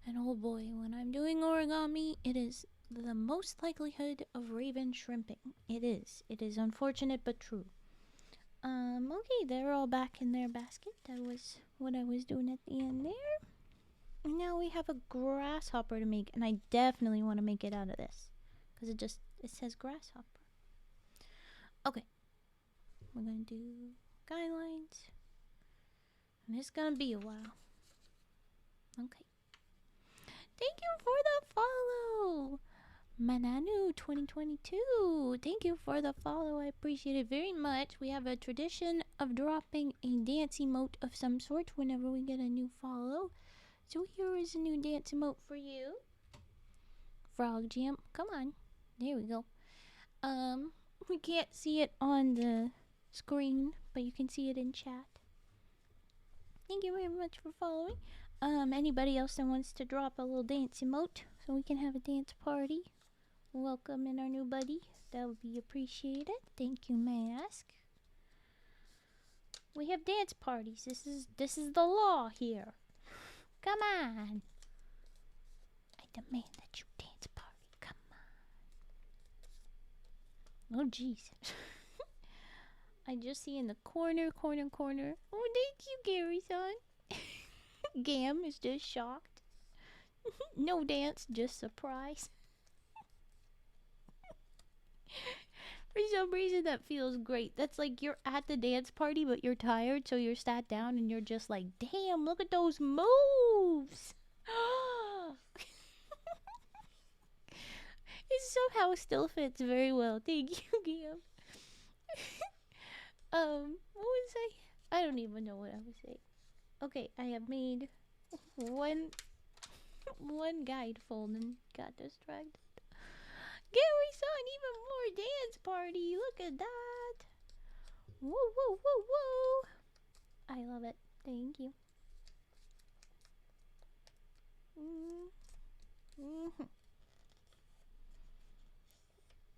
And oh boy, when I'm doing origami, it is the most likelihood of raven shrimping. It is. It is unfortunate but true. Okay, they're all back in their basket. That was what I was doing at the end there. And now we have a grasshopper to make, and I definitely want to make it out of this. Because it says grasshopper. Okay. We're going to do guidelines. And it's going to be a while. Okay. Thank you for the follow! Mananu 2022. Thank you for the follow. I appreciate it very much. We have a tradition of dropping a dance emote of some sort whenever we get a new follow. So here is a new dance emote for you. Frog Jam, come on. There we go. We can't see it on the screen, but you can see it in chat. Thank you very much for following. Anybody else that wants to drop a little dance emote so we can have a dance party? Welcome in our new buddy. That would be appreciated. Thank you, Mask. We have dance parties. This is the law here. Come on. I demand that you dance party. Come on. Oh, jeez. I just see in the corner. Oh, thank you, Gary-san. Gam is just shocked. No dance, just surprise. For some reason, that feels great. That's like you're at the dance party, but you're tired, so you're sat down and you're just like, damn, look at those moves. It somehow still fits very well. Thank you, Gam. What was I don't even know what I was saying. Okay, I have made one guide fold and got distracted. Gary-san, even more dance party. Look at that. Woo, woo, woo, woo. I love it. Thank you.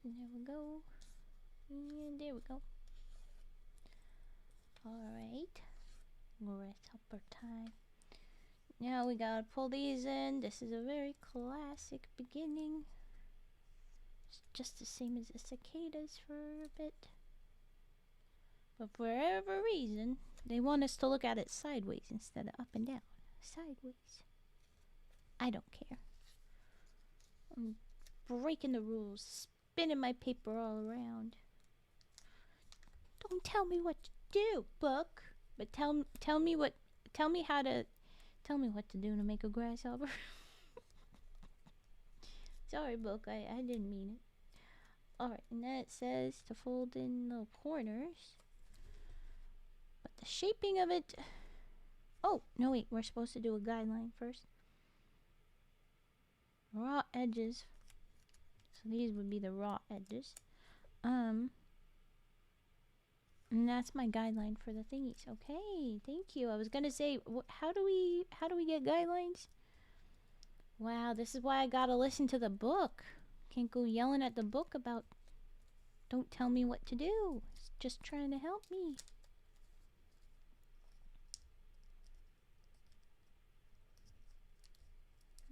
There we go. And there we go. Alright. Grasshopper time. Now we gotta pull these in. This is a very classic beginning. It's just the same as the cicadas for a bit. But for whatever reason, they want us to look at it sideways instead of up and down. Sideways. I don't care. I'm breaking the rules, spinning my paper all around. Don't tell me what to do, book. But tell me what to do to make a grasshopper. Sorry, book. I didn't mean it. Alright, and then it says to fold in little corners. But the shaping of it... Oh, no wait, we're supposed to do a guideline first. Raw edges. So these would be the raw edges. And that's my guideline for the thingies. Okay, thank you. I was gonna say, how do we get guidelines? Wow, this is why I gotta listen to the book. Can't go yelling at the book about, don't tell me what to do. It's just trying to help me.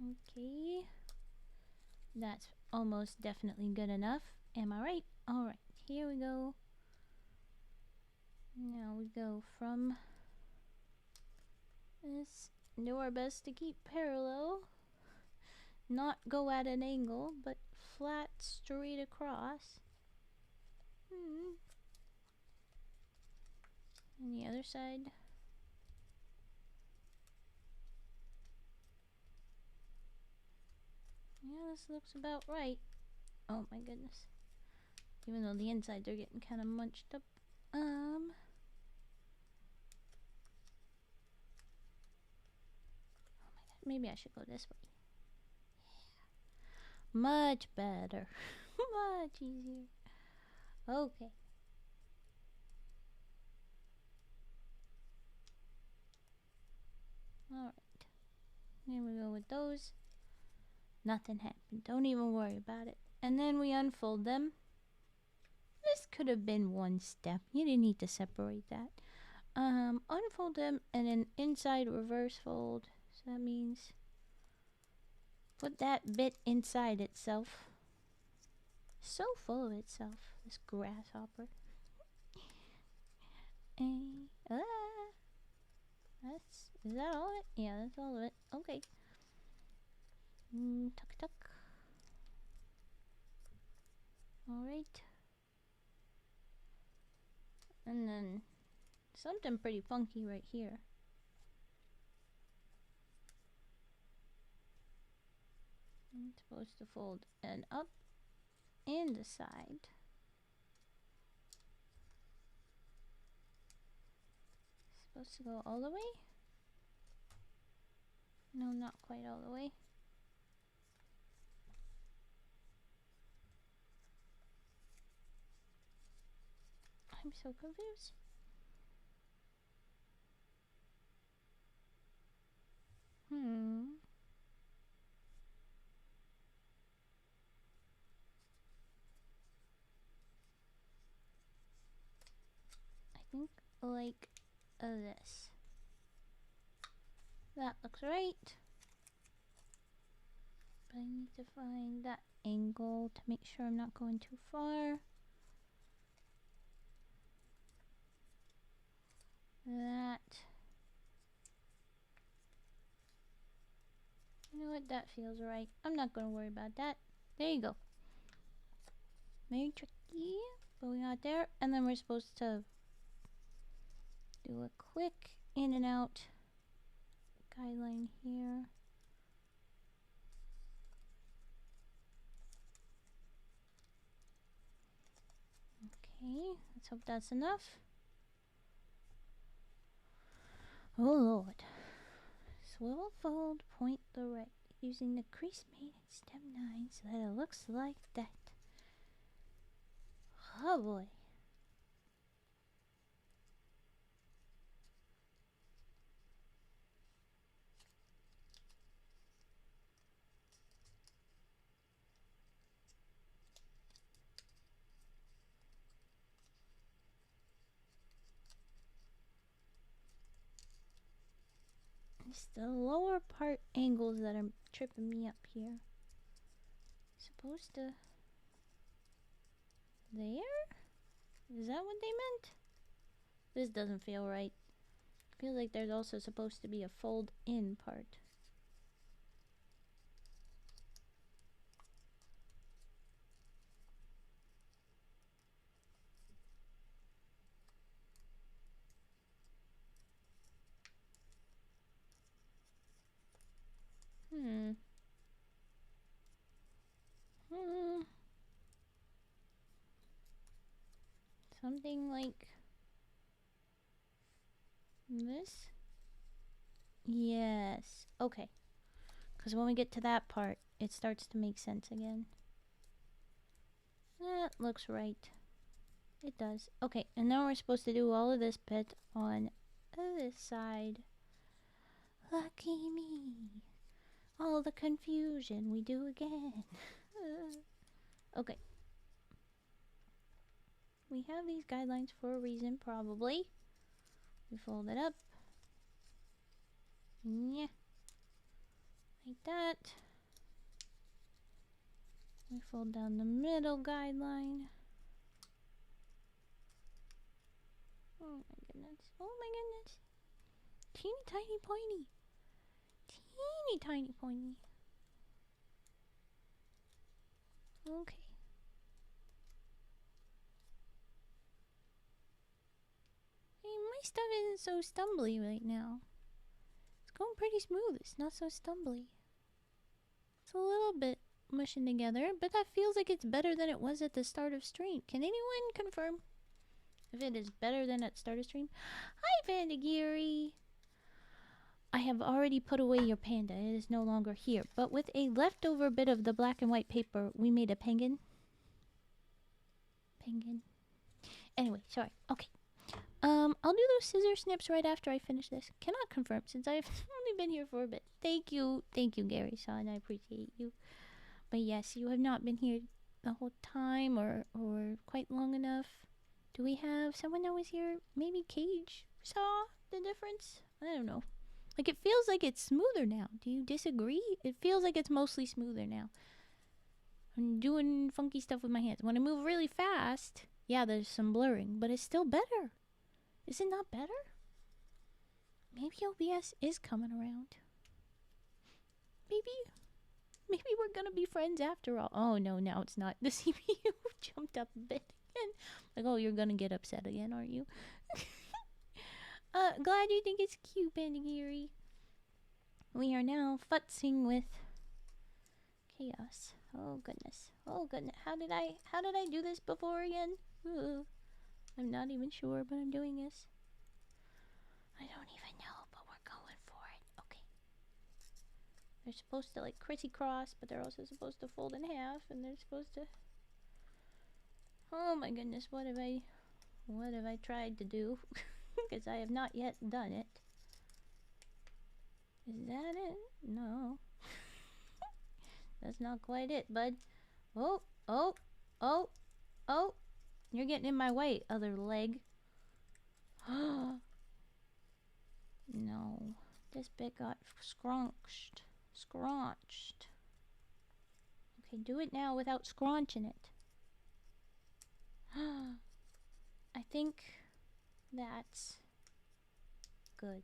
Okay. That's almost definitely good enough. Am I right? Alright, here we go. Now we go from this. Do our best to keep parallel. Not go at an angle, but flat, straight across. And the other side. Yeah, this looks about right. Oh my goodness. Even though the insides are getting kind of munched up. Maybe I should go this way. Yeah. Much better. Much easier. Okay. Alright. Here we go with those. Nothing happened. Don't even worry about it. And then we unfold them. This could have been one step. You didn't need to separate that. Unfold them and then inside reverse fold. So that means put that bit inside itself. So full of itself, this grasshopper. Is that all of it? Yeah, that's all of it. Okay. Tuck tuck. Alright. And then something pretty funky right here. I'm supposed to fold and up and the side. Supposed to go all the way? No, not quite all the way. I'm so confused. I think like this. That looks right. But I need to find that angle to make sure I'm not going too far. That. You know what? That feels right. I'm not going to worry about that. There you go. Very tricky, but we got there. And then we're supposed to do a quick in and out guideline here. Okay, let's hope that's enough. Oh Lord. Swivel fold, point the right, using the crease made in stem 9 so that it looks like that. Oh boy. It's the lower part angles that are tripping me up here. Supposed to... There? Is that what they meant? This doesn't feel right. Feels like there's also supposed to be a fold in part. Something like this? Yes. Okay. Because when we get to that part, it starts to make sense again. That looks right. It does. Okay, and now we're supposed to do all of this bit on this side. Lucky me. All the confusion we do again. Okay. We have these guidelines for a reason, probably. We fold it up. Yeah. Like that. We fold down the middle guideline. Oh my goodness. Oh my goodness. Teeny tiny pointy. Teeny tiny pointy. Okay. Hey, my stuff isn't so stumbly right now. It's going pretty smooth. It's not so stumbly. It's a little bit mushing together, but that feels like it's better than it was at the start of stream. Can anyone confirm if it is better than at start of stream? Hi, Vandagiri. I have already put away your panda. It is no longer here. But with a leftover bit of the black and white paper, we made a penguin. Penguin. Anyway, sorry. Okay. I'll do those scissor snips right after I finish this. Cannot confirm since I've only been here for a bit. Thank you, Gary-san. I appreciate you. But yes, you have not been here the whole time or quite long enough. Do we have someone that was here? Maybe Cage saw the difference? I don't know. Like, it feels like it's smoother now. Do you disagree? It feels like it's mostly smoother now. I'm doing funky stuff with my hands. When I move really fast, yeah, there's some blurring, but it's still better. Is it not better? Maybe OBS is coming around. Maybe we're gonna be friends after all. Oh no, now it's not. The CPU jumped up a bit again. Like, oh, you're gonna get upset again, aren't you? Glad you think it's cute, Bandagiri. We are now futzing with chaos. Oh goodness. Oh goodness. How did I do this before again? I'm not even sure, but I'm doing this. I don't even know, but we're going for it. Okay. They're supposed to like crissy-cross, but they're also supposed to fold in half, and they're supposed to... Oh my goodness, what have I What have I tried to do? Because I have not yet done it. Is that it? No. That's not quite it, bud. Oh, oh, oh, oh. You're getting in my way, other leg. No. This bit got scrunched. Scrunched. Okay, do it now without scrunching it. I think that's good.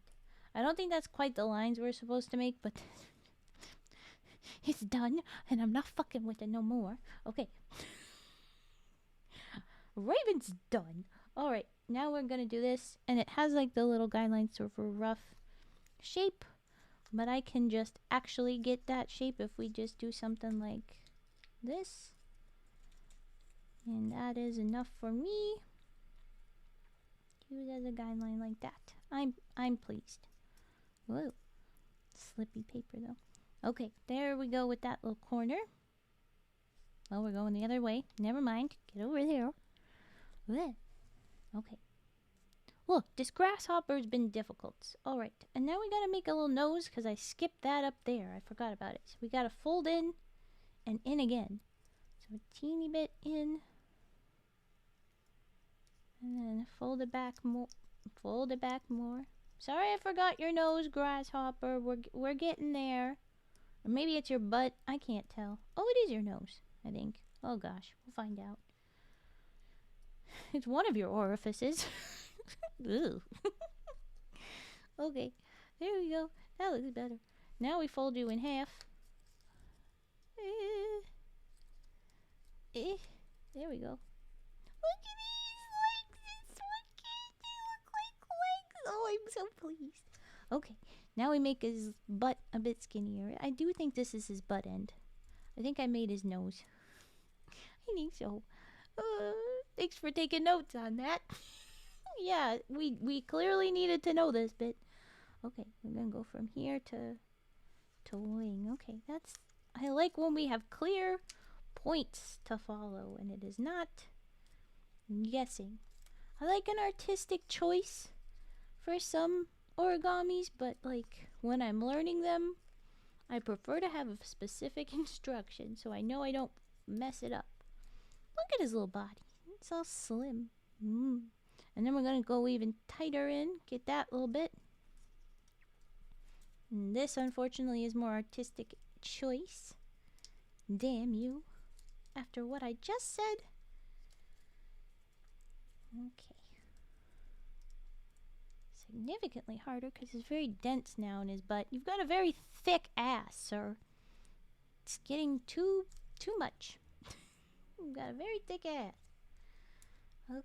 I don't think that's quite the lines we're supposed to make, but it's done, and I'm not fucking with it no more. Okay. Raven's done. Alright, now we're gonna do this, and it has like the little guidelines for rough shape, but I can just actually get that shape if we just do something like this. And that is enough for me. Use as a guideline like that. I'm pleased. Whoa. Slippy paper though. Okay, there we go with that little corner. Well, we're going the other way. Never mind. Get over there. Blech. Okay. Look, this grasshopper's been difficult. Alright, and now we gotta make a little nose because I skipped that up there. I forgot about it. So we gotta fold in and in again. So a teeny bit in. And then fold it back more. Fold it back more. Sorry I forgot your nose, grasshopper. We're getting there. Or maybe it's your butt. I can't tell. Oh, it is your nose, I think. Oh gosh, we'll find out. It's one of your orifices. Ooh. Okay, there we go. That looks better. Now we fold you in half. There we go. Look at these legs. It's so cute. They look like legs. Oh, I'm so pleased. Okay, now we make his butt a bit skinnier. I do think this is his butt end. I think I made his nose. I think so. Thanks for taking notes on that. Yeah, we clearly needed to know this bit. Okay, we're gonna go from here to wing. Okay, that's... I like when we have clear points to follow and it is not guessing. I like an artistic choice for some origamis, but like when I'm learning them, I prefer to have a specific instruction so I know I don't mess it up. Look at his little body. It's all slim. And then we're going to go even tighter in. Get that little bit. And this, unfortunately, is more artistic choice. Damn you. After what I just said. Okay. Significantly harder because it's very dense now in his butt. You've got a very thick ass, sir. It's getting too much. You've got a very thick ass. Okay,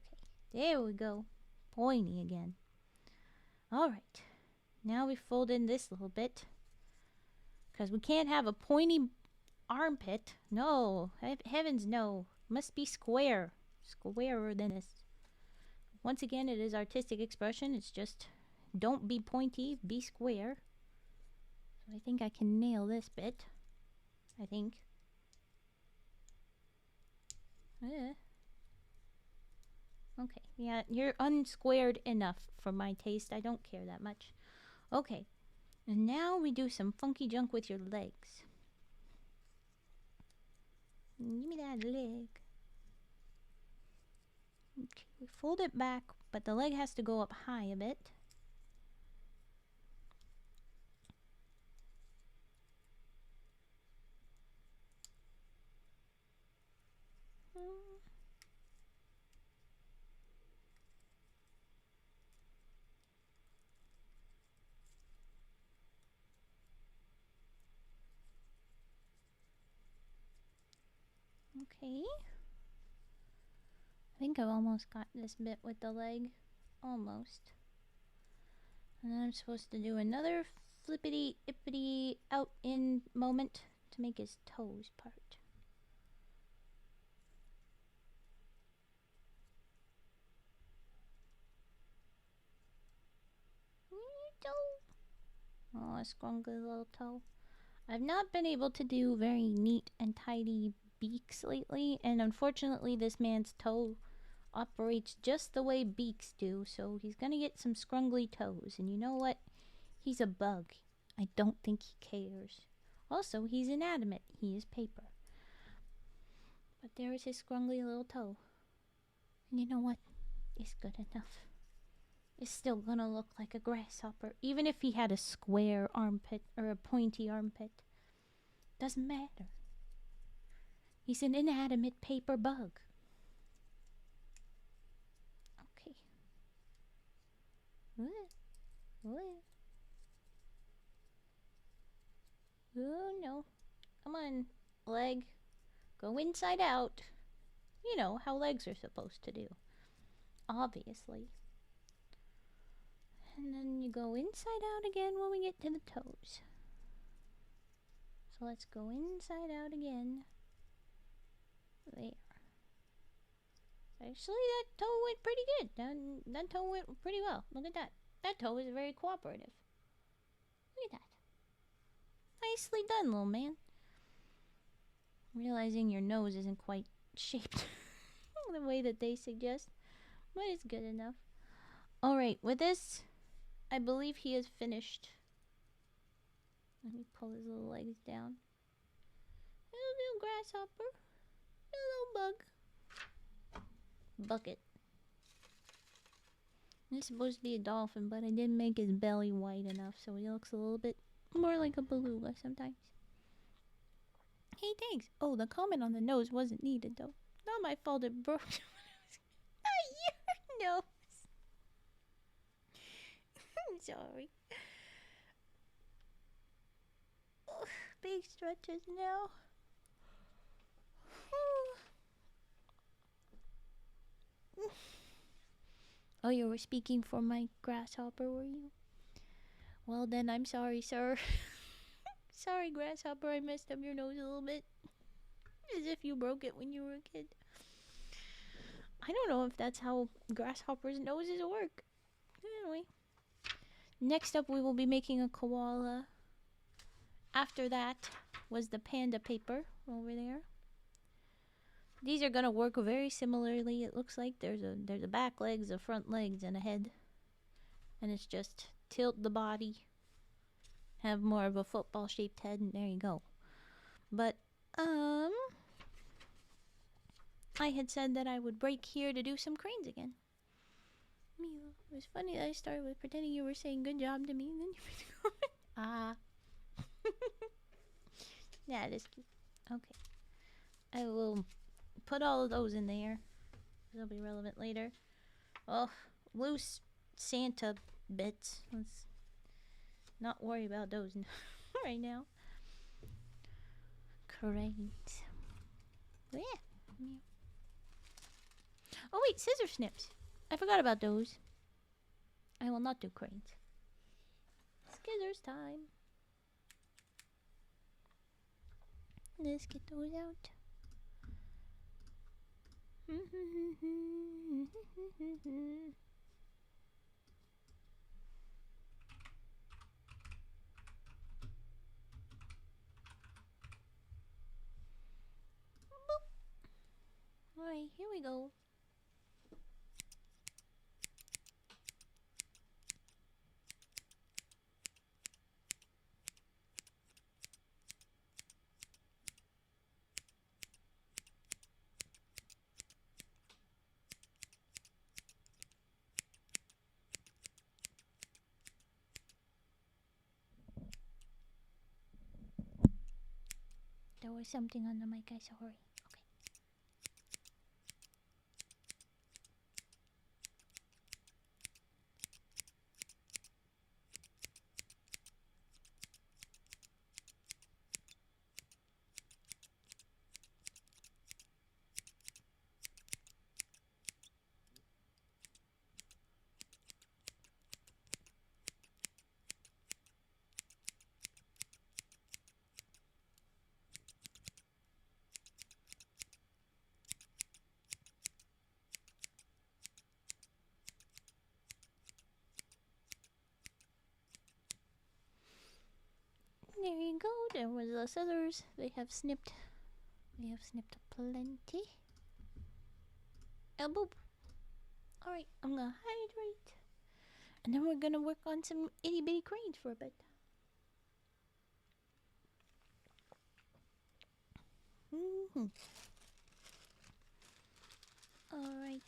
there we go. Pointy again. Alright. Now we fold in this little bit. Because we can't have a pointy armpit. No. Heavens no. Must be square. Squarer than this. Once again, it is artistic expression. It's just don't be pointy, be square. So I think I can nail this bit. I think. Okay, yeah, you're unsquared enough for my taste. I don't care that much. Okay, and now we do some funky junk with your legs. Give me that leg. Okay, we fold it back, but the leg has to go up high a bit. Okay. I think I've almost got this bit with the leg. Almost. And then I'm supposed to do another flippity ippity out in moment to make his toes part. Oh, a scrunkly little toe. I've not been able to do very neat and tidy beaks lately, and unfortunately this man's toe operates just the way beaks do, so he's gonna get some scrungly toes. And you know what? He's a bug. I don't think he cares. Also, he's inanimate. He is paper. But there is his scrungly little toe. And you know what? It's good enough. It's still gonna look like a grasshopper, even if he had a square armpit or a pointy armpit. Doesn't matter. He's an inanimate paper bug. Okay. What? Oh no. Come on, leg. Go inside out. You know how legs are supposed to do. Obviously. And then you go inside out again when we get to the toes. So let's go inside out again. There. Actually, that toe went pretty good. That toe went pretty well. Look at that. That toe is very cooperative. Look at that. Nicely done, little man. Realizing your nose isn't quite shaped the way that they suggest, but it's good enough. Alright, with this, I believe he is finished. Let me pull his little legs down. Little grasshopper. Little bug. Bucket. He's supposed to be a dolphin, but I didn't make his belly white enough, so he looks a little bit more like a beluga sometimes. Hey, thanks. Oh, the comment on the nose wasn't needed, though. Not my fault it broke. Your nose. I'm sorry. Big stretches now. Oh, you were speaking for my grasshopper, were you? Well, then I'm sorry, sir. Sorry, grasshopper, I messed up your nose a little bit. As if you broke it when you were a kid. I don't know if that's how grasshoppers' noses work. Anyway. Next up, we will be making a koala. After that was the panda paper over there. These are gonna work very similarly. It looks like there's a back legs, a front legs, and a head. And it's just tilt the body. Have more of a football shaped head, and there you go. But I had said that I would break here to do some cranes again. It was funny that I started with pretending you were saying good job to me, and then you made a comment. Ah. That is cute. Okay. I will put all of those in there. They'll be relevant later. Oh, loose Santa bits. Let's not worry about those right now. Cranes. Yeah. Oh wait, scissor snips. I forgot about those. I will not do cranes. Scissors time. Let's get those out. Alright, here we go. There was something on the mic, I'm sorry. Okay. There you go. There was the scissors. They have snipped. They have snipped plenty. Oh, boop. Alright, I'm gonna hydrate. And then we're gonna work on some itty bitty cranes for a bit. Alright.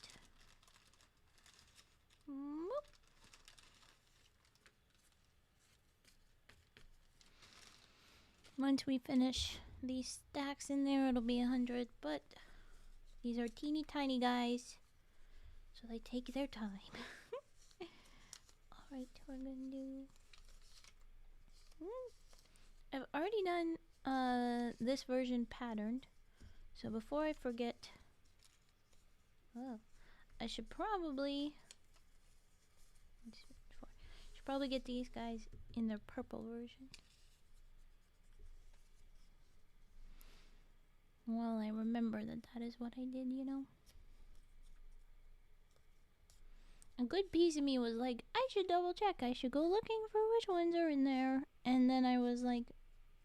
Once we finish these stacks in there, it'll be 100, but these are teeny tiny guys, so they take their time. Alright, we're gonna do... I've already done this version patterned, so before I forget... Oh, I should probably get these guys in their purple version. Well, I remember that is what I did, you know. A good piece of me was like, I should double check. I should go looking for which ones are in there. And then I was like,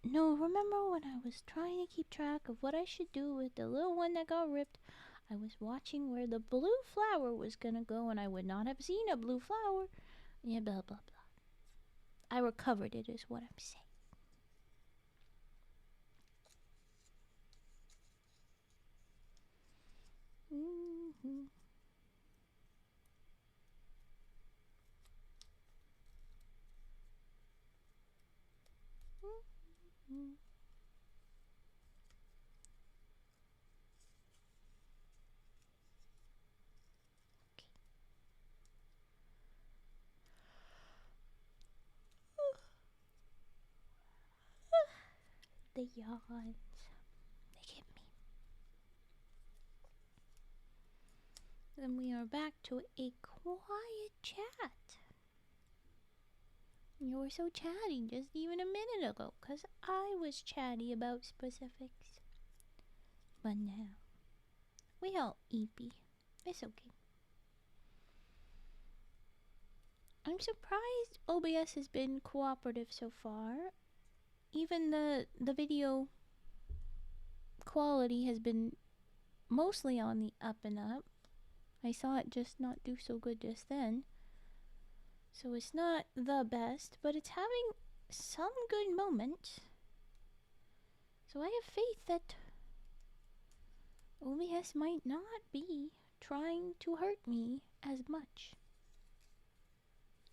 no, remember when I was trying to keep track of what I should do with the little one that got ripped? I was watching where the blue flower was gonna go, and I would not have seen a blue flower. Yeah, blah, blah, blah. I recovered it, is what I'm saying. The yawns. They get me. Then we are back to a quiet chat. You were so chatty just even a minute ago, 'cause I was chatty about specifics. But now, we all eepy. It's okay. I'm surprised OBS has been cooperative so far. Even the video quality has been mostly on the up and up. I saw it just not do so good just then. So it's not the best, but it's having some good moments. So I have faith that OBS might not be trying to hurt me as much.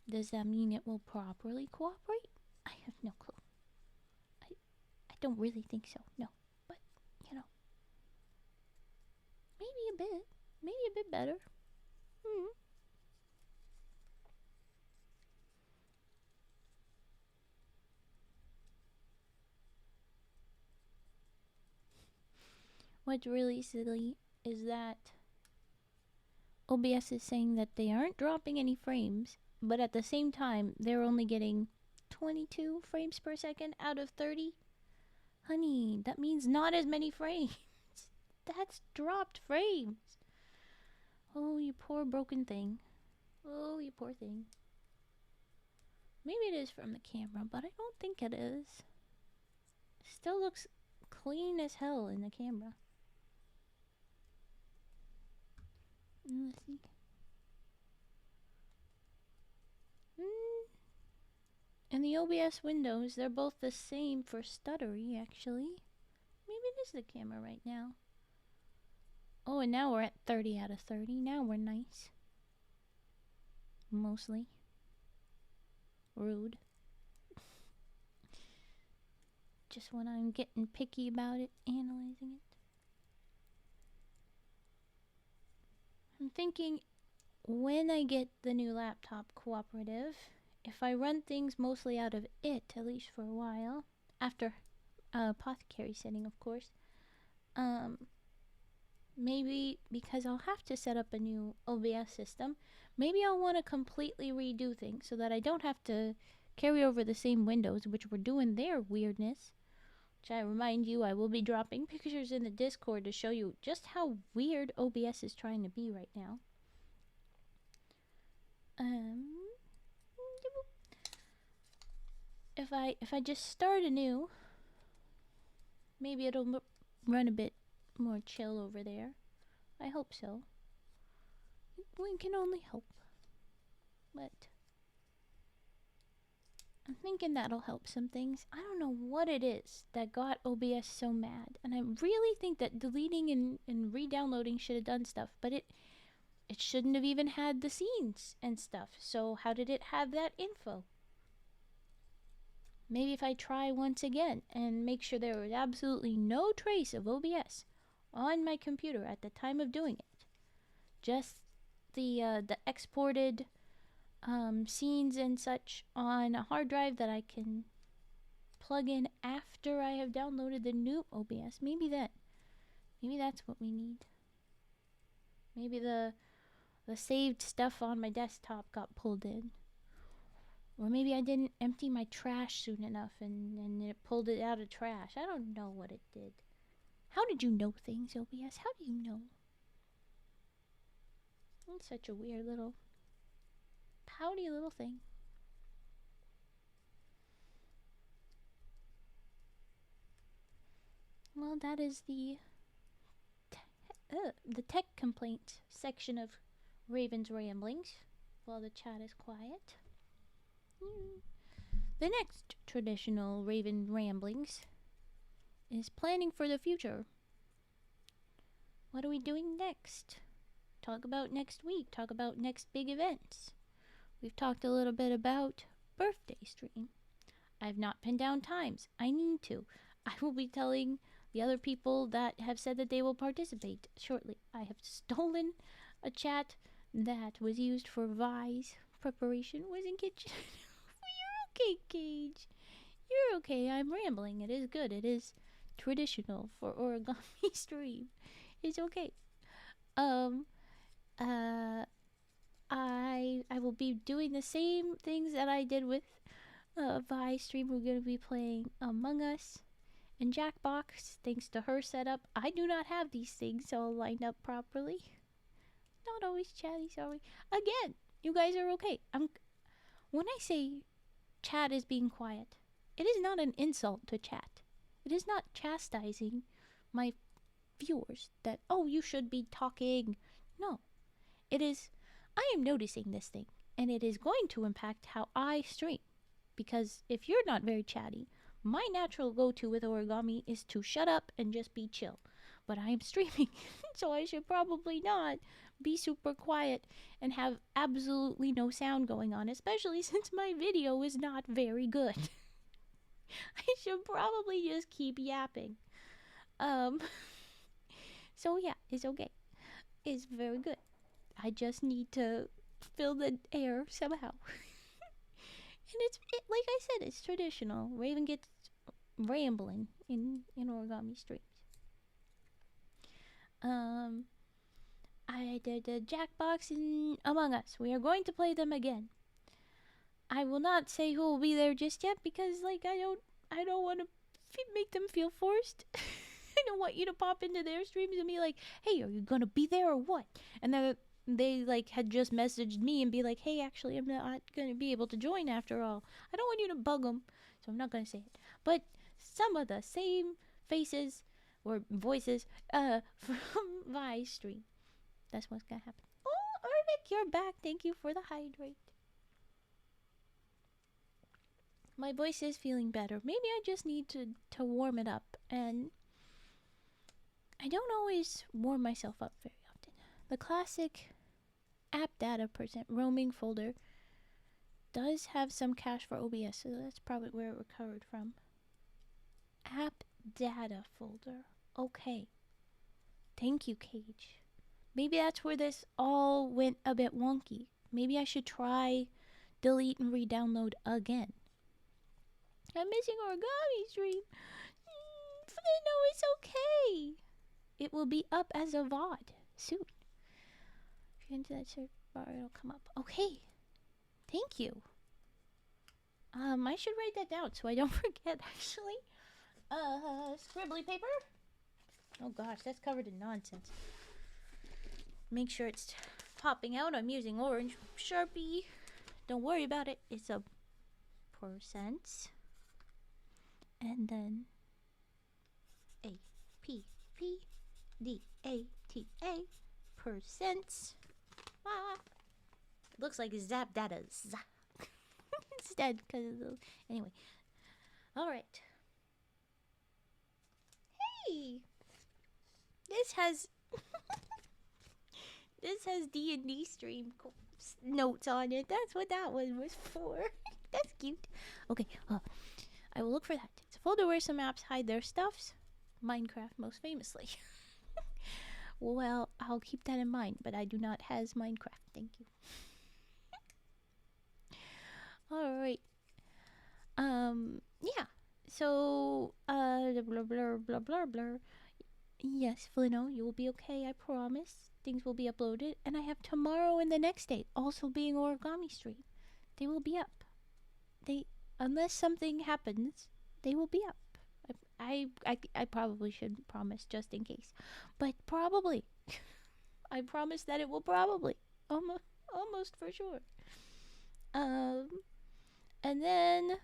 Does that mean it will properly cooperate? I have no clue. I don't really think so, no. But, you know, maybe a bit. Maybe a bit better. What's really silly is that OBS is saying that they aren't dropping any frames, but at the same time, they're only getting 22 frames per second out of 30. Honey, that means not as many frames. That's dropped frames. Oh, you poor broken thing. Oh, you poor thing. Maybe it is from the camera, but I don't think it is. It still looks clean as hell in the camera. Let's see. And the OBS windows, they're both the same for stuttery, actually. Maybe it is the camera right now. Oh, and now we're at 30 out of 30. Now we're nice. Mostly. Rude. Just when I'm getting picky about it, analyzing it. I'm thinking when I get the new laptop cooperative, if I run things mostly out of it, at least for a while, after apothecary setting, of course, maybe because I'll have to set up a new OBS system, maybe I'll want to completely redo things so that I don't have to carry over the same windows, which were doing their weirdness. Which I remind you, I will be dropping pictures in the Discord to show you just how weird OBS is trying to be right now. If I just start anew, maybe it'll run a bit more chill over there. I hope so. We can only hope. But I'm thinking that'll help some things. I don't know what it is that got OBS so mad. And I really think that deleting and re-downloading should have done stuff. But it shouldn't have even had the scenes and stuff. So how did it have that info? Maybe if I try once again and make sure there was absolutely no trace of OBS on my computer at the time of doing it. Just the exported scenes and such on a hard drive that I can plug in after I have downloaded the new OBS. Maybe that's what we need. Maybe the saved stuff on my desktop got pulled in. Or maybe I didn't empty my trash soon enough and it pulled it out of trash. I don't know what it did. How did you know things, OBS? How do you know? It's such a weird little pouty little thing. Well, that is the tech complaints section of Raven's ramblings while the chat is quiet. The next traditional Raven ramblings is planning for the future. What are we doing next? Talk about next week. Talk about next big events. We've talked a little bit about birthday stream. I've not pinned down times. I need to. I will be telling the other people that have said that they will participate shortly. I have stolen a chat that was used for Vi's preparation. Was in kitchen. You're okay, Cage. You're okay. I'm rambling. It is good. It is traditional for Origami stream. It's okay. I will be doing the same things that I did with Vi stream. We're going to be playing Among Us and Jackbox. Thanks to her setup, I do not have these things all lined up properly. Not always chatty, sorry. Again, you guys are okay. When I say chat is being quiet, it is not an insult to chat. It is not chastising my viewers that, oh, you should be talking. No. It is, I am noticing this thing, and it is going to impact how I stream. Because if you're not very chatty, my natural go-to with Origami is to shut up and just be chill. But I am streaming, so I should probably not be super quiet and have absolutely no sound going on, especially since my video is not very good. I should probably just keep yapping. So yeah, it's okay. It's very good. I just need to fill the air somehow. And like I said, it's traditional. Raven gets rambling in Origami streams. I did the Jackbox and Among Us. We are going to play them again. I will not say who will be there just yet because, like, I don't want to make them feel forced. I don't want you to pop into their streams and be like, "Hey, are you gonna be there or what?" And then they like had just messaged me and be like, "Hey, actually, I'm not gonna be able to join after all." I don't want you to bug them, so I'm not gonna say it. But some of the same faces or voices from my stream. That's what's gonna happen. Oh, Arctic, you're back. Thank you for the hydrate. My voice is feeling better. Maybe I just need to warm it up, and I don't always warm myself up very often. The classic app data % roaming folder does have some cache for OBS, so that's probably where it recovered from. App data folder. Okay. Thank you, Cage. Maybe that's where this all went a bit wonky. Maybe I should try delete and re-download again. I'm missing Origami stream. But no, it's okay. It will be up as a VOD soon. If you enter that search bar, it'll come up. Okay. Thank you. I should write that down so I don't forget, actually. Scribbly paper. Oh gosh, that's covered in nonsense. Make sure it's popping out. I'm using orange Sharpie. Don't worry about it. It's a %. And then APPDATA %. Ah, it looks like Zap Data's instead because of the. Anyway, all right. Hey, this has D&D stream notes on it. That's what that one was for. That's cute. Okay, I will look for that. It's a folder where some apps hide their stuffs. Minecraft, most famously. Well, I'll keep that in mind, but I do not has Minecraft. Thank you. All right. Yeah. So, blah blah blah blah blah. Yes, Flino, you will be okay. I promise. Things will be uploaded, and I have tomorrow and the next day also being Origami stream. They will be up. They, unless something happens, they will be up. I probably should promise just in case, but probably. I promise that it will probably, almost for sure. Um, and then,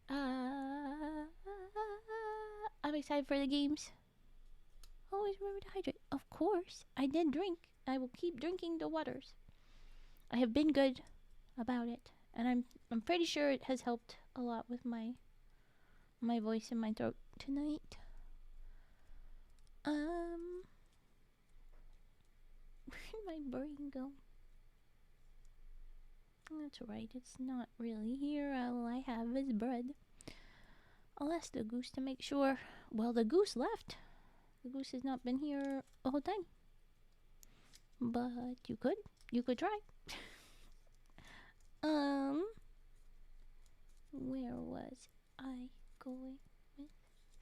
I'm excited for the games. Always remember to hydrate. Of course, I did drink. I will keep drinking the waters. I have been good about it, and I'm pretty sure it has helped a lot with my voice and my throat tonight. Where'd my brain go? That's right, it's not really here. All I have is bread. I'll ask the goose to make sure. Well, the goose left. The goose has not been here the whole time. But you could try. Where was I going with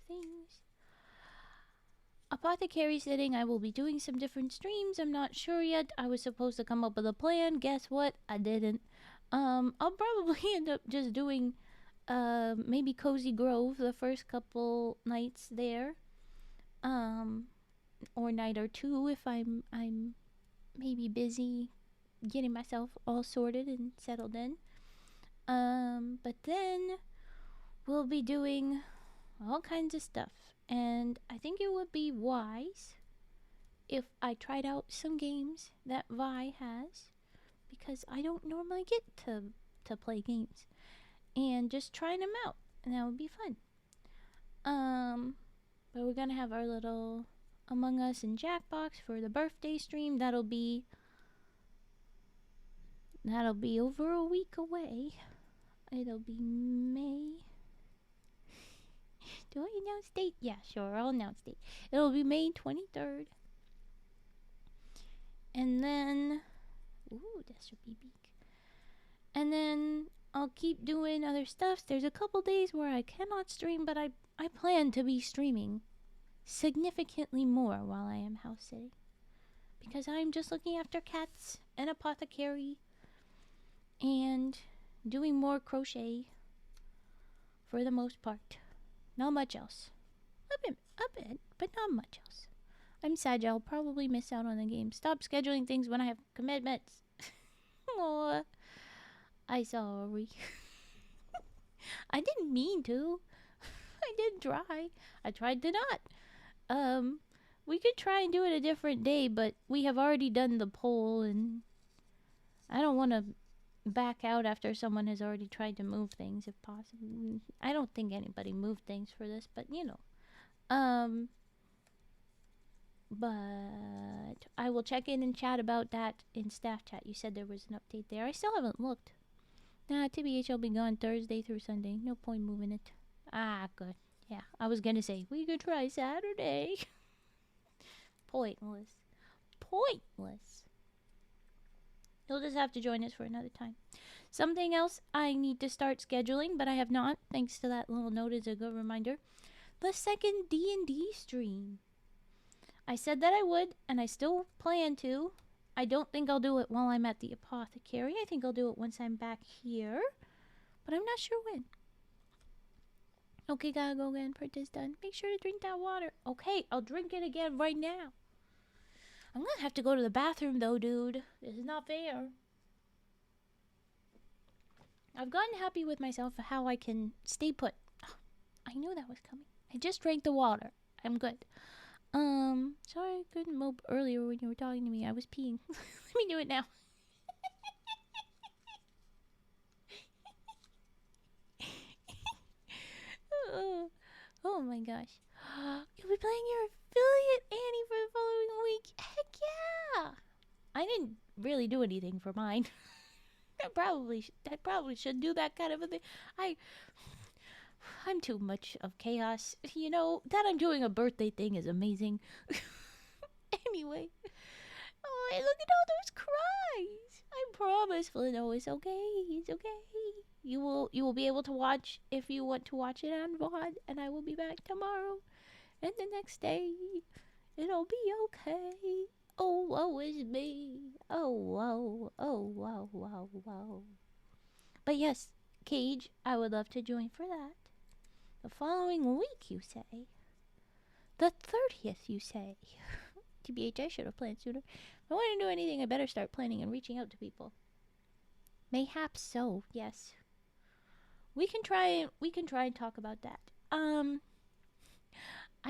things? Apothecary sitting. I will be doing some different streams. I'm not sure yet. I was supposed to come up with a plan. Guess what? I didn't. I'll probably end up just doing maybe Cozy Grove the first couple nights there. Or night or two if I'm maybe busy getting myself all sorted and settled in. But then we'll be doing all kinds of stuff. And I think it would be wise if I tried out some games that Vi has, because I don't normally get to play games, and just trying them out, and that would be fun. But we're gonna have our little Among Us and Jackbox for the birthday stream. That'll be over a week away. It'll be May. Do I announce date? Yeah, sure, I'll announce date. It'll be May 23rd. And then, ooh, that should be big. And then I'll keep doing other stuff. There's a couple days where I cannot stream, but I plan to be streaming significantly more while I am house sitting, because I'm just looking after cats and apothecary and doing more crochet for the most part. Not much else. A bit, but not much else. I'm sad I'll probably miss out on the game. Stop scheduling things when I have commitments. Aw, I sorry. I didn't mean to. I did try. I tried to not. We could try and do it a different day, but we have already done the poll, and I don't want to back out after someone has already tried to move things, if possible. I don't think anybody moved things for this, but you know. But I will check in and chat about that in staff chat. You said there was an update there. I still haven't looked. Nah, TBH, I'll be gone Thursday through Sunday. No point moving it. Ah, good. Yeah, I was gonna say, we could try Saturday. Pointless. You'll just have to join us for another time. Something else I need to start scheduling, but I have not, thanks to that little note as a good reminder. The second D&D stream. I said that I would, and I still plan to. I don't think I'll do it while I'm at the apothecary. I think I'll do it once I'm back here, but I'm not sure when. Okay, gotta go again. Print is done. Make sure to drink that water. Okay, I'll drink it again right now. I'm gonna have to go to the bathroom though, dude. This is not fair. I've gotten happy with myself for how I can stay put. Oh, I knew that was coming. I just drank the water. I'm good. Sorry I couldn't mope earlier when you were talking to me. I was peeing. me do it now. Oh, oh my gosh. You'll be playing your affiliate Annie for the following week. Heck yeah! I didn't really do anything for mine. I probably should do that kind of a thing. I I'm too much of chaos. You know, that I'm doing a birthday thing is amazing. Anyway. Oh, look at all those cries. I promise, Flino, it's okay. It's okay. You will be able to watch if you want to watch it on VOD, and I will be back tomorrow. And the next day, it'll be okay. Oh, woe is me. Oh, whoa. Oh, wow, wow, wow. But yes, Cage, I would love to join for that. The following week, you say? The 30th, you say? TBH, I should have planned sooner. If I want to do anything, I better start planning and reaching out to people. Mayhaps so, yes. We can try and talk about that. I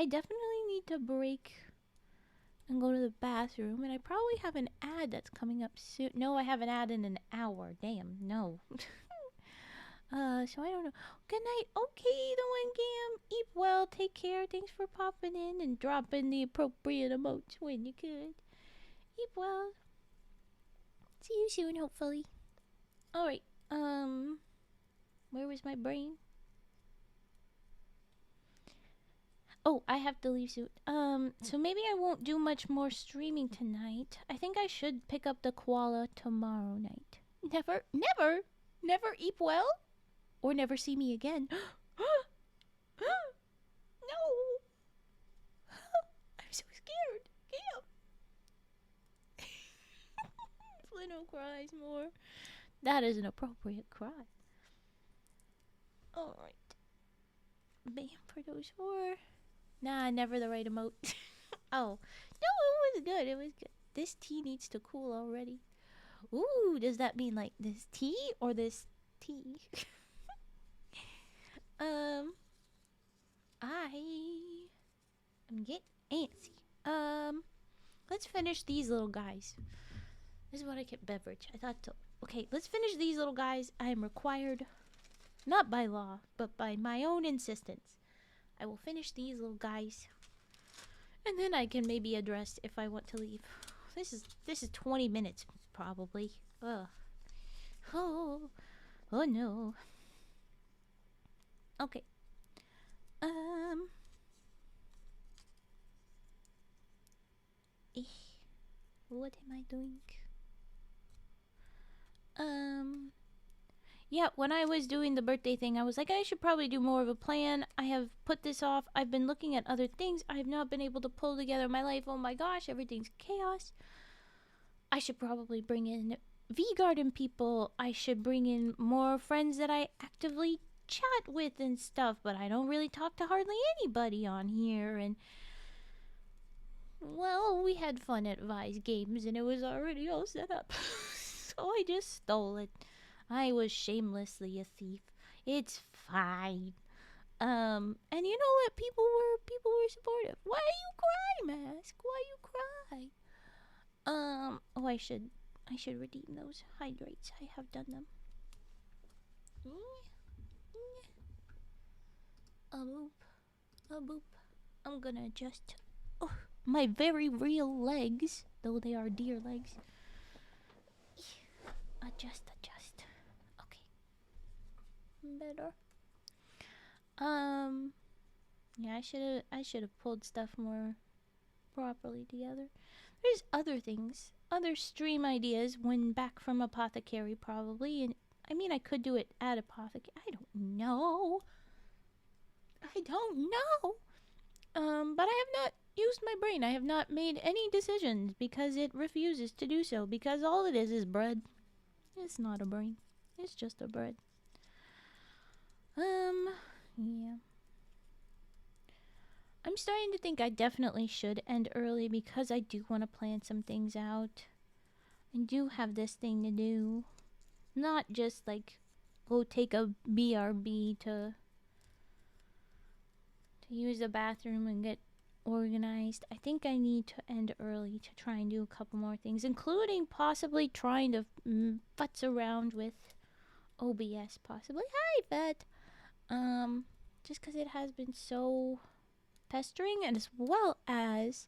definitely need to break and go to the bathroom, and I probably have an ad that's coming up soon. No, I have an ad in an hour. Damn, no. So I don't know. Good night. Okay, the one Gam. Eat well. Take care. Thanks for popping in and dropping the appropriate emotes when you could. Eat well. See you soon, hopefully. Alright. Where was my brain? Oh, I have to leave soon. So maybe I won't do much more streaming tonight. I think I should pick up the koala tomorrow night. Never eat well? Or never see me again. No! I'm so scared. Damn. Flino cries more. That is an appropriate cry. Alright. Bam for those four. Nah, never the right emote. Oh. No, it was good. It was good. This tea needs to cool already. Ooh, does that mean like this tea or this tea? I'm getting antsy. Let's finish these little guys. This is what I kept beverage. I thought so. Okay, let's finish these little guys. I am required, not by law, but by my own insistence. I will finish these little guys. And then I can maybe address if I want to leave. This is 20 minutes, probably. Ugh. Oh no. Okay. What am I doing? Yeah, when I was doing the birthday thing, I was like, I should probably do more of a plan. I have put this off. I've been looking at other things. I have not been able to pull together my life. Oh my gosh, everything's chaos. I should probably bring in V-Garden people. I should bring in more friends that I actively chat with and stuff, but I don't really talk to hardly anybody on here. And well, we had fun at Vi's Games and it was already all set up. So I just stole it. I was shamelessly a thief. It's fine. And you know what? People were supportive. Why you cry, Mask? Why you cry? Oh, I should redeem those hydrates. I have done them. A boop. A boop. I'm gonna adjust. Oh, my very real legs, though they are deer legs. Adjust. Okay. Better. Yeah, I should have pulled stuff more properly together. There's other things, other stream ideas when back from Apothecary probably, and I mean I could do it at Apothecary. I don't know. But I have not used my brain. I have not made any decisions because it refuses to do so, because all it is bread. It's not a brain. It's just a bread. Yeah. I'm starting to think I definitely should end early because I do want to plan some things out. I do have this thing to do. Not just like go take a BRB to use the bathroom and get organized. I think I need to end early to try and do a couple more things, including possibly trying to futz around with OBS, possibly. Hi, Vet. Just because it has been so pestering, and as well as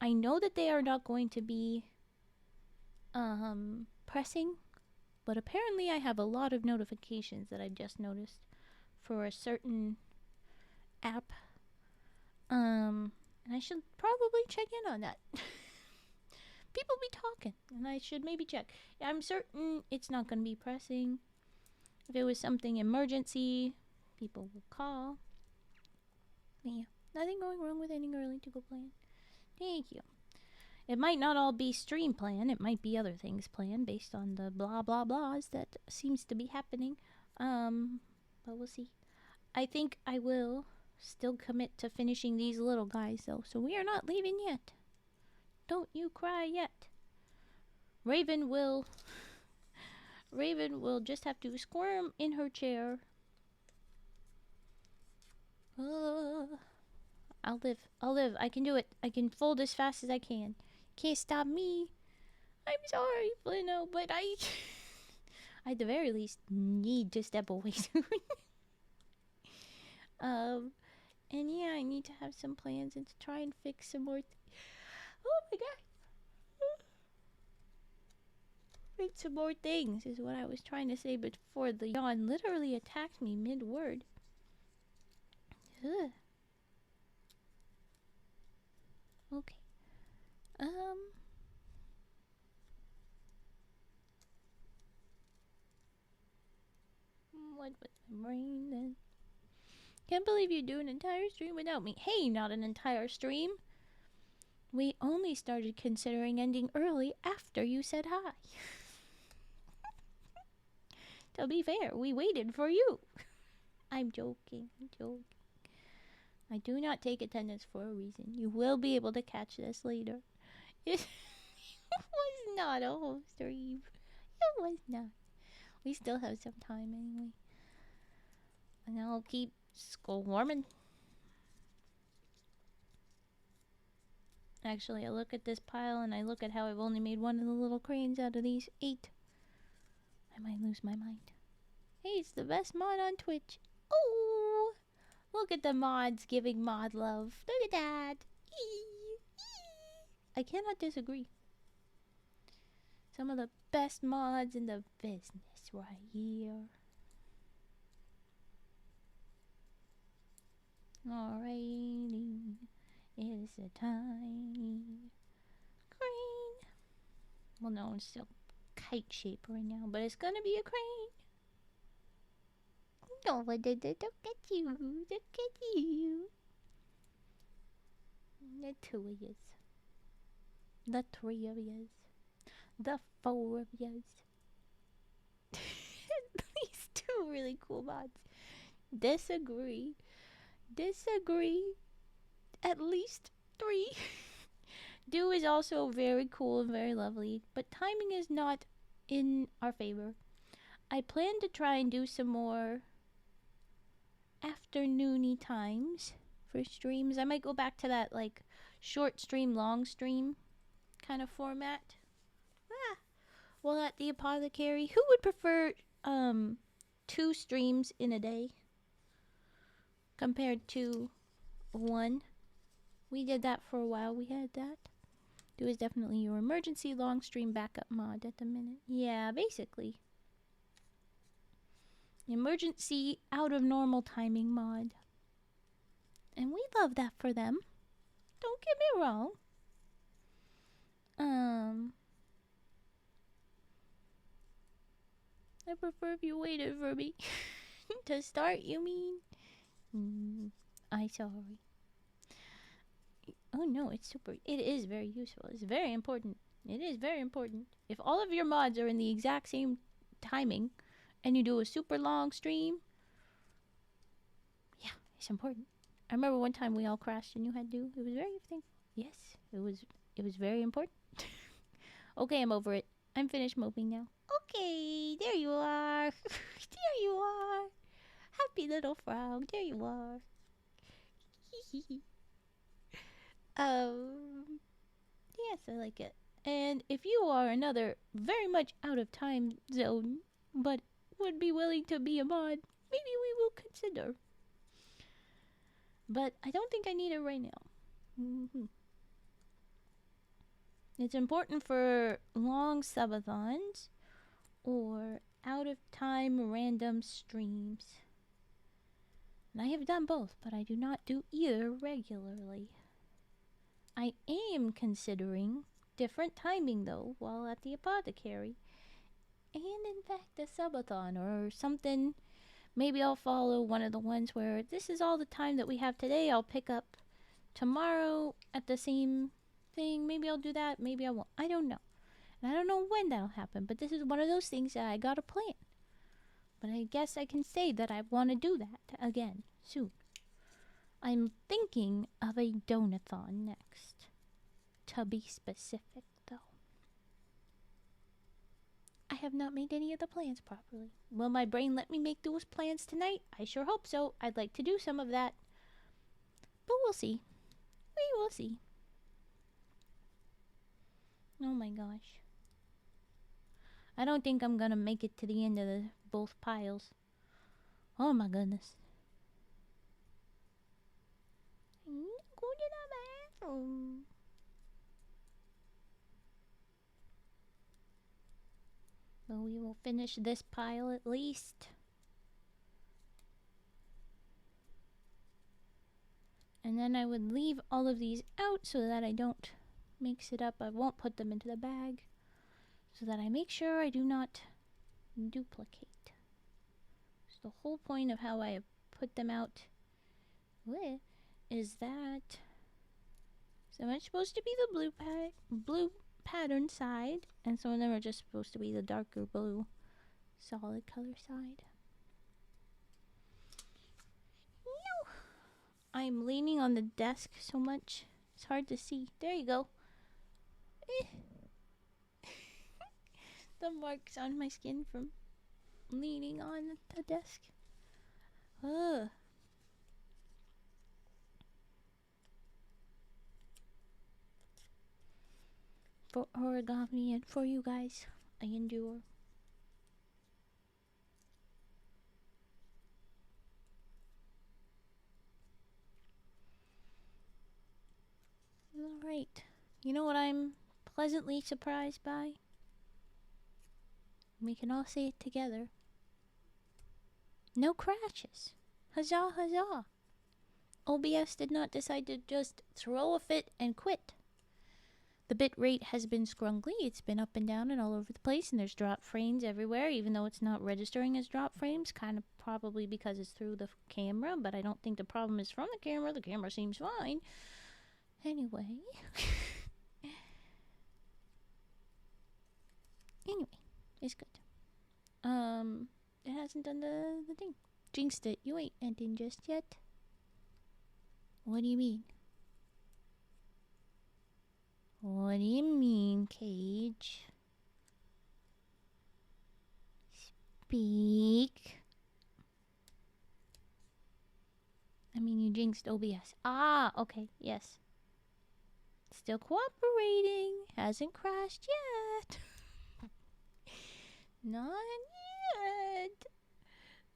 I know that they are not going to be pressing, but apparently I have a lot of notifications that I've just noticed for a certain app. And I should probably check in on that. People be talking, and I should maybe check. I'm certain it's not going to be pressing. If it was something emergency, people will call. But yeah, nothing going wrong with ending early to go plan. Thank you. It might not all be stream plan. It might be other things planned based on the blah blah blahs that seems to be happening. But we'll see. I think I will still commit to finishing these little guys though, so we are not leaving yet. Don't you cry yet. Raven will just have to squirm in her chair. I'll live. I can do it. I can fold as fast as I can. Can't stop me. I'm sorry, Flino, but I at the very least need to step away soon. And yeah, I need to have some plans and to try and fix some more. Oh my god! Fix some more things is what I was trying to say before the yawn literally attacked me mid-word. Ugh. Okay. What was my brain then? Can't believe you do an entire stream without me. Hey, not an entire stream. We only started considering ending early after you said hi. To be fair, we waited for you. I'm joking. I do not take attendance for a reason. You will be able to catch this later. It was not a whole stream. It was not. We still have some time anyway. And I'll keep school warming. Actually, I look at this pile and I look at how I've only made one of the little cranes out of these 8. I might lose my mind. Hey, it's the best mod on Twitch. Oh, look at the mods giving mod love. Look at that. I cannot disagree. Some of the best mods in the business right here. Alrighty. It's a tiny crane. Well, no, it's still kite shape right now, but it's gonna be a crane. No, look at you. Look at you. The 2 of yous. The 3 of yous. The 4 of yous. These 2 really cool mods. Disagree. At least 3. Do is also very cool and very lovely, but timing is not in our favor. I plan to try and do some more afternoony times for streams. I might go back to that like short stream, long stream kind of format. Well, at the apothecary, who would prefer 2 streams in a day compared to 1? We did that for a while. We had that. Do is definitely your emergency long stream backup mod at the minute. Yeah, basically. Emergency out of normal timing mod. And we love that for them. Don't get me wrong. I prefer if you waited for me to start, you mean? I'm sorry. Oh no, it is very useful. It's very important. It is very important. If all of your mods are in the exact same timing and you do a super long stream, yeah, it's important. I remember one time we all crashed and you had to. It was very thing. Yes, it was very important. Okay, I'm over it. I'm finished moping now. Okay, there you are. There you are. Happy little frog. There you are. Yes, I like it. And if you are another very much out of time zone, but would be willing to be a mod, maybe we will consider. But I don't think I need it right now. hmm It's important for long subathons or out of time random streams. And I have done both, but I do not do either regularly. I am considering different timing though while at the apothecary. And in fact, a subathon or something. Maybe I'll follow one of the ones where this is all the time that we have today. I'll pick up tomorrow at the same thing. Maybe I'll do that. Maybe I won't. I don't know. And I don't know when that'll happen. But this is one of those things that I gotta plan. But I guess I can say that I want to do that again soon. I'm thinking of a donathon next. To be specific, though. I have not made any of the plans properly. Will my brain let me make those plans tonight? I sure hope so. I'd like to do some of that. But we'll see. We will see. Oh my gosh. I don't think I'm gonna make it to the end of both piles. Oh my goodness. Go to the bathroom. But we will finish this pile at least. And then I would leave all of these out so that I don't mix it up. I won't put them into the bag. So that I make sure I do not duplicate. So the whole point of how I have put them out is that some are supposed to be the blue pattern side, and some of them are just supposed to be the darker blue solid color side. No, I'm leaning on the desk so much it's hard to see. There you go. The marks on my skin from leaning on the desk. Ugh. For origami and for you guys, I endure. Alright. You know what I'm pleasantly surprised by? We can all say it together. No crashes. Huzzah, huzzah. OBS did not decide to just throw a fit and quit. The bit rate has been scrungly. It's been up and down and all over the place, and there's drop frames everywhere, even though it's not registering as drop frames, kind of probably because it's through the camera, but I don't think the problem is from the camera. The camera seems fine. Anyway. Anyway, it's good. It hasn't done the thing. Jinxed it. You ain't ending just yet. What do you mean? What do you mean, Cage? Speak. I mean, you jinxed OBS. Ah, okay, yes. Still cooperating. Hasn't crashed yet. Not yet.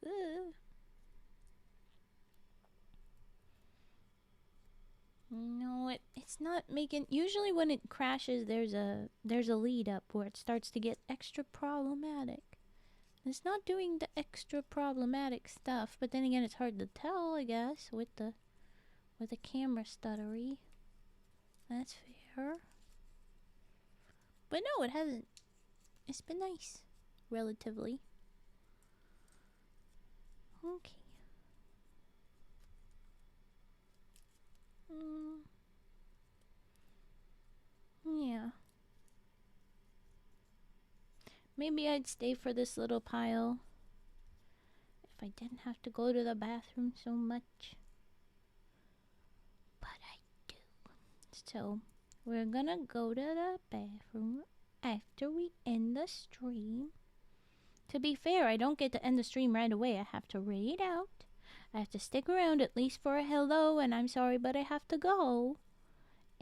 Ugh. No, it's not making. Usually, when it crashes, there's a lead up where it starts to get extra problematic. It's not doing the extra problematic stuff, but then again, it's hard to tell, I guess, with the camera stuttery. That's fair. But no, it hasn't. It's been nice, relatively. Okay. Yeah. Maybe I'd stay for this little pile if I didn't have to go to the bathroom so much. But I do. So, we're gonna go to the bathroom after we end the stream. To be fair, I don't get to end the stream right away. I have to read out. I have to stick around at least for a hello and I'm sorry, but I have to go.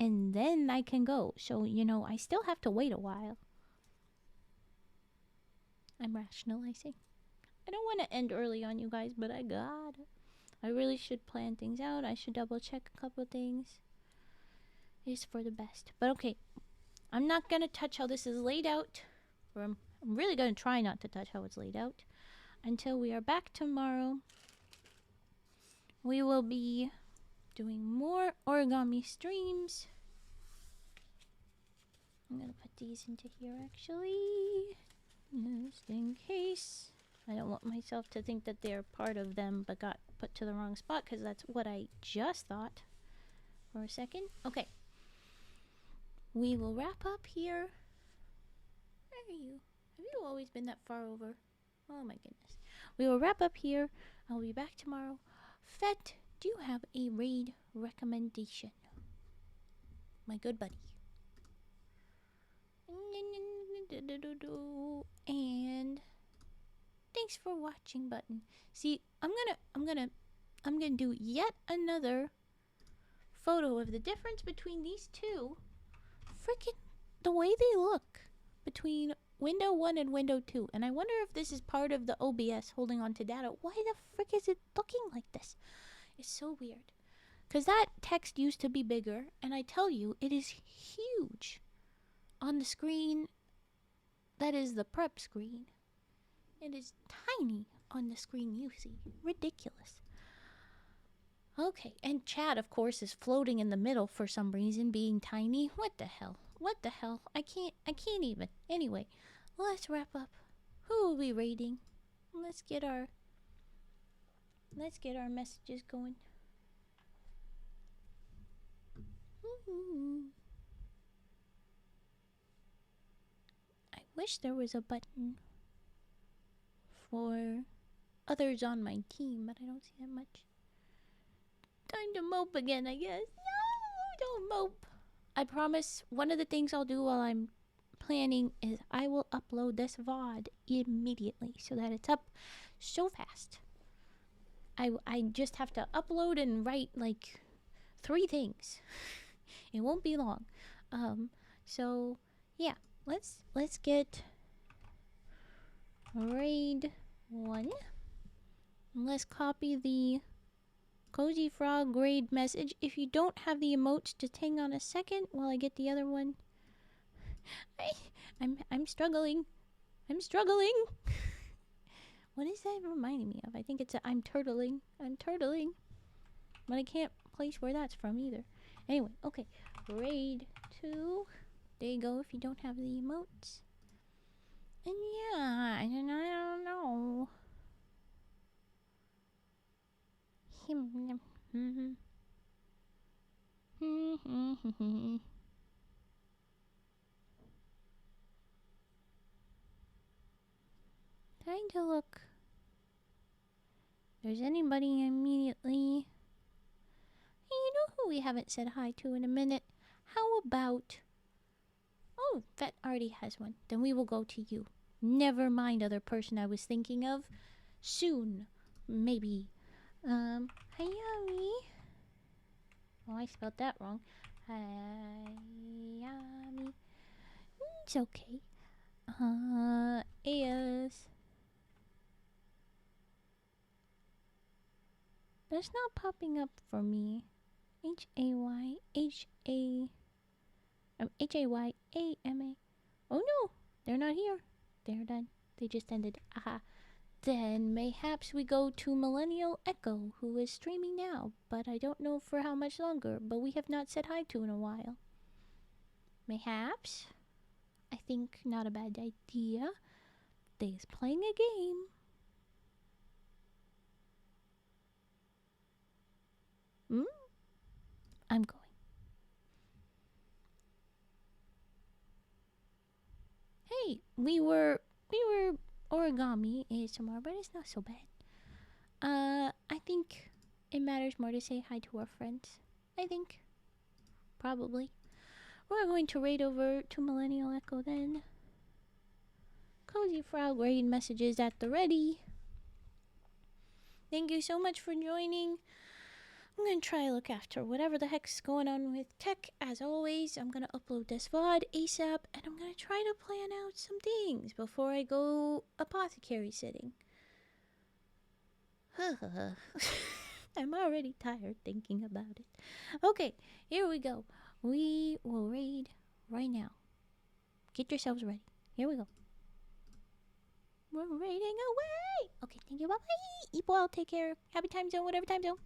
and then I can go. So, I still have to wait a while. I'm rationalizing. I don't want to end early on you guys, but I gotta. I really should plan things out. I should double check a couple things. It's for the best. But okay, I'm not gonna touch how this is laid out. Or I'm really gonna try not to touch how it's laid out until we are back tomorrow. We will be doing more origami streams. I'm gonna put these into here actually, just in case. I don't want myself to think that they're part of them but got put to the wrong spot, because that's what I just thought for a second. Okay. We will wrap up here. Where are you? Have you always been that far over? Oh my goodness. We will wrap up here. I'll be back tomorrow. Fett, do you have a raid recommendation? My good buddy. And thanks for watching button. See, I'm gonna do yet another photo of the difference between these two. Freaking the way they look between window 1 and window 2. And I wonder if this is part of the OBS holding on to data. Why the frick is it looking like this? It's so weird. Because that text used to be bigger, and I tell you, it is huge on the screen that is the prep screen. It is tiny on the screen you see. Ridiculous. Okay, and chat, of course, is floating in the middle for some reason, being tiny. What the hell? What the hell? I can't even. Anyway, let's wrap up. Who are we rating? Let's get our messages going. I wish there was a button for others on my team, but I don't see that much. Time to mope again, I guess. No, don't mope. I promise one of the things I'll do while I'm planning is I will upload this VOD immediately so that it's up so fast. I just have to upload and write like 3 things. It won't be long. So yeah, let's get raid 1. Let's copy the Cozy Frog raid message. If you don't have the emotes, just hang on a second while I get the other one. I'm struggling. I'm struggling. What is that reminding me of? I think it's I'm turtling. I'm turtling. But I can't place where that's from either. Anyway, okay. Raid 2. There you go if you don't have the emotes. And yeah, I don't know. Trying to look. If there's anybody immediately. Hey, you know who we haven't said hi to in a minute? How about... Oh, Vet already has one. Then we will go to you. Never mind other person I was thinking of. Soon. Maybe. Hayami. Oh, I spelled that wrong. Hayami. It's okay. Is... That's not popping up for me. Hayama. Oh no, they're not here. They're done. They just ended. Aha. Then mayhaps we go to Millennial Echo, who is streaming now, but I don't know for how much longer, but we have not said hi to in a while. Mayhaps? I think not a bad idea. They's playing a game. I'm going. Hey, we were Origami ASMR, but it's not so bad. I think it matters more to say hi to our friends. I think. Probably. We're going to raid over to Millennial Echo then. Cozy Frog raid messages at the ready. Thank you so much for joining. I'm gonna try to look after whatever the heck's going on with tech. As always, I'm gonna upload this VOD ASAP, and I'm gonna try to plan out some things before I go apothecary sitting. I'm already tired thinking about it. Okay, here we go. We will raid right now. Get yourselves ready. Here we go. We're raiding away. Okay, thank you. Bye bye. Eat well. Take care. Happy time zone. Whatever time zone.